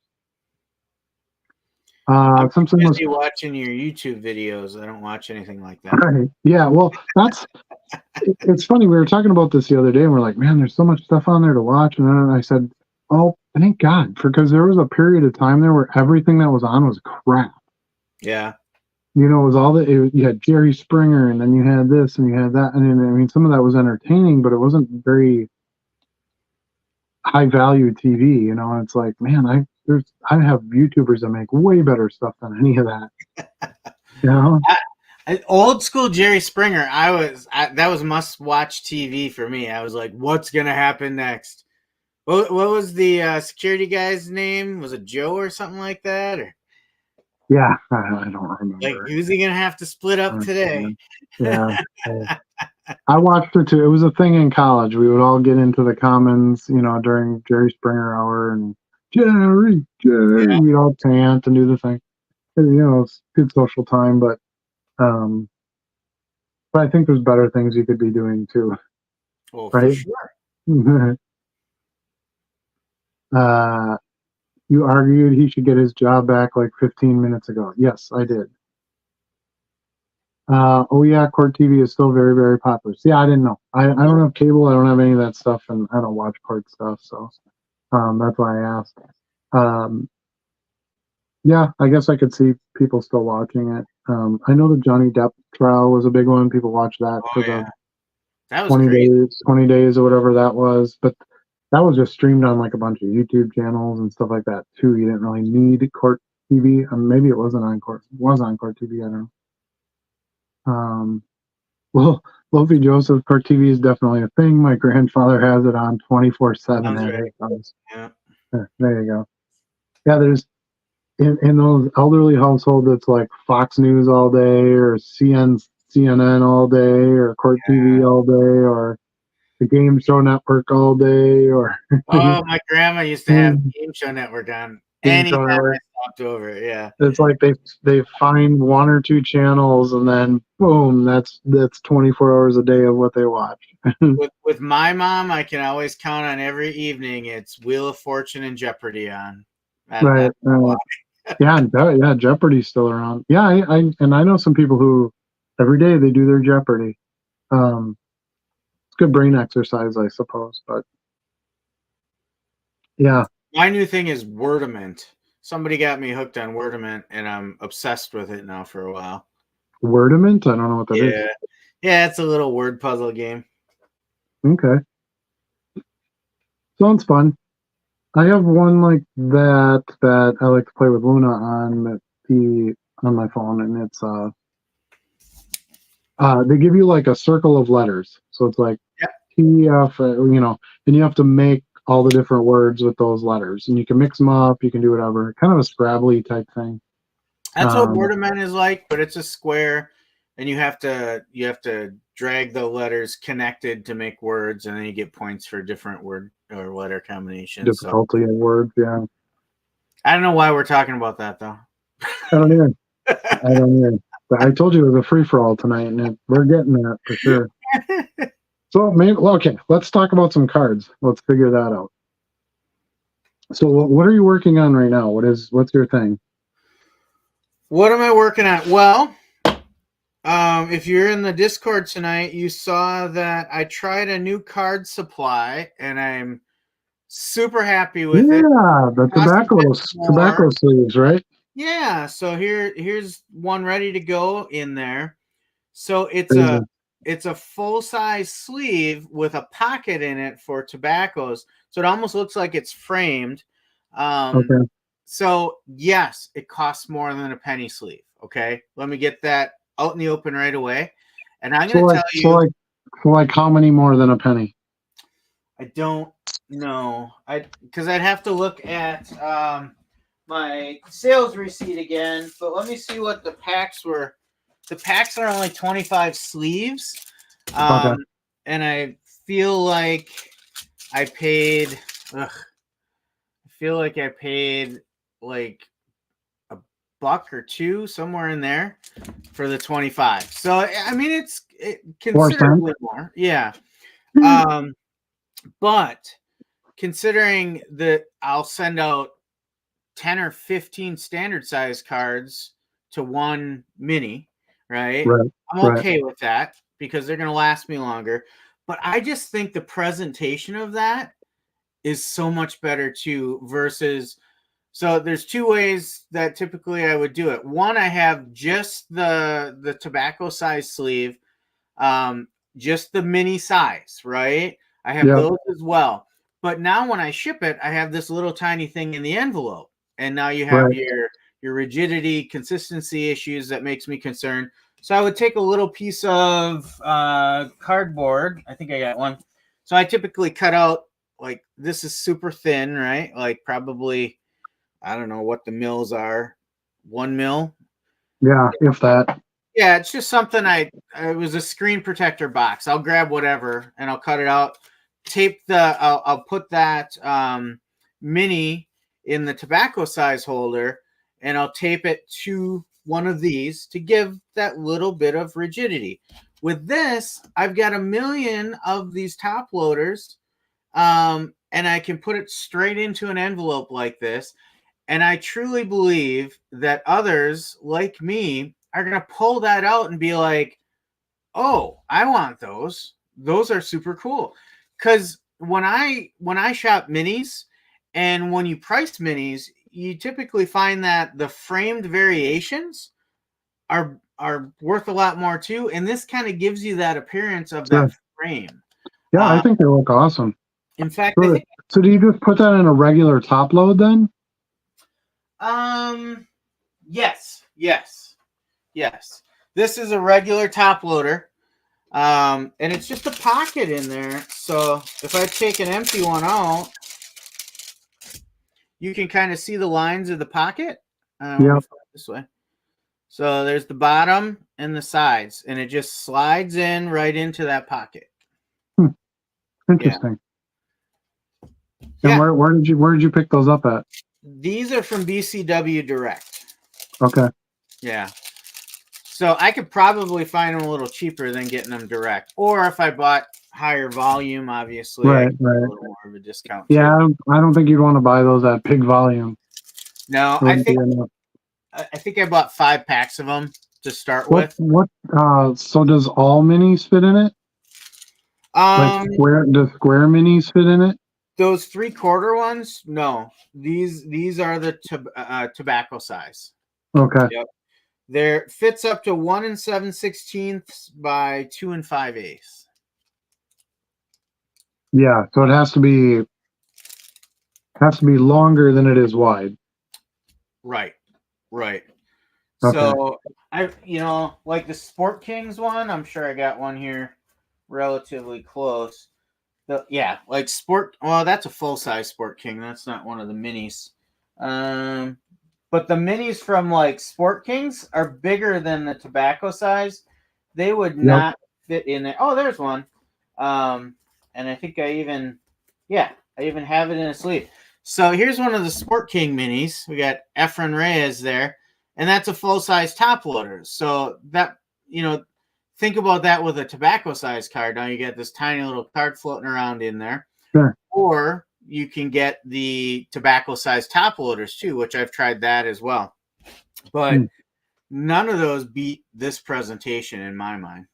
A: I'm
B: Simpson was
A: busy watching your YouTube videos. I don't watch anything like that.
B: right. Yeah, well, it's funny. We were talking about this the other day, and we're like, man, there's so much stuff on there to watch. And then I said, oh, thank God, because there was a period of time there where everything that was on was crap.
A: Yeah.
B: It was you had Jerry Springer, and then you had this, and you had that. And I mean, some of that was entertaining, but it wasn't very high value TV. And it's like, man, I have YouTubers that make way better stuff than any of that.
A: Old school Jerry Springer. That was must watch TV for me. I was like, what's gonna happen next? What was the security guy's name? Was it Joe or something like that? Or
B: Yeah, I don't remember.
A: like, who's he gonna have to split up today?
B: Yeah. I watched it too. It was a thing in college. We would all get into the commons, during Jerry Springer hour and Jerry.
A: Yeah.
B: We'd all chant and do the thing. It's good social time, but I think there's better things you could be doing too,
A: Oh,
B: right?
A: for sure.
B: You argued he should get his job back like 15 minutes ago. Yes, I did. Oh yeah, Court TV is still very, very popular. See, I didn't know. I don't have cable. I don't have any of that stuff, and I don't watch court stuff. So that's why I asked. Yeah, I guess I could see people still watching it. I know the Johnny Depp trial was a big one. People watch that for the
A: that was 20
B: days or whatever that was. But that was just streamed on like a bunch of YouTube channels and stuff like that too. You didn't really need Court TV. Maybe it wasn't on Court. It was on Court TV. I don't know. Well, Lofi Joseph, Court TV is definitely a thing. My grandfather has it on 24/7 at his house.
A: Yeah.
B: There you go. Yeah, there's in those elderly households, it's like Fox News all day, or CNN all day, or Court TV all day, or the Game Show Network all day, or
A: oh, my grandma used to have Game Show Network on. Anytime I stopped over, yeah.
B: It's like they find one or two channels and then boom, that's 24 hours a day of what they watch.
A: with my mom, I can always count on every evening. It's Wheel of Fortune and Jeopardy on.
B: Right. Yeah, Jeopardy's still around. Yeah, I know some people who every day they do their Jeopardy. It's good brain exercise, I suppose, but yeah.
A: My new thing is Wordament. Somebody got me hooked on Wordament, and I'm obsessed with it now for a while.
B: Wordament? I don't know what that is.
A: Yeah, it's a little word puzzle game.
B: Okay. Sounds fun. I have one like that I like to play with Luna on my phone, and it's they give you like a circle of letters. So it's like T, F, and you have to make all the different words with those letters, and you can mix them up, you can do whatever, kind of a Scrabble type thing.
A: That's what Wordament is like, but it's a square, and you have to drag the letters connected to make words, and then you get points for different word or letter combinations.
B: Difficulty in words, yeah.
A: I don't know why we're talking about that though.
B: I don't either. But I told you it was a free for all tonight, and we're getting that for sure. So maybe okay, let's talk about some cards. Let's figure that out. So what are you working on right now? What's your thing?
A: What am I working on? Well, if you're in the Discord tonight, you saw that I tried a new card supply, and I'm super happy with it.
B: Yeah, the tobacco sleeves, right?
A: Yeah, so here's one ready to go in there. So it's a full-size sleeve with a pocket in it for tobaccos. So it almost looks like it's framed.
B: Okay.
A: So yes, it costs more than a penny sleeve. Okay, let me get that out in the open right away. And I'm going to tell you.
B: So like how many more than a penny?
A: I don't know. Because I'd have to look at my sales receipt again. But let me see what the packs were. The packs are only 25 sleeves.
B: Okay.
A: And I feel like I paid. I feel like I paid like $1 or $2 somewhere in there for the 25. So I mean it's considerably more. Yeah. But considering that I'll send out 10 or 15 standard size cards to one mini, right? I'm okay with that because they're going to last me longer. But I just think the presentation of that is so much better too versus. So there's two ways that typically I would do it. One, I have just the tobacco size sleeve, just the mini size, right? I have those as well. But now when I ship it, I have this little tiny thing in the envelope. And now you have your rigidity, consistency issues that makes me concerned. So I would take a little piece of cardboard. I think I got one. So I typically cut out like this is super thin, right? Like probably, I don't know what the mils are, 1 mil.
B: Yeah, if that.
A: Yeah, it's just something it was a screen protector box. I'll grab whatever and I'll cut it out. I'll put that mini in the tobacco size holder and I'll tape it to one of these to give that little bit of rigidity. With this, I've got 1 million of these top loaders, and I can put it straight into an envelope like this. And I truly believe that others like me are going to pull that out and be like, oh, I want those. Those are super cool. Because when I shop minis and when you price minis, you typically find that the framed variations are worth a lot more too. And this kind of gives you that appearance of
B: Sure.
A: that frame.
B: Yeah, I think they look awesome.
A: In fact, I think,
B: so do you just put that in a regular top load then?
A: Yes. This is a regular top loader. And it's just a pocket in there. So if I take an empty one out, you can kind of see the lines of the pocket. Let me flip this way. So there's the bottom and the sides, and it just slides in right into that pocket.
B: Interesting.
A: Yeah.
B: And where did you pick those up at?
A: These are from BCW Direct.
B: Okay.
A: Yeah. So I could probably find them a little cheaper than getting them direct. Or if I bought higher volume, obviously, I could get a little more of a discount.
B: Yeah, I don't think you'd want to buy those at big volume.
A: No, I think I bought 5 packs of them to start with.
B: So does all minis fit in it? Does square minis fit in it?
A: Those 3/4 ones? No. These are the tobacco size.
B: Okay.
A: Yep. There fits up to 1 7/16 by 2 5/8.
B: Yeah, so it has to be longer than it is wide.
A: Right.
B: Okay.
A: So like the Sport Kings one, I'm sure I got one here relatively close. Like Sport. Well, that's a full size Sport King. That's not one of the minis. But the minis from like Sport Kings are bigger than the tobacco size. They would not fit in there. Oh, there's one. And I think I even have it in a sleeve. So here's one of the Sport King minis. We got Efren Reyes there, and that's a full size top loader. So that, think about that with a tobacco size card. Now you get this tiny little card floating around in there.
B: Sure.
A: Or you can get the tobacco size top loaders too, which I've tried that as well. But none of those beat this presentation in my mind.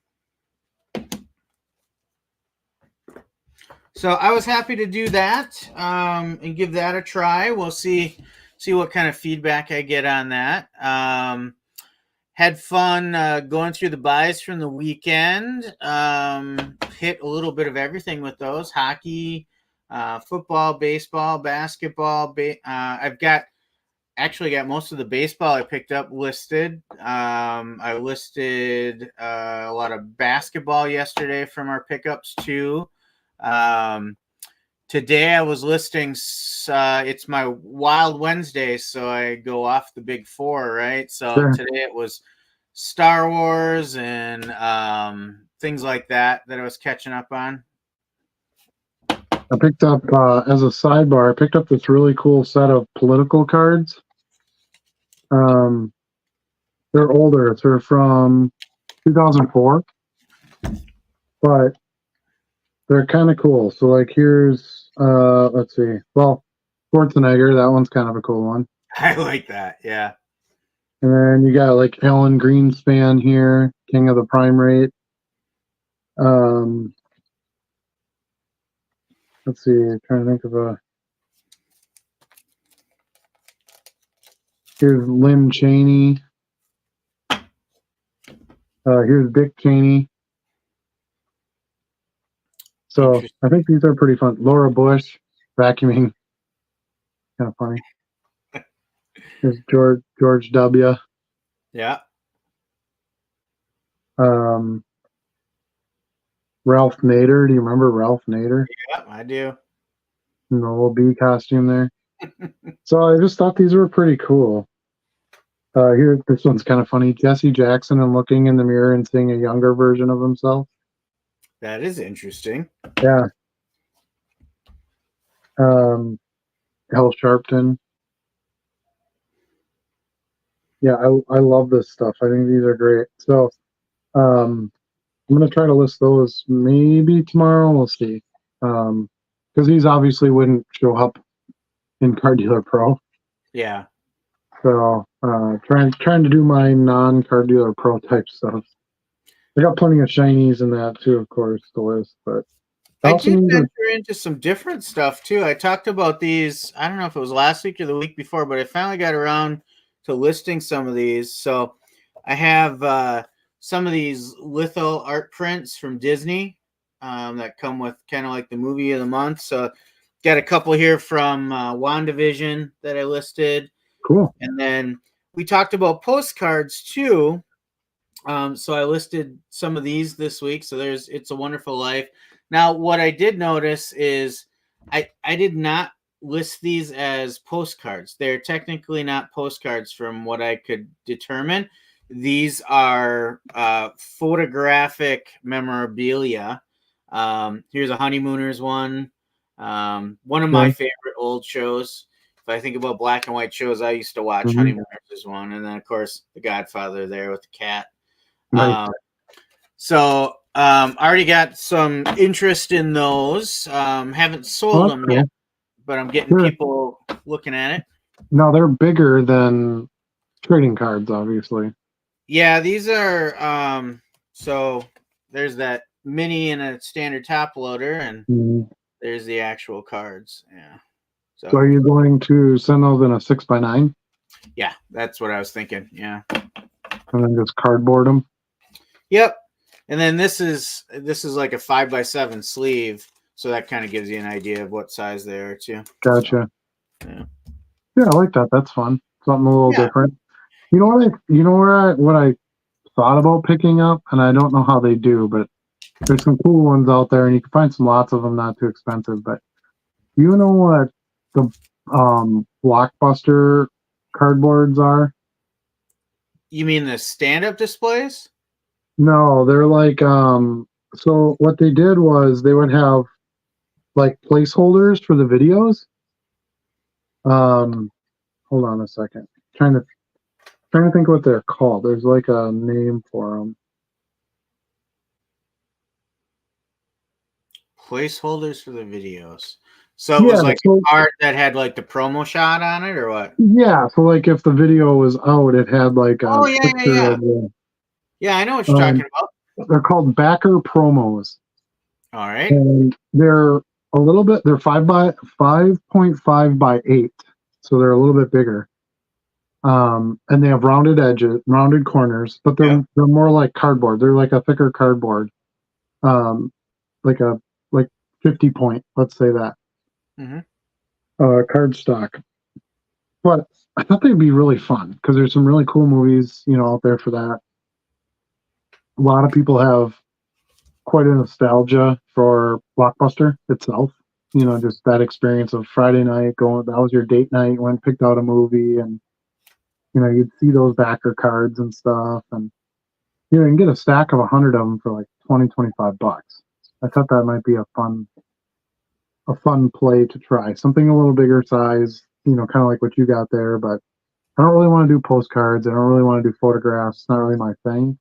A: So I was happy to do that and give that a try. We'll see what kind of feedback I get on that. Had fun going through the buys from the weekend. Hit a little bit of everything with those: hockey, football, baseball, basketball. I've got most of the baseball I picked up listed. I listed a lot of basketball yesterday from our pickups too. Today I was listing, it's my Wild Wednesday, so I go off the big 4, right? So Today it was Star Wars and things like that I was catching up on.
B: I picked up, as a sidebar, I picked up this really cool set of political cards. They're older. They're from 2004, but they're kind of cool. So like here's, let's see. Well, Schwarzenegger, that one's kind of a cool one.
A: I like that, yeah.
B: And then you got like Alan Greenspan here, King of the Prime Rate. Let's see, I'm trying to think of here's Lynn Cheney. Here's Dick Cheney. So I think these are pretty fun. Laura Bush, vacuuming. Kind of funny. Here's George W.
A: Yeah.
B: Ralph Nader. Do you remember Ralph Nader?
A: Yeah, I do.
B: in the little bee costume there. So I just thought these were pretty cool. Here, this one's kind of funny. Jesse Jackson and looking in the mirror and seeing a younger version of himself.
A: That is interesting.
B: Yeah. Al Sharpton. Yeah, I love this stuff. I think these are great. So I'm gonna try to list those maybe tomorrow. We'll see. Because these obviously wouldn't show up in Car Dealer Pro.
A: Yeah.
B: So trying to do my non-Car Dealer Pro type stuff. I got plenty of shinies in that too, of course, to list, but
A: I did venture into some different stuff too. I talked about these, I don't know if it was last week or the week before, but I finally got around to listing some of these. So I have some of these litho art prints from Disney that come with kind of like the movie of the month. So got a couple here from WandaVision that I listed.
B: Cool.
A: And then we talked about postcards too. So I listed some of these this week. So there's It's a Wonderful Life. Now, what I did notice is I did not list these as postcards. They're technically not postcards from what I could determine. These are photographic memorabilia. Here's a Honeymooners one. One of my favorite old shows. If I think about black and white shows, I used to watch Honeymooners is one. And then, of course, The Godfather there with the cat.
B: Right.
A: I already got some interest in those. Haven't sold them yet, but I'm getting people looking at it.
B: Now they're bigger than trading cards, obviously.
A: Yeah, these are so there's that mini and a standard top loader, and there's the actual cards. Yeah.
B: So are you going to send those in a 6x9?
A: Yeah, that's what I was thinking. Yeah.
B: And then just cardboard them.
A: Yep. And then this is like a 5x7 sleeve, so that kind of gives you an idea of what size they are too.
B: Gotcha.
A: So,
B: yeah, I like that. That's fun. Something a little different. You know what I thought about picking up, and I don't know how they do, but there's some cool ones out there, and you can find lots of them not too expensive. But you know what the Blockbuster cardboards are?
A: You mean the stand-up displays?
B: No, they're like so what they did was they would have like placeholders for the videos. Hold on a second. Trying to think what they're called. There's like a name for them.
A: Placeholders for the videos. So it was like a card that had like the promo shot on it, or what?
B: Yeah, so like if the video was out, it had like a picture of the.
A: Yeah, I know what you're talking about.
B: They're called backer promos.
A: All right.
B: And they're a little bit. They're 5.5 by 8, so they're a little bit bigger. And they have rounded edges, rounded corners, but they're more like cardboard. They're like a thicker cardboard, like 50 point. Let's say that. Cardstock. But I thought they'd be really fun because there's some really cool movies, out there for that. A lot of people have quite a nostalgia for Blockbuster itself. Just that experience of Friday night that was your date night, went picked out a movie, and you'd see those backer cards and stuff, and you can get a stack of 100 of them for like $25. I thought that might be a fun play to try. Something a little bigger size, kind of like what you got there, but I don't really want to do postcards. I don't really want to do photographs. It's not really my thing.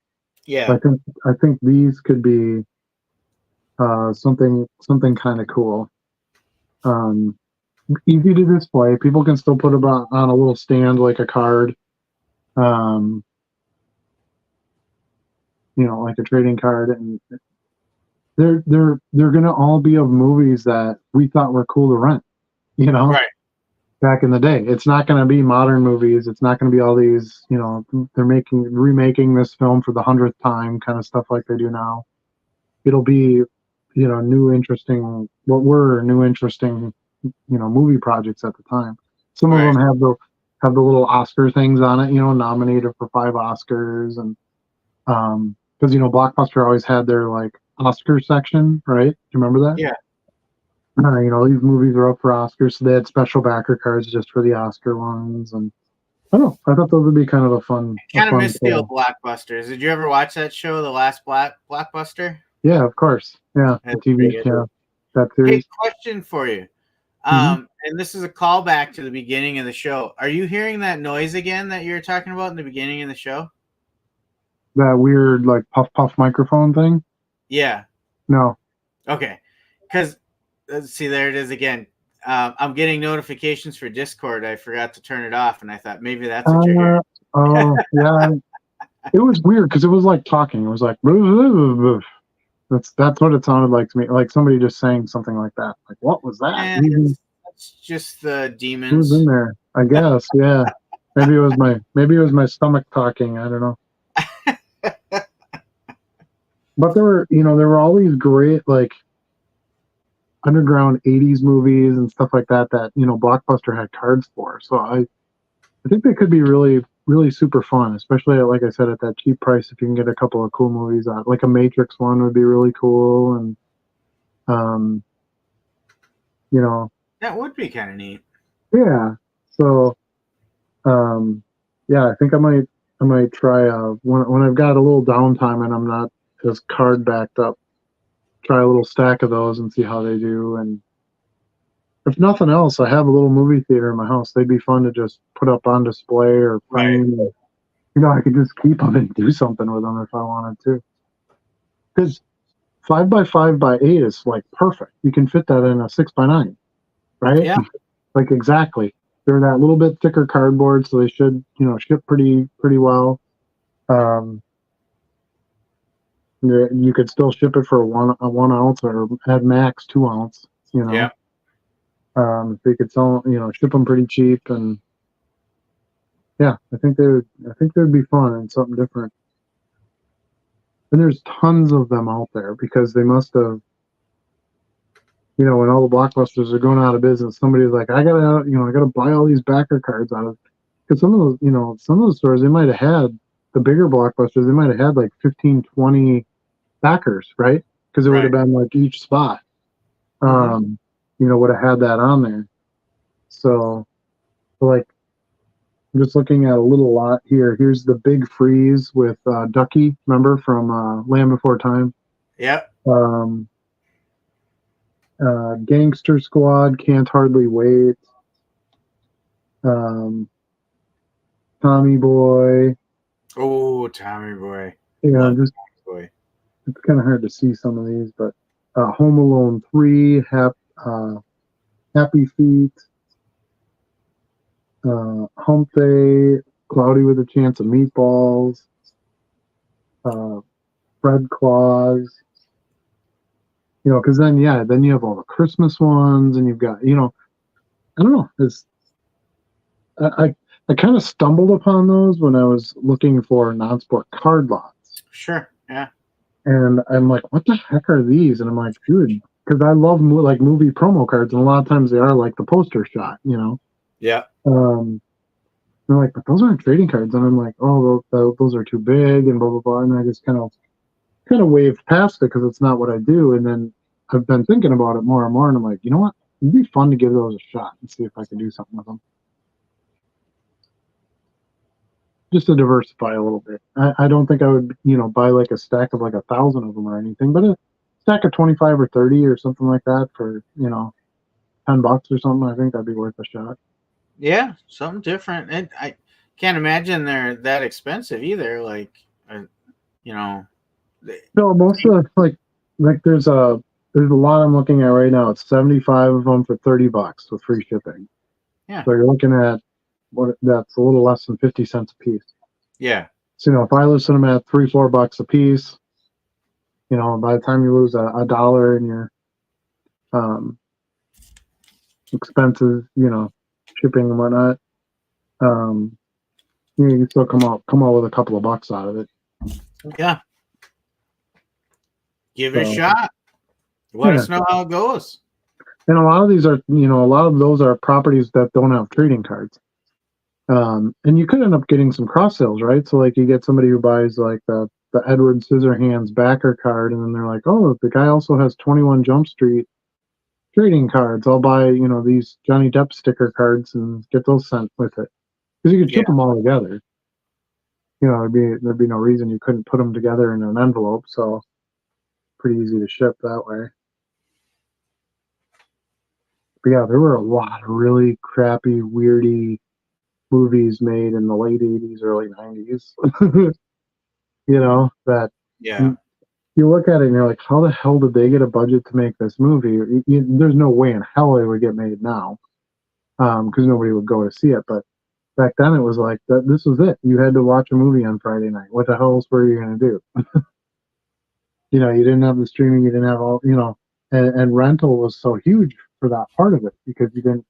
A: Yeah.
B: But I think these could be something kind of cool. Easy to display. People can still put them on a little stand like a card. Like a trading card, and they're gonna all be of movies that we thought were cool to rent.
A: Right.
B: Back in the day, it's not going to be modern movies. It's not going to be all these. They're remaking this film for the 100th time, kind of stuff like they do now. It'll be, new interesting. What were new interesting, movie projects at the time. Some of them have the little Oscar things on it. Nominated for 5 Oscars, and because Blockbuster always had their like Oscar section, right? Do you remember that?
A: Yeah.
B: these movies are up for Oscars, so they had special backer cards just for the Oscar ones, and I don't know. I thought those would be kind of a fun
A: miss the old
B: pull.
A: blockbusters. Did you ever watch that show, The Last Blockbuster?
B: Yeah, of course. Yeah, the
A: That's
B: TV,
A: pretty good.
B: yeah, that
A: Hey,
B: series.
A: question for you.
B: Mm-hmm.
A: And this is a callback to the beginning of the show. Are you hearing that noise again that you were talking about in the beginning of the show?
B: That weird like puff microphone thing.
A: Yeah.
B: No.
A: Okay. Because see, there it is again. I'm getting notifications for Discord. I forgot to turn it off, and I thought maybe that's what you're hearing.
B: Oh, yeah. It was weird because it was like talking. It was like that's what it sounded like to me. Like somebody just saying something like that. Like, what was that?
A: It's just the demons.
B: Who's in there? I guess. Yeah. Maybe it was my stomach talking. I don't know. But there were all these great like underground 80s movies and stuff like that Blockbuster had cards for. So I think they could be really, really super fun, especially like I said, at that cheap price. If you can get a couple of cool movies out, like a Matrix one would be really cool, and
A: that would be kind of neat.
B: Yeah. So, yeah, I think I might try when I've got a little downtime and I'm not as card backed up. Try a little stack of those and see how they do. And if nothing else, I have a little movie theater in my house. They'd be fun to just put up on display or frame. Right. I could just keep them and do something with them if I wanted to. Because 5x5x8 is like perfect. You can fit that in a 6x9, right?
A: Yeah.
B: Like exactly. They're that little bit thicker cardboard, so they should, ship pretty well. You could still ship it for a 1 ounce or at max 2 ounce.
A: Yeah.
B: They could sell, ship them pretty cheap, and yeah, I think they'd be fun and something different. And there's tons of them out there because they must have, when all the Blockbusters are going out of business, somebody's like, I gotta buy all these backer cards out of, because some of those stores, they might have had the bigger Blockbusters, they might have had like 15, 20 backers, right? Because it would have been like each spot, would have had that on there. So, like, I'm just looking at a little lot here. Here's the Big Freeze with Ducky, remember from Land Before Time?
A: Yep.
B: Gangster Squad, Can't Hardly Wait. Tommy Boy.
A: Oh, Tommy Boy.
B: Yeah, it's kind of hard to see some of these, but Home Alone 3, Happy Feet, Hump Day, Cloudy with a Chance of Meatballs, Fred Claus. Because then you have all the Christmas ones, and you've got, I don't know. I kind of stumbled upon those when I was looking for non-sport card lots.
A: Sure, yeah.
B: And I'm like, what the heck are these? And I'm like, dude, because I love movie promo cards, and a lot of times they are like the poster shot,
A: Yeah.
B: They're like, but those aren't trading cards, and I'm like, oh, those are too big, and blah blah blah. And I just kind of waved past it because it's not what I do. And then I've been thinking about it more and more, and I'm like, you know what? It'd be fun to give those a shot and see if I can do something with them. Just to diversify a little bit. I don't think I would, buy like a stack of like 1,000 of them or anything, but a stack of 25 or 30 or something like that for, $10 or something, I think that'd be worth a shot.
A: Yeah, something different. And I can't imagine they're that expensive either. Like,
B: No, most of like there's a lot I'm looking at right now. It's 75 of them for $30 with free shipping.
A: Yeah.
B: So you're looking at that's a little less than 50 cents a piece.
A: Yeah.
B: So if I listen them at $3-4 a piece, by the time you lose a dollar in your expenses, shipping and whatnot, you can still come out with a couple of bucks out of it.
A: Yeah. Give it a shot. Let us know how it goes.
B: And a lot of these are, a lot of those are properties that don't have trading cards. And you could end up getting some cross sales, right? So like you get somebody who buys like the Edward Scissorhands backer card, and then they're like, oh, the guy also has 21 Jump Street trading cards. I'll buy, these Johnny Depp sticker cards and get those sent with it. Because you could
A: Yeah.
B: ship them all together. There'd be no reason you couldn't put them together in an envelope. So pretty easy to ship that way. But yeah, there were a lot of really crappy, weirdy movies made in the late 80s, early 90s. That
A: Yeah.
B: you look at it and you're like, how the hell did they get a budget to make this movie? There's no way in hell it would get made now, because nobody would go to see it. But back then it was like that. This was it. You had to watch a movie on Friday night. What the hell else were you going to do? You didn't have the streaming. You didn't have all, and rental was so huge for that part of it, because you didn't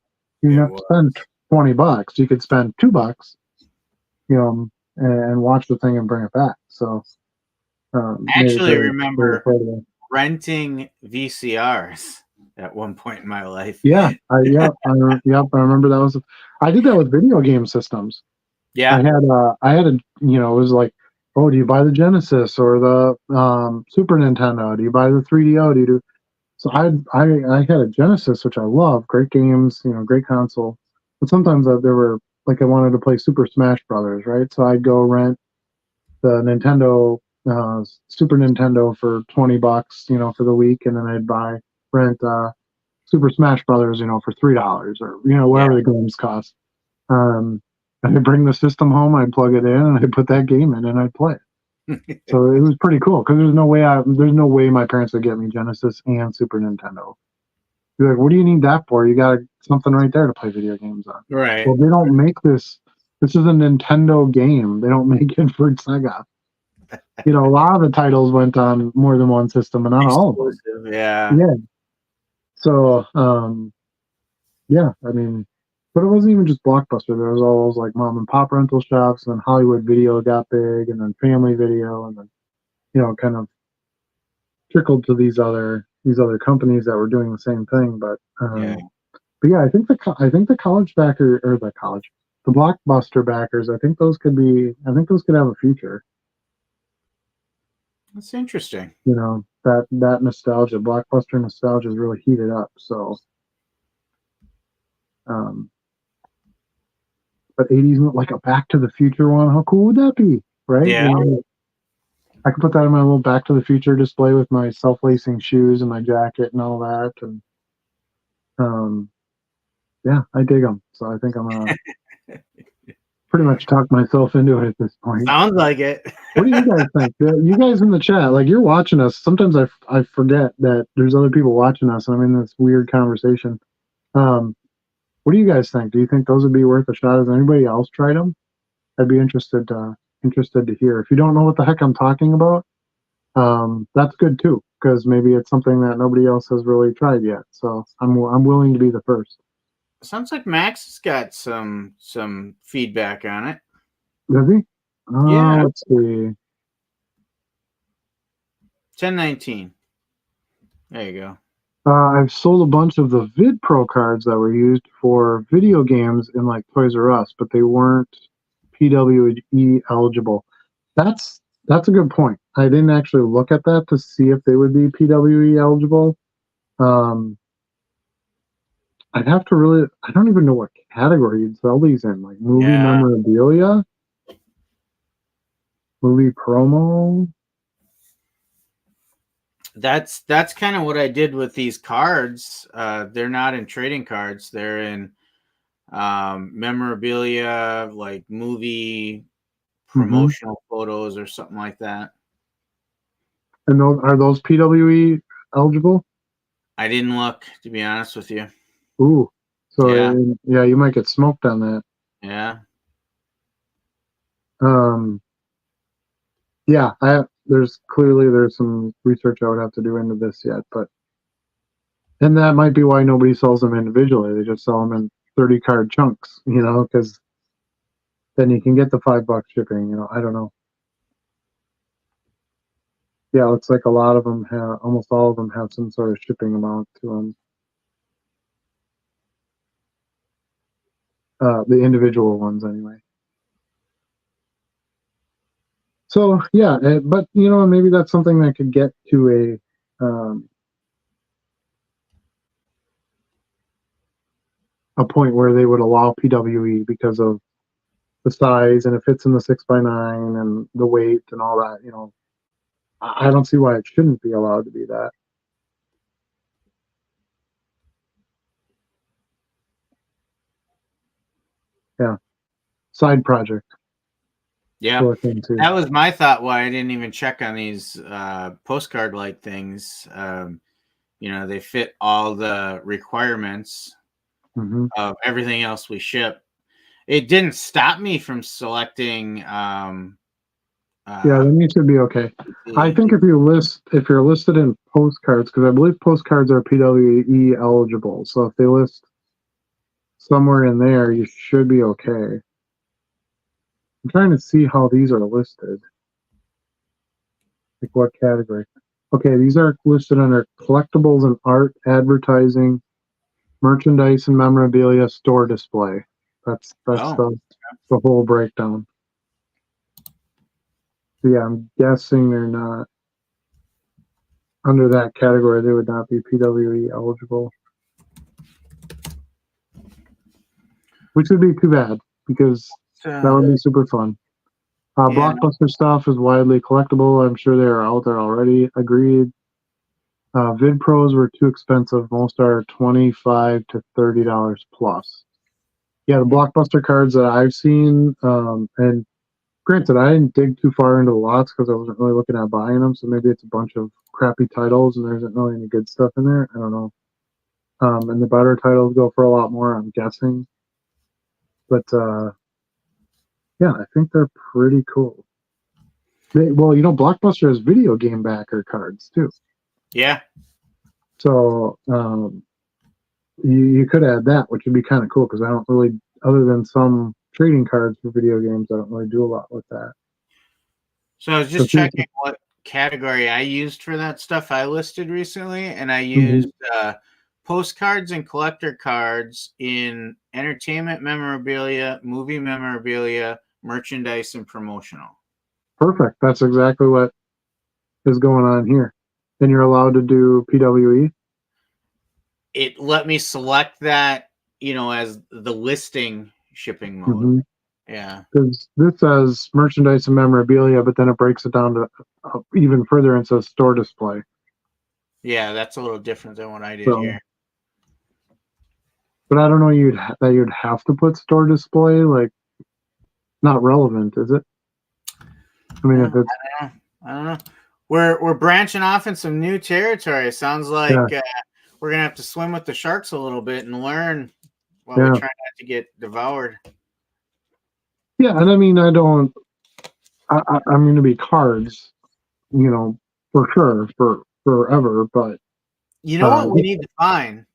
B: have to spend $20. You could spend $2, and watch the thing and bring it back. So
A: I actually remember renting VCRs at one point in my life.
B: Yeah, I remember that I did that with video game systems.
A: Yeah,
B: I had it was like, oh, do you buy the Genesis or the Super Nintendo? Do you buy the 3DO? Do you do? So I had a Genesis, which I love, great games, great console. But sometimes there were, like, I wanted to play Super Smash Brothers, right? So I'd go rent the Nintendo, Super Nintendo for $20, for the week, and then I'd rent Super Smash Brothers, for $3 or whatever the games cost. And I'd bring the system home, I'd plug it in, and I'd put that game in, and I'd play it. So it was pretty cool, because there's no way my parents would get me Genesis and Super Nintendo. You're like, what do you need that for? You got something right there to play video games on.
A: Right.
B: Well, they don't make this. This is a Nintendo game. They don't make it for Sega. A lot of the titles went on more than one system, but not all of them.
A: Yeah.
B: Yeah. So, yeah, I mean, but it wasn't even just Blockbuster. There was all those, like, mom and pop rental shops, and then Hollywood Video got big, and then Family Video, and then, kind of trickled to these other companies that were doing the same thing. But yeah, I think the college backer, or the Blockbuster backers, I think those could have a future.
A: That's interesting.
B: That nostalgia, Blockbuster nostalgia, is really heated up. So, but 80s, like a Back to the Future one, how cool would that be, right?
A: Yeah.
B: I could put that in my little Back to the Future display with my self-lacing shoes and my jacket and all that, and yeah, I dig them. So I think I'm gonna pretty much talk myself into it at this point.
A: Sounds like it.
B: What do you guys think? You guys in the chat, like, you're watching us. Sometimes I forget that there's other people watching us, and I'm in this weird conversation. What do you guys think? Do you think those would be worth a shot? Has anybody else tried them? I'd be interested to hear. If you don't know what the heck I'm talking about, that's good too, because maybe it's something that nobody else has really tried yet. So I'm willing to be the first.
A: Sounds like Max has got some feedback on it.
B: Does he?
A: Yeah.
B: Let's see.
A: 1019. There you go.
B: I've sold a bunch of the VidPro cards that were used for video games in, like, Toys R Us, but they weren't PWE eligible. That's a good point. I didn't actually look at that to see if they would be PWE eligible. I'd have to I don't even know what category you'd sell these in, like movie memorabilia, movie promo.
A: That's kind of what I did with these cards. They're not in trading cards. They're in memorabilia, like movie promotional photos or something like that.
B: And are those PWE eligible?
A: I didn't look, to be honest with you.
B: Ooh, so yeah, you might get smoked on that.
A: Yeah.
B: Yeah, there's some research I would have to do into this yet, and that might be why nobody sells them individually. They just sell them in 30 card chunks, because then you can get the $5 shipping. I don't know. Yeah, it looks like almost all of them have some sort of shipping amount to them. The individual ones, anyway. So yeah, but maybe that's something that could get to a point where they would allow PWE because of the size and it fits in the 6x9 and the weight and all that. You know, I don't see why it shouldn't be allowed to be that. Yeah, side project.
A: Yeah, that was my thought. Why I didn't even check on these postcard-like things. You know, they fit all the requirements of everything else we ship. It didn't stop me from selecting.
B: Yeah, then you should be okay. I think if you're listed in postcards, because I believe postcards are PWE eligible. So if they list somewhere in there, you should be okay. I'm trying to see how these are listed. Like what category? Okay, these are listed under collectibles and art, advertising, merchandise and memorabilia, store display. That's the whole breakdown. So yeah, I'm guessing they're not under that category. They would not be PWE eligible, which would be too bad because that would be super fun. Blockbuster stuff is widely collectible. I'm sure they are out there already. Agreed. Vid Pros were too expensive. Most are $25 to $30 plus. Yeah, the Blockbuster cards that I've seen, and granted, I didn't dig too far into the lots because I wasn't really looking at buying them. So maybe it's a bunch of crappy titles and there isn't really any good stuff in there. I don't know. And the better titles go for a lot more, I'm guessing. But yeah, I think they're pretty cool. Well, you know, Blockbuster has video game backer cards too.
A: Yeah.
B: So you could add that, which would be kind of cool because I don't really, other than some trading cards for video games, I don't really do a lot with that.
A: So I was just checking what category I used for that stuff I listed recently, and I used postcards and collector cards in entertainment memorabilia, movie memorabilia, merchandise, and promotional.
B: Perfect. That's exactly what is going on here. And you're allowed to do PWE?
A: It let me select that, you know, as the listing shipping mode. Yeah.
B: Because this says merchandise and memorabilia, but then it breaks it down to even further and says store display.
A: Yeah, that's a little different than what I did here.
B: But I don't know that you'd have to put store display. Like, not relevant, is it? I mean, if it's
A: I don't know. We're branching off in some new territory. It sounds like we're gonna have to swim with the sharks a little bit and learn while we try not to get devoured.
B: Yeah, and I mean, I'm going to be cards, you know, for sure, for forever. But
A: you know what we need to find?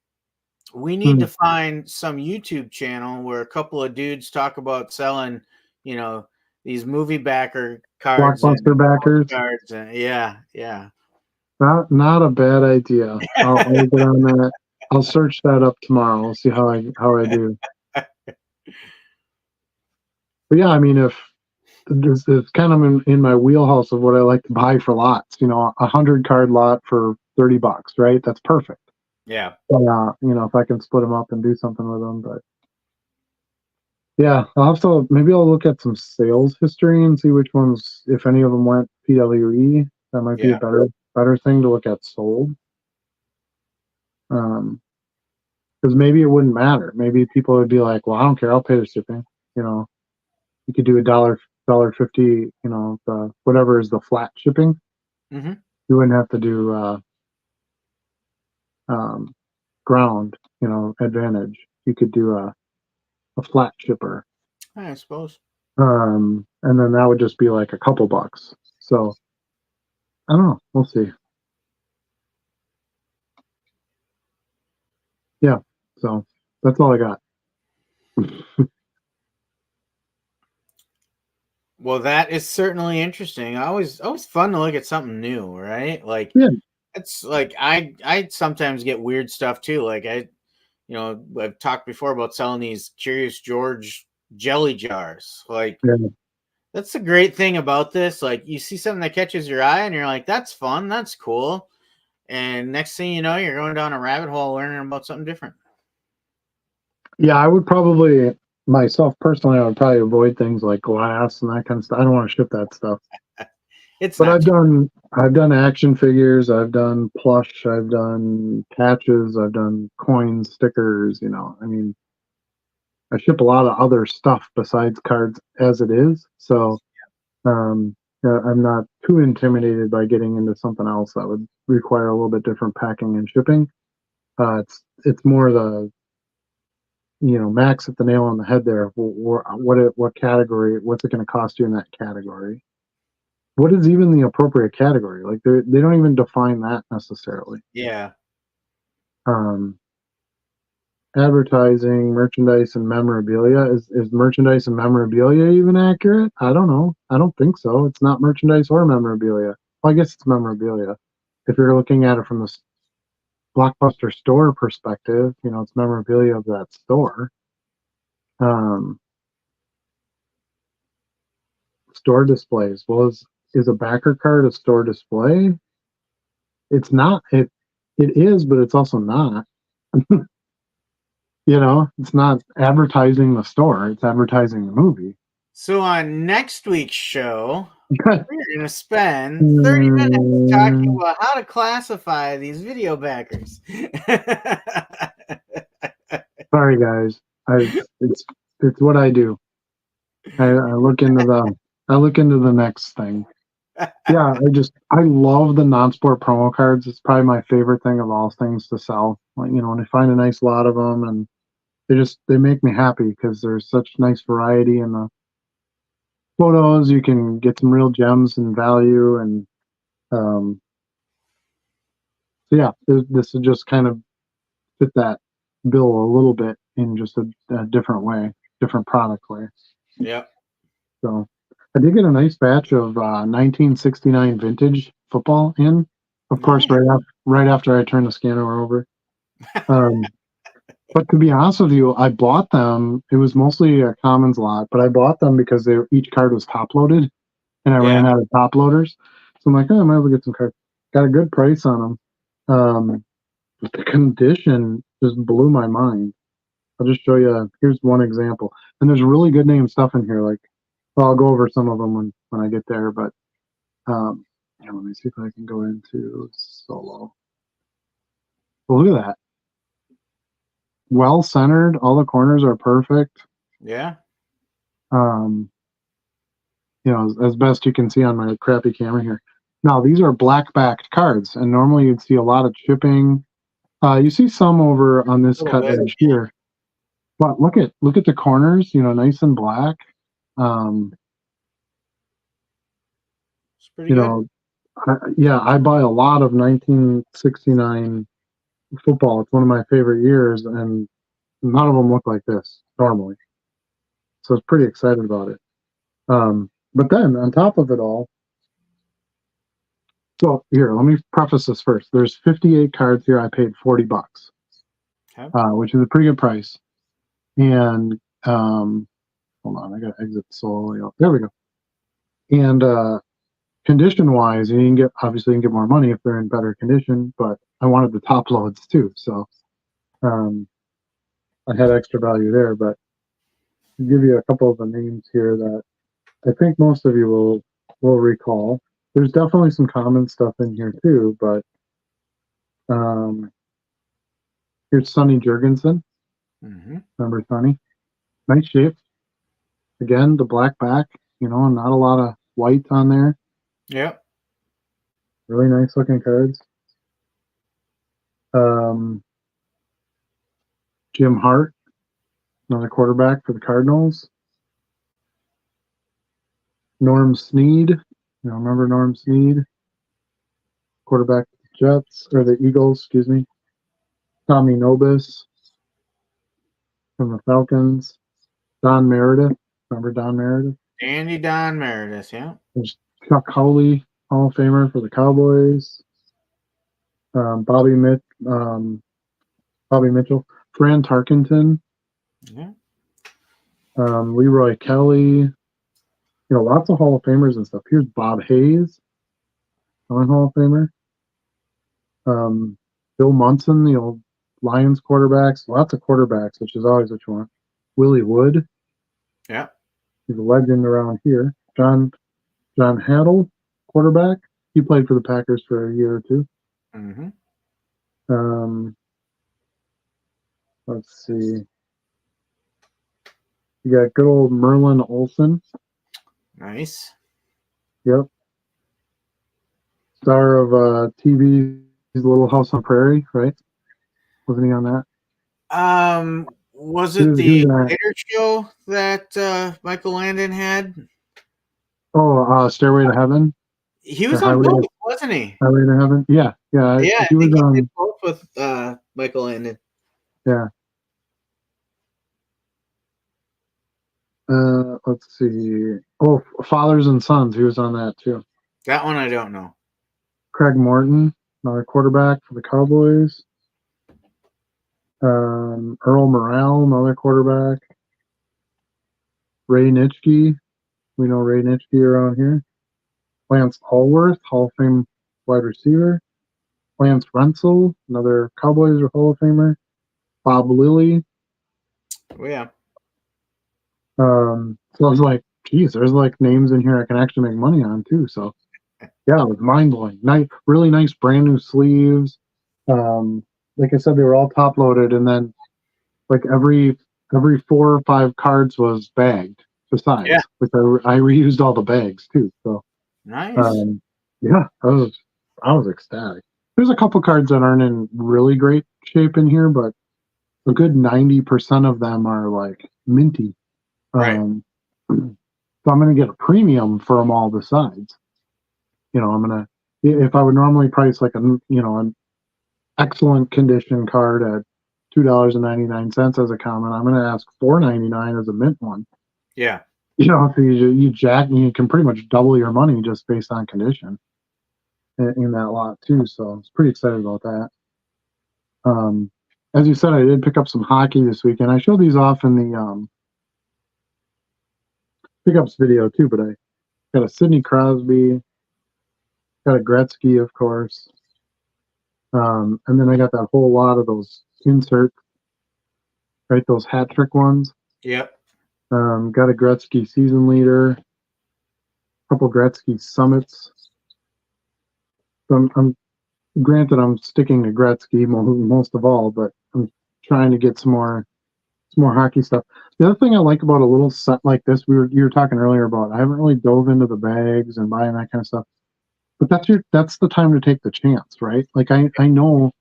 A: We need to find some YouTube channel where a couple of dudes talk about selling, you know, these movie backer cards,
B: Blockbuster backers.
A: Cards, yeah.
B: Not a bad idea. I'll get on that. I'll search that up tomorrow. I'll see how I do. But yeah, I mean, if it's kind of in my wheelhouse of what I like to buy for lots, you know, 100 card lot for $30, right? That's perfect.
A: Yeah.
B: You know, if I can split them up and do something with them, but yeah, maybe I'll look at some sales history and see which ones, if any of them went PWE. That might be a better thing to look at sold. Because maybe it wouldn't matter. Maybe people would be like, well, I don't care, I'll pay the shipping. You know, you could do $1.50, you know, whatever is the flat shipping. You wouldn't have to do ground, you know, advantage. You could do a flat shipper.
A: I suppose.
B: And then that would just be like a couple bucks. So I don't know. We'll see. Yeah. So that's all I got.
A: Well, that is certainly interesting. Always fun to look at something new, right? Like it's like I sometimes get weird stuff too. Like you know, I've talked before about selling these Curious George jelly jars. Like that's the great thing about this. Like you see something that catches your eye and you're like, that's fun, that's cool. And next thing you know, you're going down a rabbit hole learning about something different.
B: Yeah, I would probably myself personally. I would probably avoid things like glass and that kind of stuff. I don't want to ship that stuff.
A: It's
B: But
A: not.
B: I've done action figures. I've done plush. I've done patches. I've done coins, stickers. I mean, I ship a lot of other stuff besides cards as it is. So I'm not too intimidated by getting into something else that would require a little bit different packing and shipping. It's more the Max hit the nail on the head there. What category? What's it going to cost you in that category? What is even the appropriate category? Like they don't even define that necessarily.
A: Yeah.
B: Um, Advertising, merchandise, and memorabilia. Is merchandise and memorabilia even accurate? I don't know. I don't think so. It's not merchandise or memorabilia. Well, I guess it's memorabilia. If you're looking at it from the Blockbuster store perspective, it's memorabilia of that store. Um, Store displays. Well, is a backer card a store display? It's not. It is, but it's also not. It's not advertising the store. It's advertising the movie.
A: So on next week's show,
B: Sorry,
A: we're going to spend 30 minutes talking about how to classify these video backers.
B: guys. It's what I do. I look into the next thing. Yeah, I love the non-sport promo cards. It's probably my favorite thing of all things to sell. Like, when I find a nice lot of them, and they make me happy because there's such nice variety in the photos. You can get some real gems and value, and so yeah, this would just kind of fit that bill a little bit in just a different way, different product way.
A: Yep.
B: So I did get a nice batch of 1969 vintage football in, of course, right after I turned the scanner over. But to be honest with you, I bought them. It was mostly a commons lot, but I bought them because each card was top loaded, and I ran out of top loaders. So I'm like, oh, I might as well get some cards. Got a good price on them. But the condition just blew my mind. I'll just show you. Here's one example, and there's really good name stuff in here. Like, well, I'll go over some of them when I get there. But let me see if I can go into solo. Well, look at that. Well centered. All the corners are perfect.
A: Yeah.
B: As best you can see on my crappy camera here. Now, these are black backed cards, and normally you'd see a lot of chipping. You see some over on this cut edge here. But look at the corners, nice and black.
A: It's pretty good.
B: I buy a lot of 1969 football. It's one of my favorite years, and none of them look like this normally. So I was pretty excited about it. But then on top of it all, so here, let me preface this first. There's 58 cards here. I paid $40, which is a pretty good price. And hold on, I got to exit solo. There we go. And condition wise, you can get more money if they're in better condition. But I wanted the top loads too, so I had extra value there. But I'll give you a couple of the names here that I think most of you will recall. There's definitely some common stuff in here too, but here's Sonny Jurgensen.
A: Mm-hmm.
B: Remember Sonny? Nice shape. Again, the black back, not a lot of white on there.
A: Yep.
B: Really nice looking cards. Jim Hart, another quarterback for the Cardinals. Norm Snead. Remember Norm Snead? Quarterback for the Jets, or the Eagles, excuse me. Tommy Nobis from the Falcons. Don Meredith. Remember Don Meredith?
A: Don Meredith, yeah.
B: There's Chuck Howley, Hall of Famer for the Cowboys. Bobby Mitchell. Fran Tarkenton.
A: Yeah.
B: Leroy Kelly. Lots of Hall of Famers and stuff. Here's Bob Hayes, Hall of Famer. Bill Munson, the old Lions quarterbacks, lots of quarterbacks, which is always what you want. Willie Wood,
A: Yeah.
B: he's a legend around here. John Haddle, quarterback. He played for the Packers for a year or two.
A: Mm-hmm.
B: Let's see. You got good old Merlin Olsen.
A: Nice.
B: Yep. Star of TV's Little House on Prairie, right? Wasn't he on that?
A: Was
B: He
A: it
B: was
A: the
B: on that.
A: later show that Michael Landon had?
B: Oh, Stairway to Heaven?
A: He
B: Or
A: was on both, wasn't he?
B: Highway to Heaven? Yeah.
A: Yeah, I
B: He was
A: think he did
B: on,
A: both with Michael Landon.
B: yeah. Let's see. Oh, Fathers and Sons. He was on that too.
A: That one I don't know.
B: Craig Morton, another quarterback for the Cowboys. Earl Morrell, another quarterback. Ray Nitschke. We know Ray Nitschke around here. Lance Allworth, Hall of Fame wide receiver. Lance Rensel, another Cowboys or Hall of Famer. Bob Lilly.
A: Oh, yeah.
B: So I was like, geez, there's like names in here I can actually make money on too. So yeah, it was mind blowing. Nice, really nice brand new sleeves. Like I said, they were all top loaded, and then like every 4 or 5 cards was bagged besides.
A: Yeah.
B: Which I reused all the bags too. So
A: Nice.
B: yeah, I was ecstatic. There's a couple cards that aren't in really great shape in here, but a good 90% of them are like minty.
A: Right.
B: So I'm gonna get a premium for them all besides. You know, if I would normally price like an excellent condition card at $2.99 as a common, I'm gonna ask $4.99 as a mint one.
A: Yeah.
B: You know, so you can pretty much double your money just based on condition in that lot too. So I was pretty excited about that. As you said, I did pick up some hockey this weekend. I showed these off in the pickups video too, but I got a Sidney Crosby, got a Gretzky, of course, and then I got that whole lot of those inserts, right? Those hat trick ones.
A: Yep.
B: Got a Gretzky season leader, a couple Gretzky summits. So I'm granted I'm sticking to Gretzky most of all, but I'm trying to get some more hockey stuff. The other thing I like about a little set like this, you were talking earlier about, I haven't really dove into the bags and buying that kind of stuff. But that's the time to take the chance, right? Like I know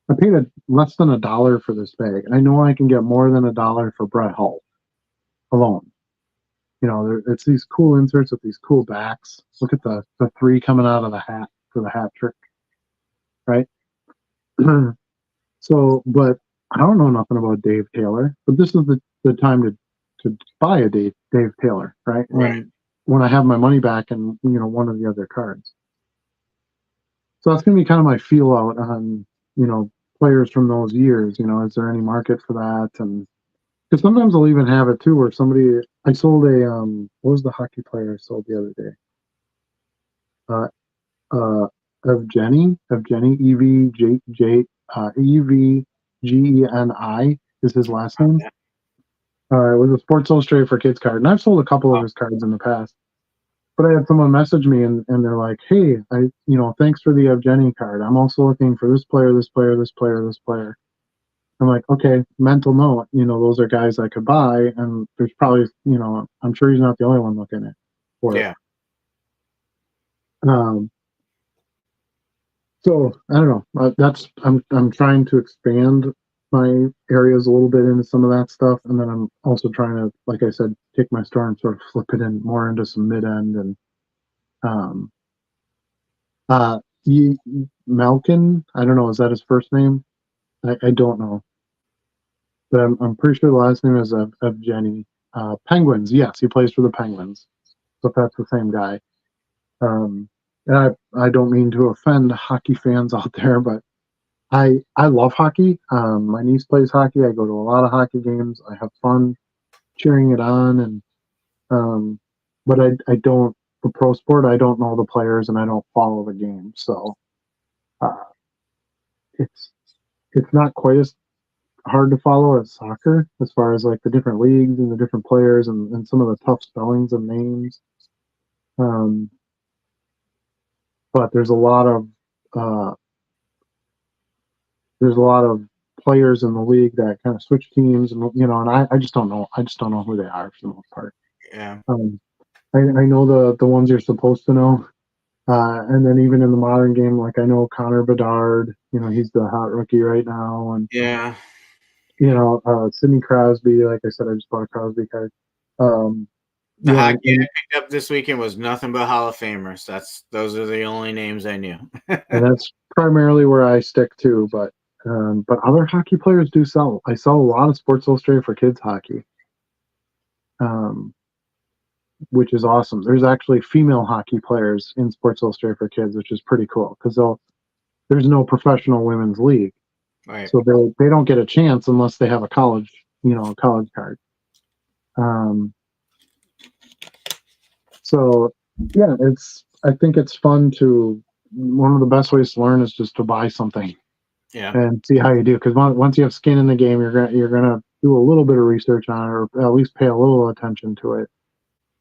B: I paid less than $1 for this bag. I know I can get more than $1 for Brett Hull alone. You know, it's these cool inserts with these cool backs. Look at the 3 coming out of the hat for the hat trick, right? So, but I don't know nothing about Dave Taylor. But this is the time to buy a Dave Taylor, right?
A: Right.
B: When I have my money back and one of the other cards. So that's going to be kind of my feel out on players from those years. Is there any market for that? And because sometimes I'll even have it too, where I sold a what was the hockey player I sold the other day? Evgeny Evgeni is his last name. It was a Sports Illustrated for Kids card, and I've sold a couple of his cards in the past. But I had someone message me and they're like, "Hey, thanks for the Evgeny card. I'm also looking for this player, this player, this player, this player." I'm like, "Okay, mental note. Those are guys I could buy, and there's probably, I'm sure he's not the only one looking for it."
A: Yeah.
B: So I don't know. I'm trying to expand my areas a little bit into some of that stuff, and then I'm also trying to, like I said, take my store and sort of flip it in more into some mid end and Malkin. I don't know. Is that his first name? I don't know, but I'm pretty sure the last name is Evgeny. Penguins. Yes, he plays for the Penguins. So if that's the same guy. And I don't mean to offend hockey fans out there, but I love hockey. My niece plays hockey. I go to a lot of hockey games. I have fun cheering it on, and but I don't, for pro sport, I don't know the players and I don't follow the game. So it's not quite as hard to follow as soccer, as far as like the different leagues and the different players and some of the tough spellings of names. Um, but uh, there's a lot of players in the league that kind of switch teams, and and I just don't know. I just don't know who they are for the most part.
A: Yeah.
B: I know the ones you're supposed to know. And then even in the modern game, like I know Connor Bedard, he's the hot rookie right now, and
A: Yeah.
B: Sidney Crosby. Like I said, I just bought a Crosby card.
A: The hockey I picked up this weekend was nothing but Hall of Famers. Those are the only names I knew.
B: and that's primarily where I stick to. But other hockey players do sell. I sell a lot of Sports Illustrated for kids hockey, which is awesome. There's actually female hockey players in Sports Illustrated for kids, which is pretty cool because there's no professional women's league.
A: Right.
B: So they don't get a chance unless they have a college card. So yeah, I think it's fun one of the best ways to learn is just to buy something.
A: Yeah.
B: And see how you do, because once you have skin in the game, you're gonna do a little bit of research on it, or at least pay a little attention to it.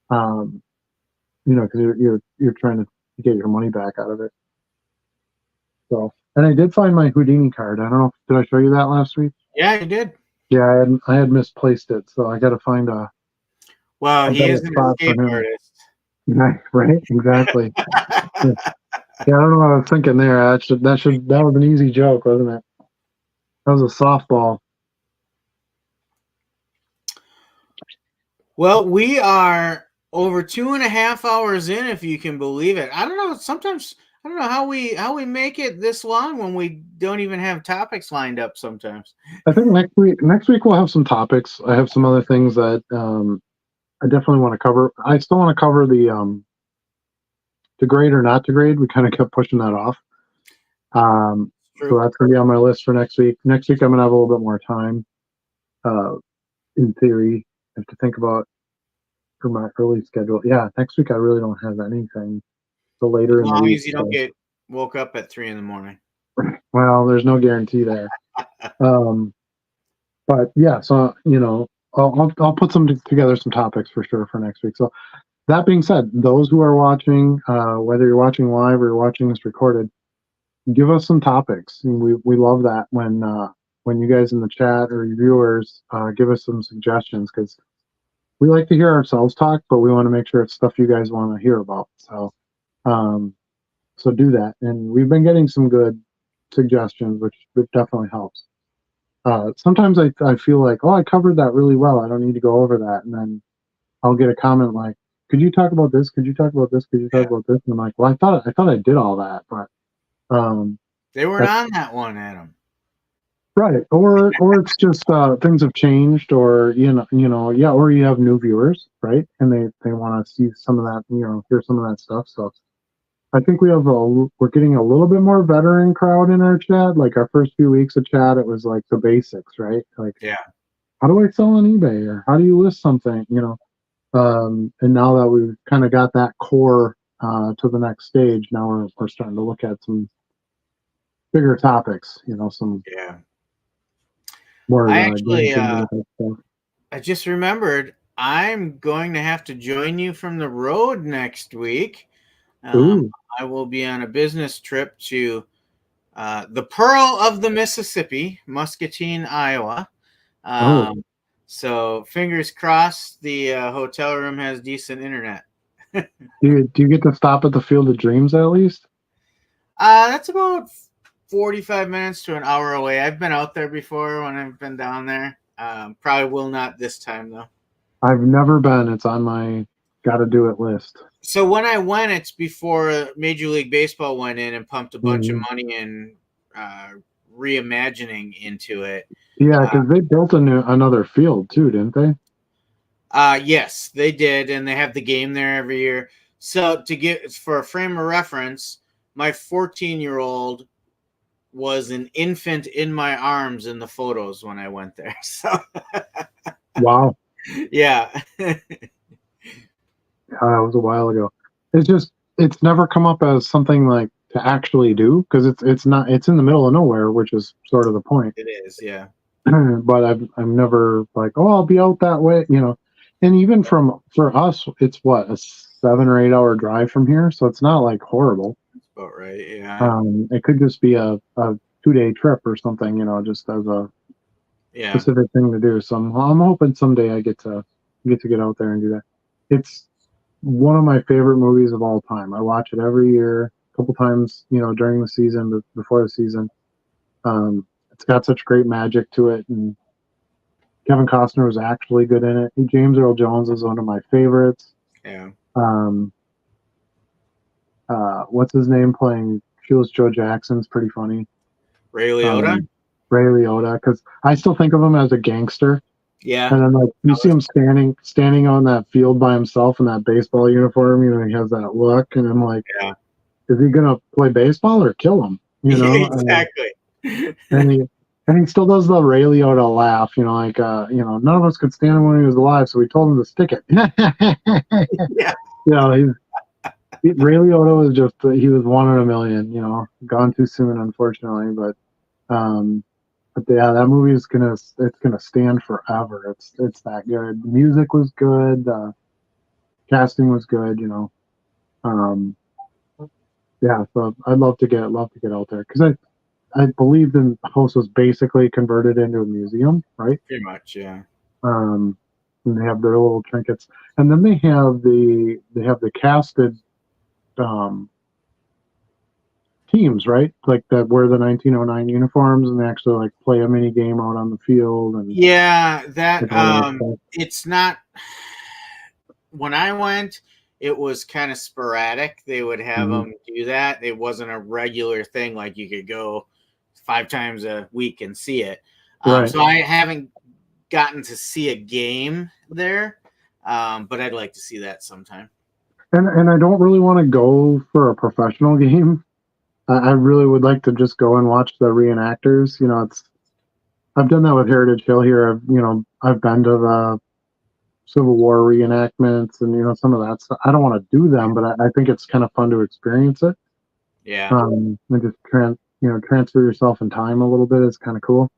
B: Because you're trying to get your money back out of it. So, and I did find my Houdini card. I don't know, did I show you that last week?
A: Yeah, you did.
B: Yeah, I had misplaced it, so I got to find a.
A: Well, he is an escape artist.
B: Right, exactly. Yeah, I don't know what I was thinking there. That was an easy joke, wasn't it? That was a softball.
A: Well, we are over 2.5 hours in, if you can believe it. I don't know. Sometimes I don't know how we make it this long when we don't even have topics lined up. Sometimes
B: I think next week we'll have some topics. I have some other things that I definitely want to cover. I still want to cover the to grade or not to grade. We kind of kept pushing that off. So that's going to be on my list for next week. Next week I'm going to have a little bit more time. In theory, I have to think about for my early schedule. Yeah, next week I really don't have anything. So later in the week,
A: as you don't get woke up at 3 a.m.
B: Well, there's no guarantee there. But yeah, so I'll put together some topics for sure for next week. So that being said, those who are watching, whether you're watching live or you're watching this recorded, give us some topics. And we love that when you guys in the chat or your viewers give us some suggestions, because we like to hear ourselves talk, but we want to make sure it's stuff you guys want to hear about. So so do that. And we've been getting some good suggestions, which definitely helps. Sometimes I feel like, I covered that really well, I don't need to go over that. And then I'll get a comment like, could you talk about this? Could you talk about this? Could you talk about this? And I'm like, well, I thought I did all that, but
A: they weren't on that one, Adam.
B: Right. Or it's just things have changed, or or you have new viewers, right? And they want to see some of that, hear some of that stuff. So I think we're getting a little bit more veteran crowd in our chat. Like our first few weeks of chat, it was like the basics, right? Like, how do I sell on eBay, or how do you list something, and now that we've kind of got that core to the next stage, now we're starting to look at some bigger topics, some more.
A: I just remembered I'm going to have to join you from the road next week. I will be on a business trip to the Pearl of the Mississippi, Muscatine, Iowa. So fingers crossed the hotel room has decent internet.
B: Do you get to stop at the Field of Dreams at least?
A: That's about 45 minutes to an hour away. I've been out there before when I've been down there. Probably will not this time, though.
B: I've never been. It's on my gotta do it list.
A: So when I went, it's before Major League Baseball went in and pumped a bunch of money and reimagining into it.
B: Yeah, because they built another field too, didn't they?
A: Yes, they did, and they have the game there every year. So for a frame of reference, my 14-year-old was an infant in my arms in the photos when I went there. So
B: wow.
A: Yeah.
B: It was a while ago. It's never come up as something like to actually do, because it's in the middle of nowhere, which is sort of the point.
A: It is, yeah.
B: but I'm never like, oh, I'll be out that way, you know. And even for us, it's what, a 7 or 8 hour drive from here, so it's not like horrible.
A: That's about right. Yeah.
B: It could just be a 2 day trip or something, you know, just as a specific thing to do. So I'm hoping someday I get to get out there and do that. It's one of my favorite movies of all time. I watch it every year, a couple times, you know, during the season, but before the season. It's got such great magic to it, and Kevin Costner was actually good in it. James Earl Jones is one of my favorites.
A: Yeah.
B: What's his name playing Shoeless Joe Jackson's pretty funny.
A: Ray Liotta.
B: Ray Liotta, because I still think of him as a gangster.
A: Yeah.
B: And then like you see him standing on that field by himself in that baseball uniform. You know, he has that look, and I'm like,
A: yeah.
B: Is he gonna play baseball or kill him? You know,
A: exactly.
B: And he still does the Ray Liotta laugh, you know, like you know, none of us could stand him when he was alive, so we told him to stick it.
A: Yeah.
B: You know, Ray Liotta was just he was one in a million, you know, gone too soon, unfortunately. But yeah, that movie is gonna stand forever. It's that good. The music was good, casting was good, you know. Yeah, so I'd love to get out there because I believe the house was basically converted into a museum, right?
A: Pretty much, yeah.
B: And they have their little trinkets, and then they have the casted teams, right? Like that wear the 1909 uniforms and they actually like play a mini game out on the field. And
A: yeah, that it's not. When I went, it was kind of sporadic. They would have them do that. It wasn't a regular thing like you could go 5 times a week and see it.
B: Right.
A: So I haven't gotten to see a game there, but I'd like to see that sometime.
B: And I don't really want to go for a professional game. I really would like to just go and watch the reenactors. You know, I've done that with Heritage Hill here. I've been to the Civil War reenactments and, you know, some of that stuff. I don't want to do them, but I think it's kind of fun to experience it.
A: Yeah.
B: And just transfer yourself in time a little bit is kind of cool.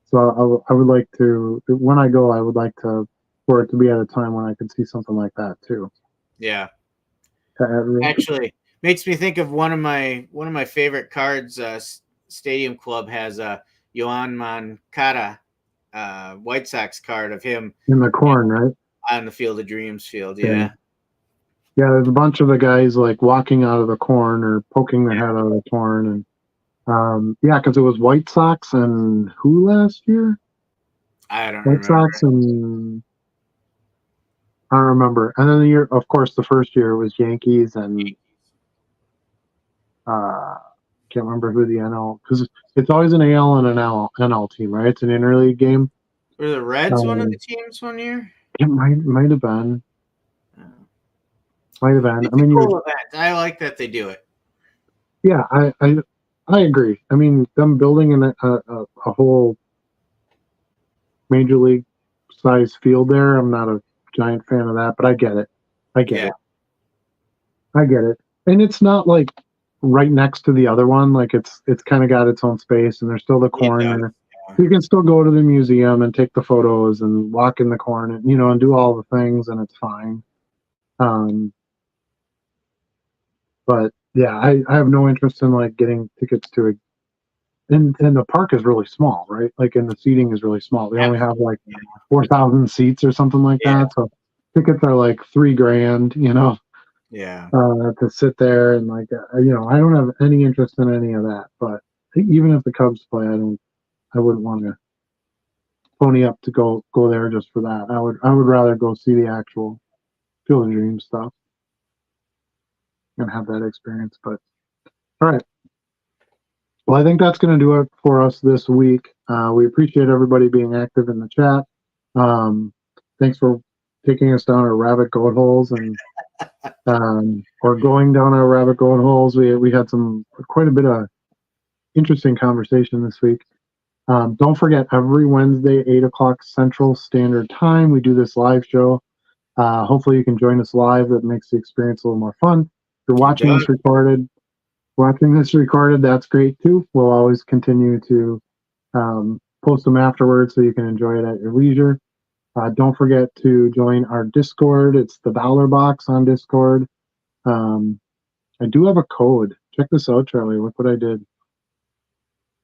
B: So I would like to, when I go, I would like for it to be at a time when I could see something like that too.
A: Yeah. Actually, makes me think of one of my favorite cards. Stadium Club has a Yoan Moncada White Sox card of him
B: in the corn, right?
A: On the Field of Dreams field, yeah.
B: Yeah, there's a bunch of the guys like walking out of the corn or poking their head out of the corn, and because it was White Sox and who last year?
A: I don't
B: remember. White Sox and I don't remember. And then the first year was Yankees and can't remember who the NL, because it's always an AL and an NL team, right? It's an interleague game.
A: Were the Reds one of the teams one year?
B: It might have been. Might have been.
A: I mean, cool event. I like that they do it.
B: Yeah, I agree. I mean, them building a whole major league size field there, I'm not a giant fan of that, but I get it. I get it. And it's not like right next to the other one. Like it's kind of got its own space, and there's still the corn there. Yeah. You can still go to the museum and take the photos and walk in the corn and, you know, and do all the things, and it's fine. But yeah, I have no interest in like getting tickets to it. And the park is really small, right? Like, and the seating is really small. They only have like 4,000 seats or something like that. So tickets are like $3,000, you know.
A: Yeah.
B: To sit there and like, you know, I don't have any interest in any of that. But even if the Cubs play, I wouldn't want to pony up to go there just for that. I would rather go see the actual Field of Dreams stuff and have that experience. But all right. Well, I think that's going to do it for us this week. We appreciate everybody being active in the chat. Thanks for taking us down our rabbit goat holes and or going down our rabbit goat holes. We had quite a bit of interesting conversation this week. Don't forget, every Wednesday, 8:00 Central Standard Time, we do this live show. Hopefully you can join us live. That makes the experience a little more fun. If you're watching this recorded, that's great too. We'll always continue to post them afterwards so you can enjoy it at your leisure. Don't forget to join our Discord. It's the Dollar Box on Discord. I do have a code. Check this out, Charlie. Look what I did.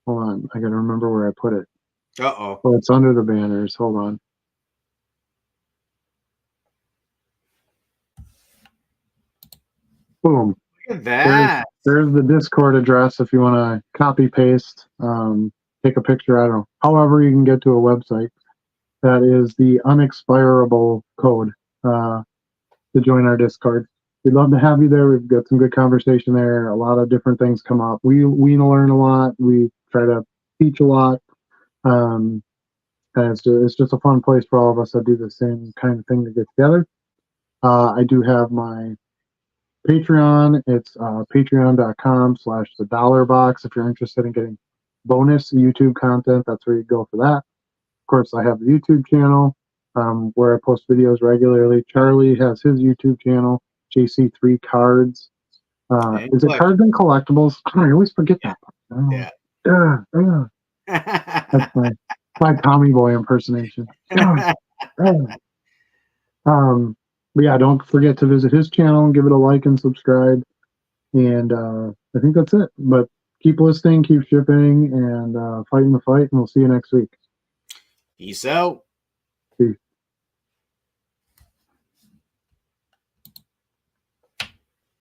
B: Hold on. I got to remember where I put it.
A: Uh-oh.
B: Oh, it's under the banners. Hold on. Boom.
A: Look at that.
B: There's the Discord address if you want to copy paste, take a picture. I don't know. However, you can get to a website. That is the unexpirable code to join our Discord. We'd love to have you there. We've got some good conversation there. A lot of different things come up. We learn a lot. We try to teach a lot. And it's just a fun place for all of us that do the same kind of thing to get together. I do have my Patreon. It's patreon.com/the dollar box. If you're interested in getting bonus YouTube content, that's where you go for that. Of course, I have the YouTube channel where I post videos regularly. Charlie has his YouTube channel, JC3 Cards. Is it Cards and Collectibles? I always forget that part.
A: Yeah.
B: That's my Tommy Boy impersonation. But yeah, don't forget to visit his channel and give it a like and subscribe. And I think that's it. But keep listening, keep shipping, and fighting the fight. And we'll see you next week.
A: Peace out.
B: Peace.